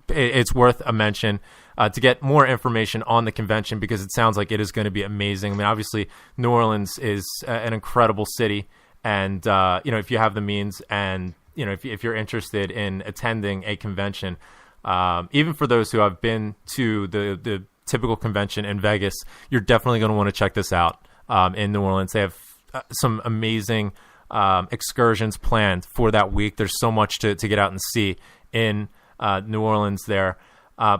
it's worth a mention to get more information on the convention, because it sounds like it is going to be amazing. I mean, obviously, New Orleans is an incredible city, and if you have the means, and if you're interested in attending a convention, even for those who have been to the typical convention in Vegas, you're definitely going to want to check this out in New Orleans. They have some amazing excursions planned for that week. There's so much to get out and see in New Orleans there.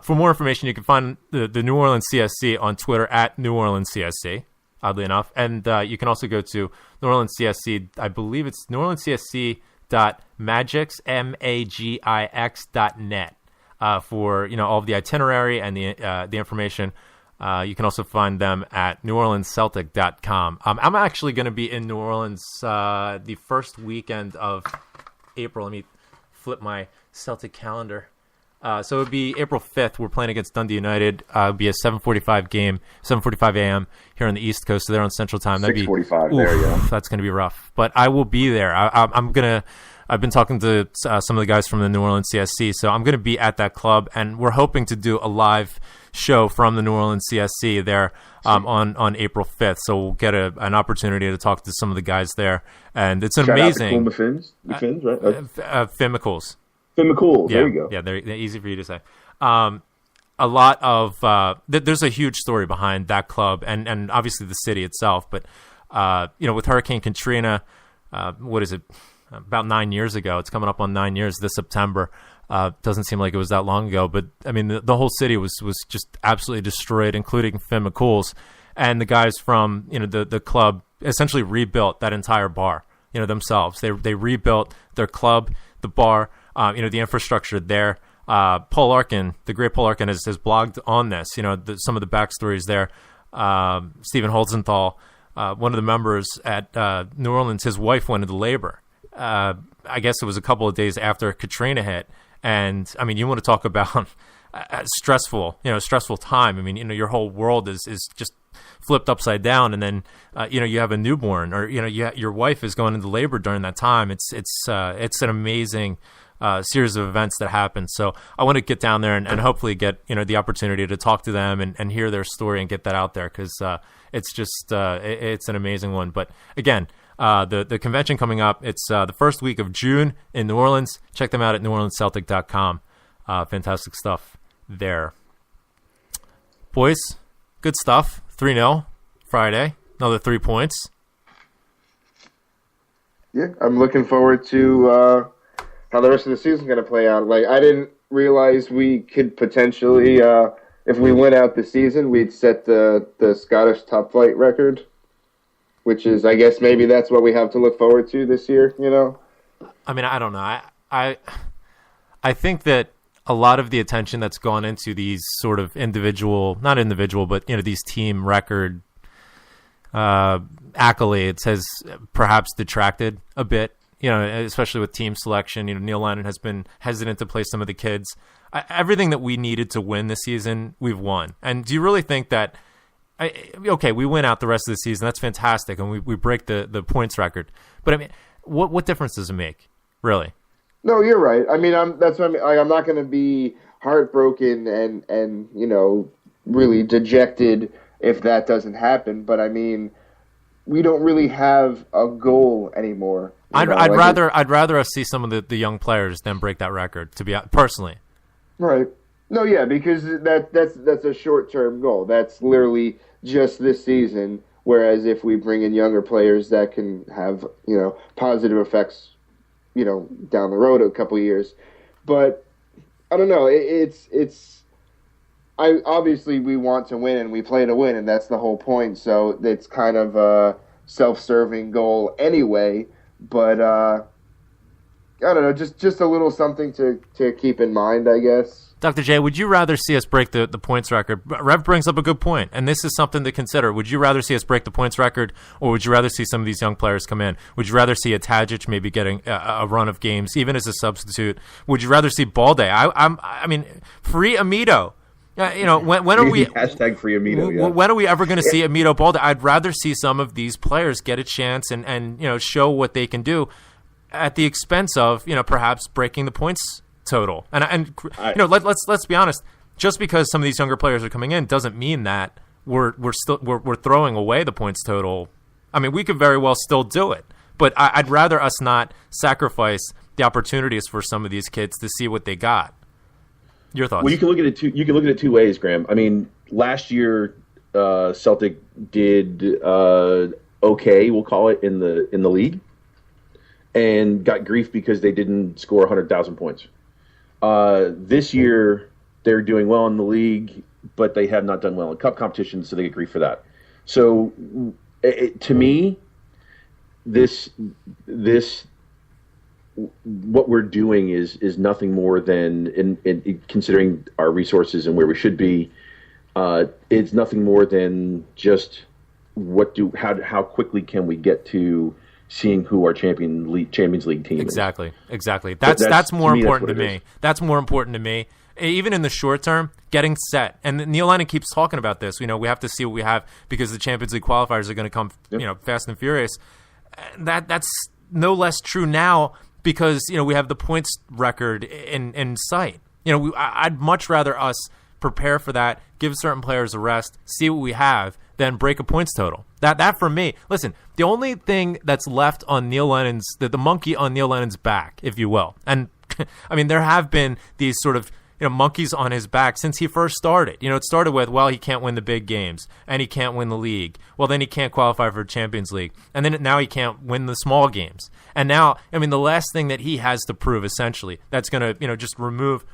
For more information, you can find the New Orleans CSC on Twitter at New Orleans CSC, oddly enough. And you can also go to New Orleans CSC. I believe it's neworleanscsc.magix.net for all of the itinerary and the information. You can also find them at neworleansceltic.com. I'm actually going to be in New Orleans the first weekend of April. Let me flip my Celtic calendar. So it would be April 5th. We're playing against Dundee United. It'll be a 7:45 game, 7:45 a.m. here on the East Coast. So they're on Central Time. 6:45 there, yeah. That's going to be rough. But I will be there. I've been talking to some of the guys from the New Orleans CSC, so I'm going to be at that club, and we're hoping to do a live show from the New Orleans CSC there on April 5th. So we'll get an opportunity to talk to some of the guys there, and it's amazing. Out to the Fins, right? Finn McCool's. Finn McCool, Yeah, there you go. Yeah, they're easy for you to say. A lot of there's a huge story behind that club, and obviously the city itself. But with Hurricane Katrina, what is it? About 9 years ago. It's coming up on 9 years this September. Doesn't seem like it was that long ago, but I mean the whole city was just absolutely destroyed, including Finn McCool's, and the guys from the club essentially rebuilt that entire bar themselves. They rebuilt their club, the bar, the infrastructure there. Paul Larkin, the great Paul Larkin, has blogged on this. Some of the backstories there. Stephen Holzenthal, one of the members at New Orleans, his wife went into labor. I guess it was a couple of days after Katrina hit, and I mean, you want to talk about stressful time. I mean, your whole world is just flipped upside down, and then you have a newborn, or your wife is going into labor during that time. It's an amazing series of events that happen. So I want to get down there and hopefully get the opportunity to talk to them and hear their story and get that out there, because it's just it's an amazing one. But again, the convention coming up, it's the first week of June in New Orleans. Check them out at neworleansceltic.com. Fantastic stuff there. Boys, good stuff. 3-0 Friday. Another 3 points. Yeah, I'm looking forward to how the rest of the season is going to play out. Like, I didn't realize we could potentially, if we win out the season, we'd set the Scottish top flight record, which is, I guess, maybe that's what we have to look forward to this year, I mean, I don't know. I think that a lot of the attention that's gone into these sort of not individual, but these team record accolades has perhaps detracted a bit. Especially with team selection. Neil Lennon has been hesitant to play some of the kids. Everything that we needed to win this season, we've won. And do you really think that? Okay, we win out the rest of the season. That's fantastic, and we break the points record. But I mean, what difference does it make, really? No, you're right. I mean, that's what I mean. I'm not going to be heartbroken and really dejected if that doesn't happen. But I mean, we don't really have a goal anymore. I'd rather us see some of the young players than break that record. To be personally, right? No, yeah, because that's a short-term goal. That's literally just this season. Whereas if we bring in younger players, that can have positive effects, down the road a couple of years. But I don't know. Obviously we want to win and we play to win, and that's the whole point. So it's kind of a self-serving goal anyway. But I don't know, just a little something to keep in mind, I guess. Dr. J, would you rather see us break the points record? Rev brings up a good point, and this is something to consider. Would you rather see us break the points record, or would you rather see some of these young players come in? Would you rather see a Tadic maybe getting a run of games, even as a substitute? Would you rather see Balde? I mean, free Amito. When are we hashtag free Amito? Yeah. When are we ever going to see Amito Balde? I'd rather see some of these players get a chance and show what they can do at the expense of perhaps breaking the points total. And let's be honest. Just because some of these younger players are coming in doesn't mean that we're throwing away the points total. I mean, we could very well still do it, but I'd rather us not sacrifice the opportunities for some of these kids to see what they got. Your thoughts? Well, you can look at it two ways, Graham. I mean, last year Celtic did okay, we'll call it, in the league, and got grief because they didn't score 100,000 points. This year they're doing well in the league, but they have not done well in cup competitions, so they get grief for that. So, to me, this what we're doing is nothing more than, in considering our resources and where we should be, it's nothing more than just how quickly can we get to seeing who our Champions League team is. Exactly. That's more important to me. That's more important to me. Even in the short term, getting set. And Neil Lennon keeps talking about this. We have to see what we have because the Champions League qualifiers are going to come, fast and furious. That's no less true now because we have the points record in sight. I'd much rather us prepare for that, give certain players a rest, see what we have, than break a points total. That for me. Listen, the only thing that's left on Neil Lennon's the monkey on Neil Lennon's back, if you will, and I mean there have been these sort of monkeys on his back since he first started. It started with, he can't win the big games, and he can't win the league. Well, then he can't qualify for Champions League. And then now he can't win the small games. And now, the last thing that he has to prove, essentially, that's going to, just remove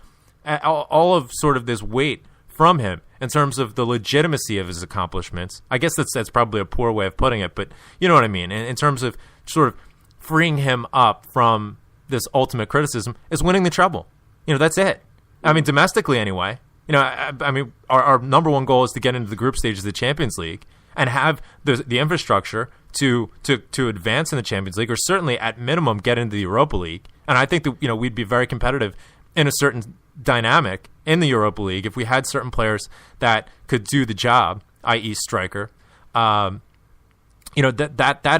all of sort of this weight from him in terms of the legitimacy of his accomplishments. I guess that's probably a poor way of putting it, but you know what I mean. In terms of sort of freeing him up from this ultimate criticism is winning the treble. That's it. Domestically anyway. Our number one goal is to get into the group stages of the Champions League and have the infrastructure to advance in the Champions League, or certainly at minimum get into the Europa League. And I think that we'd be very competitive in a certain dynamic in the Europa League if we had certain players that could do the job, i.e. striker. That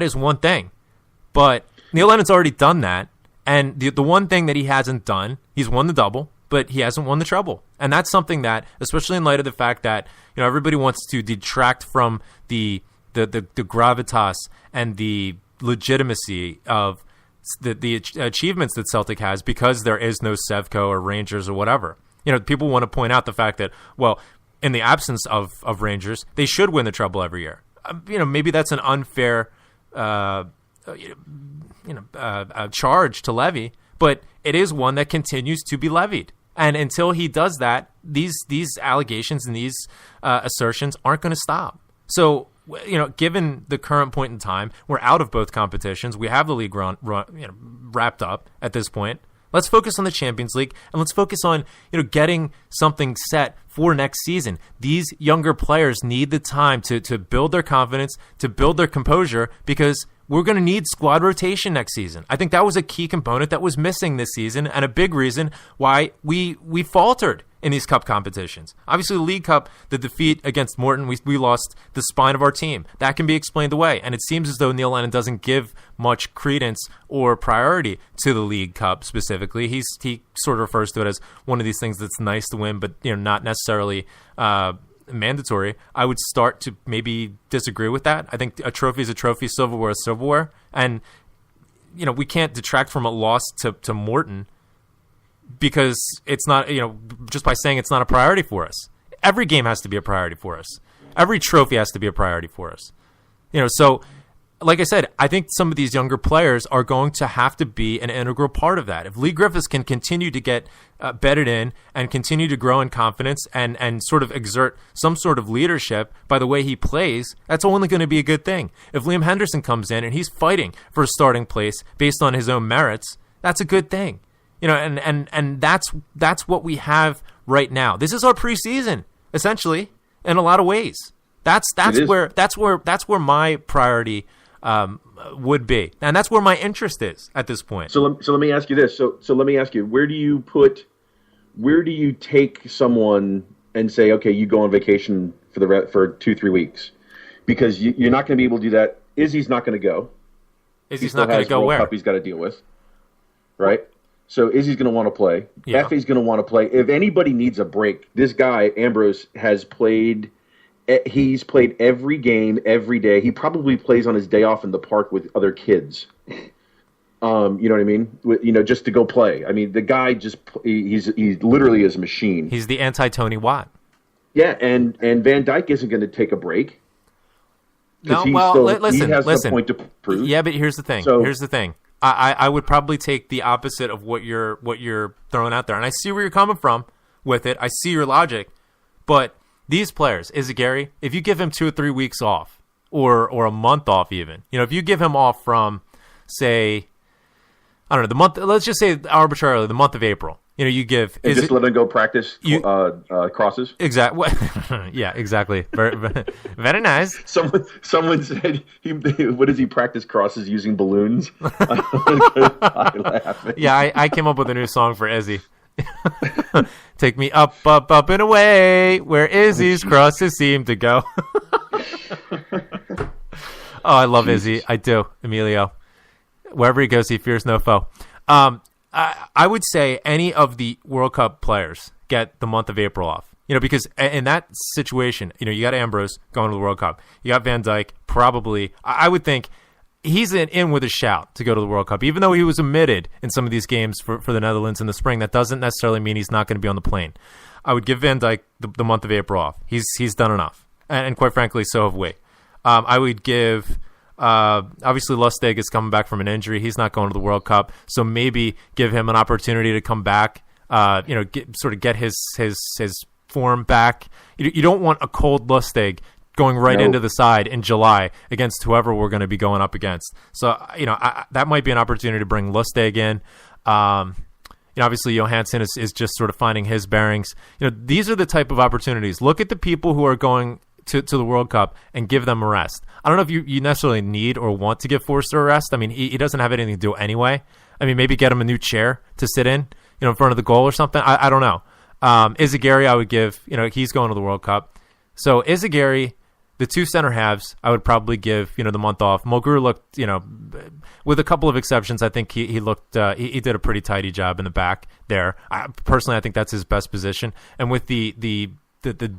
is one thing. But Neil Lennon's already done that. And the one thing that he hasn't done, he's won the double, but he hasn't won the treble. And that's something that, especially in light of the fact that everybody wants to detract from the gravitas and the legitimacy of the achievements that Celtic has because there is no Sevco or Rangers or whatever. People want to point out the fact that, in the absence of Rangers, they should win the treble every year. Maybe that's an unfair charge to levy, but it is one that continues to be levied. And until he does that, these allegations and these assertions aren't going to stop. So, given the current point in time, we're out of both competitions. We have the league wrapped up at this point. Let's focus on the Champions League and let's focus on getting something set for next season. These younger players need the time to build their confidence, to build their composure, because we're going to need squad rotation next season. I think that was a key component that was missing this season and a big reason why we faltered in these cup competitions. Obviously, the League Cup, the defeat against Morton, we lost the spine of our team. That can be explained away. And it seems as though Neil Lennon doesn't give much credence or priority to the League Cup specifically. He sort of refers to it as one of these things that's nice to win, but not necessarily mandatory. I would start to maybe disagree with that. I think a trophy is a trophy, silverware is silverware, and we can't detract from a loss to Morton because it's not, just by saying it's not a priority for us. Every game has to be a priority for us. Every trophy has to be a priority for us. So like I said, I think some of these younger players are going to have to be an integral part of that. If Lee Griffiths can continue to get bedded in and continue to grow in confidence and sort of exert some sort of leadership by the way he plays, that's only going to be a good thing. If Liam Henderson comes in and he's fighting for a starting place based on his own merits, that's a good thing. And that's what we have right now. This is our preseason, essentially, in a lot of ways. That's where my priority would be, and that's where my interest is at this point. So let me ask you this. So let me ask you, where do you take someone and say, okay, you go on vacation for 2-3 weeks, because you're not going to be able to do that. Izzy's not going to go. Izzy's not going to go World where? Cup he's got to deal with, right? So Izzy's going to want to play. Yeah. FA's going to want to play. If anybody needs a break, this guy Ambrose has played. He's played every game, every day. He probably plays on his day off in the park with other kids. You know what I mean? Just to go play. I mean, the guy he literally is a machine. He's the anti-Tony Watt. Yeah, and Van Dijk isn't going to take a break. No, he has some point to prove. Yeah, but here's the thing. I would probably take the opposite of what you're throwing out there, and I see where you're coming from with it. I see your logic, but these players, Gary, if you give him 2 or 3 weeks off, or a month off, even, if you give him off from, say, I don't know, the month. Let's just say arbitrarily the month of April. You give and just let him go practice crosses. Exactly. Yeah, exactly. Very, very nice. Someone said what does he practice crosses using balloons? Yeah, I came up with a new song for Izzy. Take me up, up, up and away, where Izzy's crosses seem to go. Oh, I love Izzy. I do, Emilio. Wherever he goes, he fears no foe. I would say any of the World Cup players get the month of April off. Because in that situation, you got Ambrose going to the World Cup. You got Van Dijk, probably. I would think he's in with a shout to go to the World Cup. Even though he was omitted in some of these games for the Netherlands in the spring, that doesn't necessarily mean he's not going to be on the plane. I would give Van Dijk the month of April off. He's done enough. And quite frankly, so have we. I would give... obviously, Lustig is coming back from an injury. He's not going to the World Cup, so maybe give him an opportunity to come back. Get his form back. You don't want a cold Lustig going right into the side in July against whoever we're going to be going up against. So that might be an opportunity to bring Lustig in. Obviously, Johansson is just sort of finding his bearings. These are the type of opportunities. Look at the people who are going to the World Cup and give them a rest. I don't know if you necessarily need or want to give Forster a rest. I mean, he doesn't have anything to do anyway. I mean, maybe get him a new chair to sit in front of the goal or something. I don't know. Izagari, I would give, he's going to the World Cup. So Izagari, the two center halves, I would probably give, the month off. Mulgrew looked, with a couple of exceptions, I think he looked, he did a pretty tidy job in the back there. Personally, I think that's his best position. And with the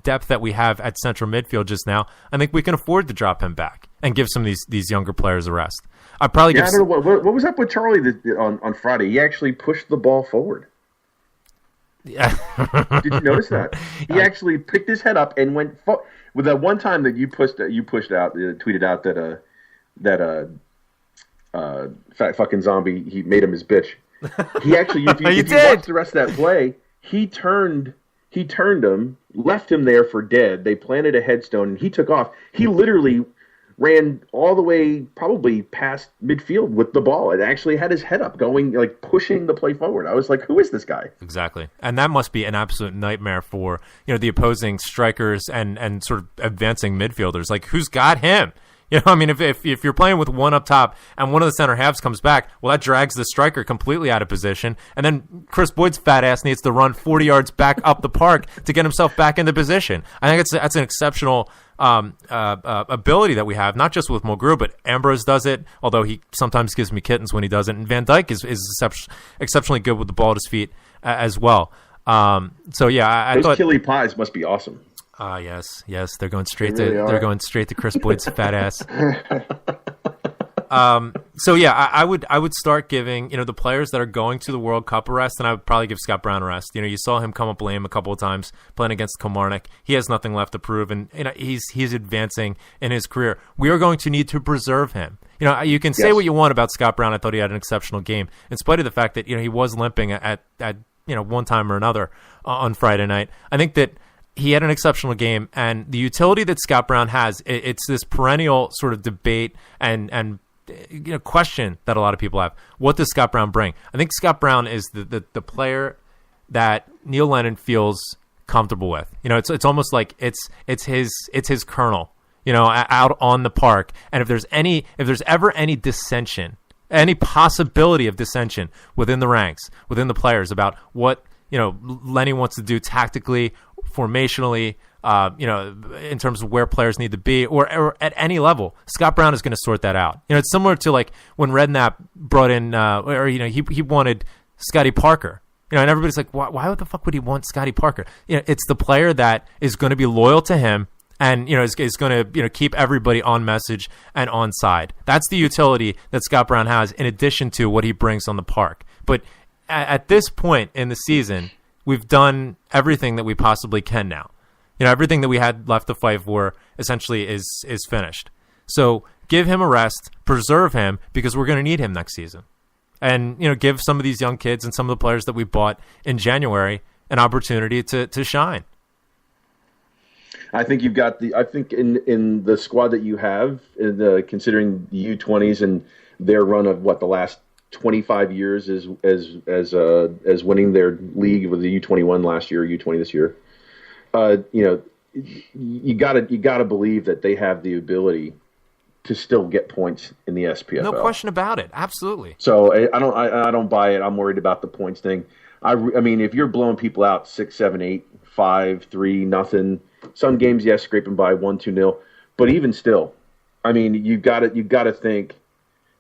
depth that we have at central midfield just now, I think we can afford to drop him back and give some of these younger players a rest. I'd probably give. I don't know what was up with Charlie on Friday. He actually pushed the ball forward. Yeah. Did you notice that? He actually picked his head up and went with that one time that you tweeted out that fat fucking zombie, he made him his bitch. He actually, if you watch the rest of that play, he turned him, left him there for dead. They planted a headstone, and he took off. He literally ran all the way, probably past midfield with the ball. It actually had his head up, going, like, pushing the play forward. I was like, who is this guy? Exactly. And that must be an absolute nightmare for, the opposing strikers and sort of advancing midfielders. Like, who's got him? I mean, if you're playing with one up top and one of the center halves comes back, well, that drags the striker completely out of position. And then Chris Boyd's fat ass needs to run 40 yards back up the park to get himself back into position. I think that's an exceptional ability that we have, not just with Mulgrew, but Ambrose does it, although he sometimes gives me kittens when he does it. And Van Dijk is exceptionally good with the ball at his feet as well. I those thought chili pies must be awesome. Yes, they're going straight they're going straight to Chris Boyd's fat ass. I would start giving the players that are going to the World Cup a rest, and I would probably give Scott Brown a rest. You saw him come up lame a couple of times playing against Kilmarnock. He has nothing left to prove, and he's advancing in his career. We are going to need to preserve him. You can say what you want about Scott Brown. I thought he had an exceptional game, in spite of the fact that he was limping at one time or another on Friday night. I think that he had an exceptional game, and the utility that Scott Brown has, it's this perennial sort of debate and question that a lot of people have. What does Scott Brown bring? I think Scott Brown is the player that Neil Lennon feels comfortable with. It's almost like it's his kernel, out on the park. And if there's ever any dissension, any possibility of dissension within the ranks, within the players about what Lenny wants to do tactically formationally, in terms of where players need to be, or at any level, Scott Brown is going to sort that out. It's similar to like when Redknapp brought in, he wanted Scotty Parker. And everybody's like, why the fuck would he want Scotty Parker? It's the player that is going to be loyal to him and, is going to, keep everybody on message and on side. That's the utility that Scott Brown has in addition to what he brings on the park. But at this point in the season, we've done everything that we possibly can now. Everything that we had left to fight for essentially is finished. So give him a rest, preserve him, because we're going to need him next season. And, give some of these young kids and some of the players that we bought in January an opportunity to shine. I think you've got I think in the squad that you have, considering the U20s and their run of the last 25 years as winning their league with the U21 last year, U20 this year, you gotta believe that they have the ability to still get points in the SPFL. No question about it. Absolutely. So I don't buy it. I'm worried about the points thing. I mean, if you're blowing people out 6, 7, 8, 5, 3, nothing. Some games, yes, scraping by 1-2-0, but even still, I mean, you got to think,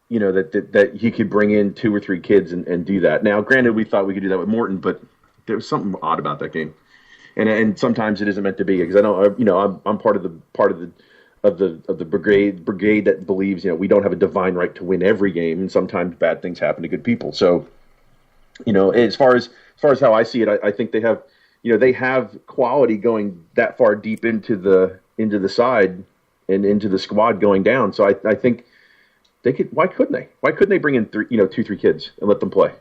that he could bring in 2 or 3 kids and do that. Now, granted, we thought we could do that with Morton, but there was something odd about that game, and sometimes it isn't meant to be, because I know I'm part of the brigade that believes we don't have a divine right to win every game, and sometimes bad things happen to good people. So, as far as how I see it, I think they have. They have quality going that far deep into the side and into the squad going down. So I think they could. Why couldn't they? Why couldn't they bring in 2-3 kids and let them play?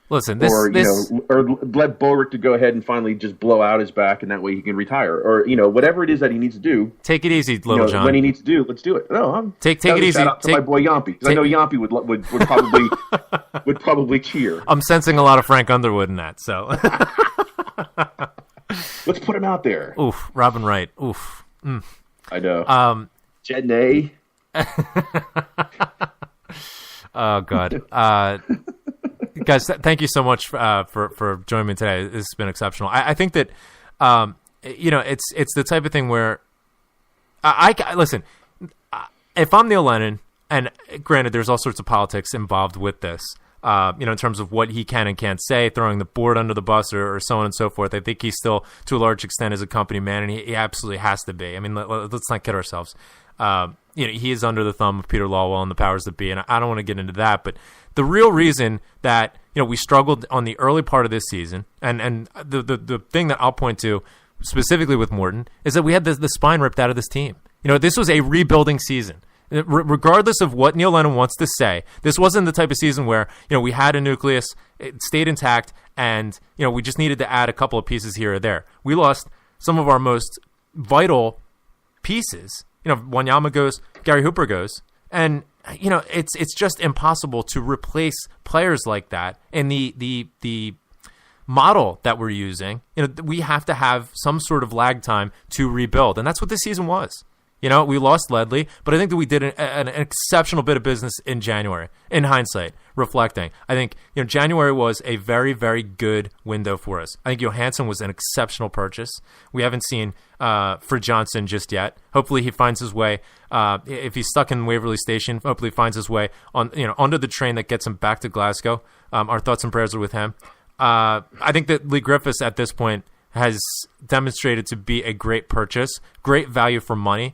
Listen, or let Boerick to go ahead and finally just blow out his back, and that way he can retire, or whatever it is that he needs to do. Take it easy, Little John. When he needs to do, let's do it. No, take it easy. Shout out to my boy Yampy, because I know Yampy would probably cheer. I'm sensing a lot of Frank Underwood in that, so. Let's put him out there. Oof, Robin Wright. Oof. Mm. I know. Jed Nay. Oh God. Guys, thank you so much for joining me today. This has been exceptional. I think that it's the type of thing where I listen. If I'm Neil Lennon, and granted, there's all sorts of politics involved with this. In terms of what he can and can't say, throwing the board under the bus or so on and so forth. I think he's still, to a large extent, is a company man, and he absolutely has to be. I mean, let's not kid ourselves. He is under the thumb of Peter Lawwell and the powers that be, and I don't want to get into that. But the real reason that we struggled on the early part of this season, and the thing that I'll point to specifically with Morton, is that we had the spine ripped out of this team. This was a rebuilding season. Regardless of what Neil Lennon wants to say, this wasn't the type of season where we had a nucleus, it stayed intact, and we just needed to add a couple of pieces here or there. We lost some of our most vital pieces. Wanyama goes, Gary Hooper goes, and it's just impossible to replace players like that. And the model that we're using, we have to have some sort of lag time to rebuild, and that's what this season was. We lost Ledley, but I think that we did an exceptional bit of business in January. In hindsight, reflecting, I think January was a very, very good window for us. I think Johansson was an exceptional purchase. We haven't seen for Johnson just yet. Hopefully, he finds his way. If he's stuck in Waverley Station, hopefully, he finds his way on onto the train that gets him back to Glasgow. Our thoughts and prayers are with him. I think that Lee Griffiths at this point has demonstrated to be a great purchase, great value for money.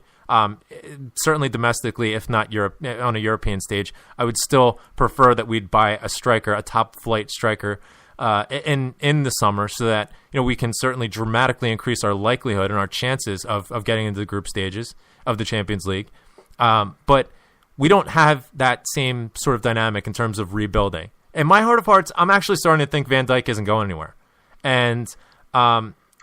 Certainly domestically, if not Europe, on a European stage, I would still prefer that we'd buy a striker, a top flight striker, in the summer, so that we can certainly dramatically increase our likelihood and our chances of getting into the group stages of the Champions League. But we don't have that same sort of dynamic in terms of rebuilding. In my heart of hearts, I'm actually starting to think Van Dijk isn't going anywhere, and.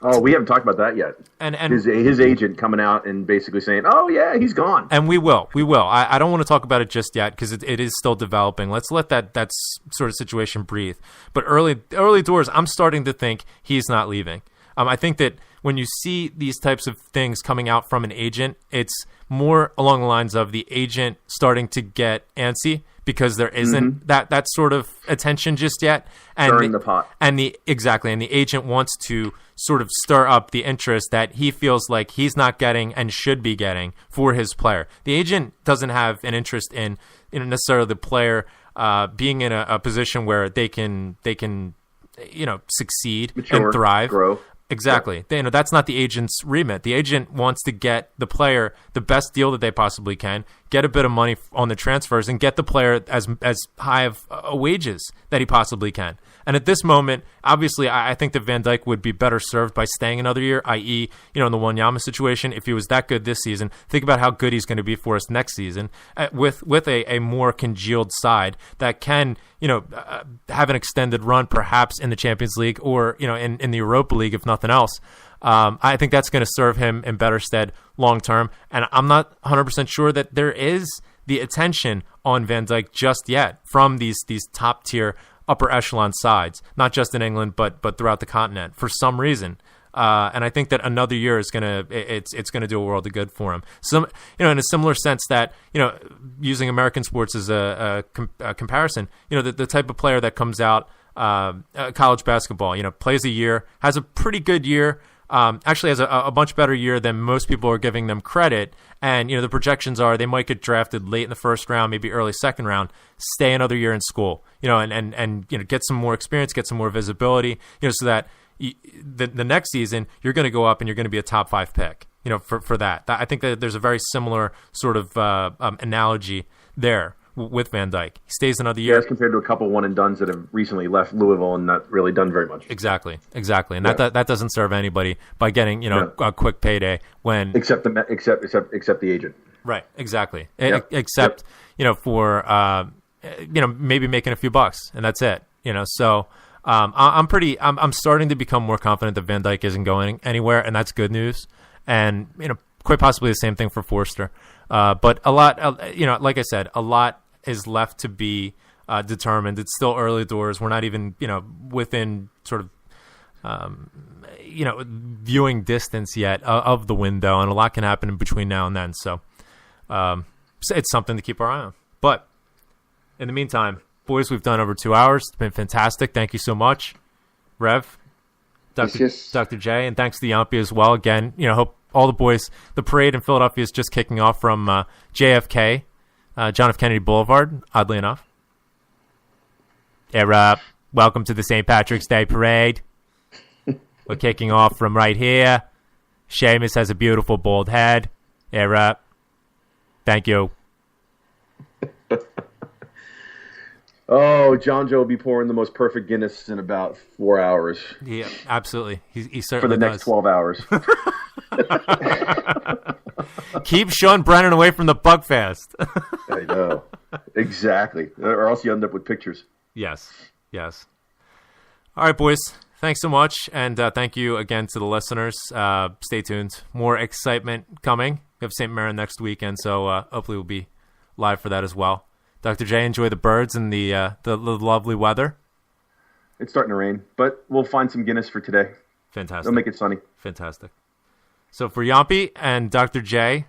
We haven't talked about that yet. And his agent coming out and basically saying, "Oh yeah, he's gone." And we will. I don't want to talk about it just yet because it is still developing. Let's let that sort of situation breathe. But early doors, I'm starting to think he's not leaving. I think that when you see these types of things coming out from an agent, it's more along the lines of the agent starting to get antsy because there isn't that sort of attention just yet. And stirring the pot. And the agent wants to sort of stir up the interest that he feels like he's not getting and should be getting for his player. The agent doesn't have an interest in necessarily the player being in a position where they can succeed, mature, and thrive, grow. Exactly. Yeah. That's not the agent's remit. The agent wants to get the player the best deal that they possibly can, get a bit of money on the transfers, and get the player as high of wages that he possibly can. And at this moment, obviously, I think that Van Dijk would be better served by staying another year, i.e., in the Wanyama situation. If he was that good this season, think about how good he's going to be for us next season with a more congealed side that can, have an extended run, perhaps in the Champions League or, in the Europa League, if nothing else. I think that's going to serve him in better stead long term. And I'm not 100% sure that there is the attention on Van Dijk just yet from these top tier upper echelon sides, not just in England, but throughout the continent for some reason. And I think that another year is it's gonna do a world of good for him. So, in a similar sense that, using American sports as a comparison, the type of player that comes out, college basketball, plays a year, has a pretty good year, actually has a much better year than most people are giving them credit. And, the projections are they might get drafted late in the first round, maybe early second round, stay another year in school, and get some more experience, get some more visibility, so that the next season you're going to go up and you're going to be a top 5 pick, for that. I think that there's a very similar sort of analogy there with Van Dijk. He stays another year. As compared to a couple one and dones that have recently left Louisville and not really done very much. Exactly. And that doesn't serve anybody by getting, a quick payday when except the agent. Right. Exactly. Yep. Except, for, maybe making a few bucks and that's it, so, I'm starting to become more confident that Van Dijk isn't going anywhere, and that's good news. And, quite possibly the same thing for Forster. But a lot, like I said, a lot is left to be determined. It's still early doors. We're not even, within sort of, viewing distance yet of the window, and a lot can happen in between now and then. So it's something to keep our eye on. But in the meantime, boys, we've done over 2 hours. It's been fantastic. Thank you so much, Rev, Dr. J, and thanks to Yampi as well. Again, hope all the boys, the parade in Philadelphia is just kicking off from JFK, John F. Kennedy Boulevard, oddly enough. Welcome to the St. Patrick's Day Parade. We're kicking off from right here. Seamus has a beautiful bald head. Thank you. Oh, John Joe will be pouring the most perfect Guinness in about 4 hours. Yeah, absolutely. He certainly for the next 12 hours. Keep Sean Brennan away from the Bugfest. I know. Exactly. Or else you end up with pictures. Yes. All right, boys. Thanks so much. And thank you again to the listeners. Stay tuned. More excitement coming. We have St. Marin next weekend, so hopefully we'll be live for that as well. Dr. J, enjoy the birds and the lovely weather. It's starting to rain, but we'll find some Guinness for today. Fantastic. It'll make it sunny. Fantastic. So for Yampi and Dr. J,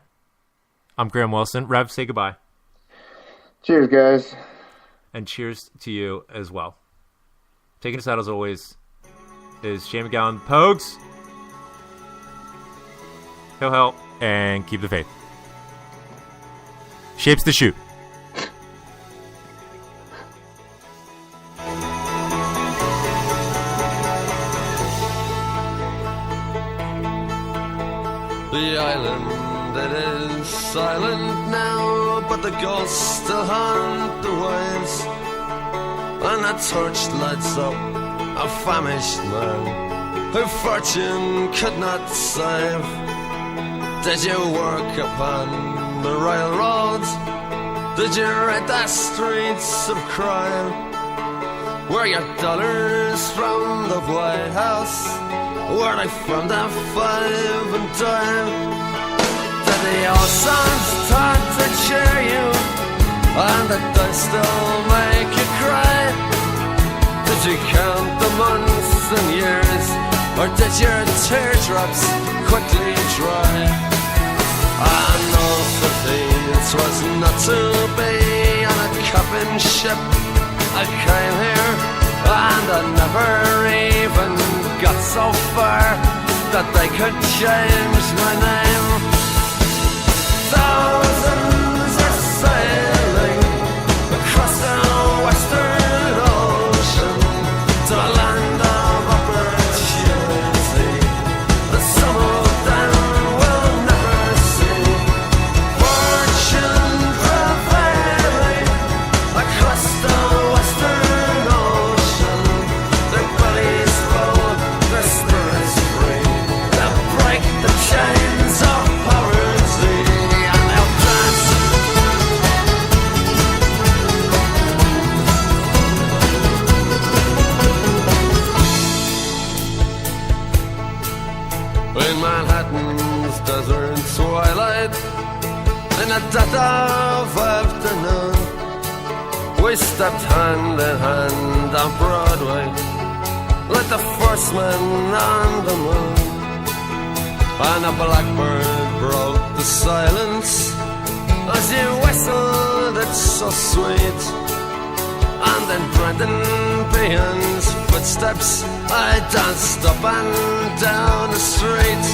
I'm Graham Wilson. Rev, say goodbye. Cheers, guys. And cheers to you as well. Taking us out, as always, is Shane McGowan. Pogues. Hail, and keep the faith. Shapes to shoot. The island, it is silent now, but the ghosts still haunt the waves. And a torch lights up a famished man who fortune could not save. Did you work upon the railroads? Did you ride the streets of crime? Were your dollars from the White House? Were they from the 5 and dime? Did the old songs start to cheer you? And did they still make you cry? Did you count the months and years? Or did your teardrops quickly dry? I know the things was not to be on a copping ship. I came here and I never even got so far that they could change my name. Thousands are sailing across the western ocean to a land of opportunity that some of them will never see. Fortune prevailing across the western ocean, their bellies full, their spirits free. They'll break the chains of poverty and they'll dance. In Manhattan's desert twilight, in the dead of afternoon, we stepped hand in hand on Broadway, like the first man on the moon. And a blackbird broke the silence as you whistled, it's so sweet. And in Brendan Behan's footsteps, I danced up and down the street.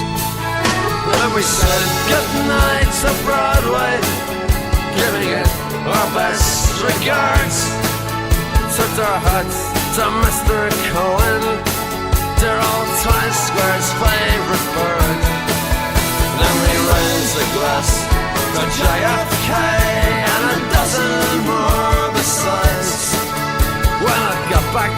And we said goodnight to Broadway, giving it our best regards. Took our hats to Mr. Cohen, dear old Times Square's favorite bird. Then we raised a glass to JFK and a dozen more besides. When I got back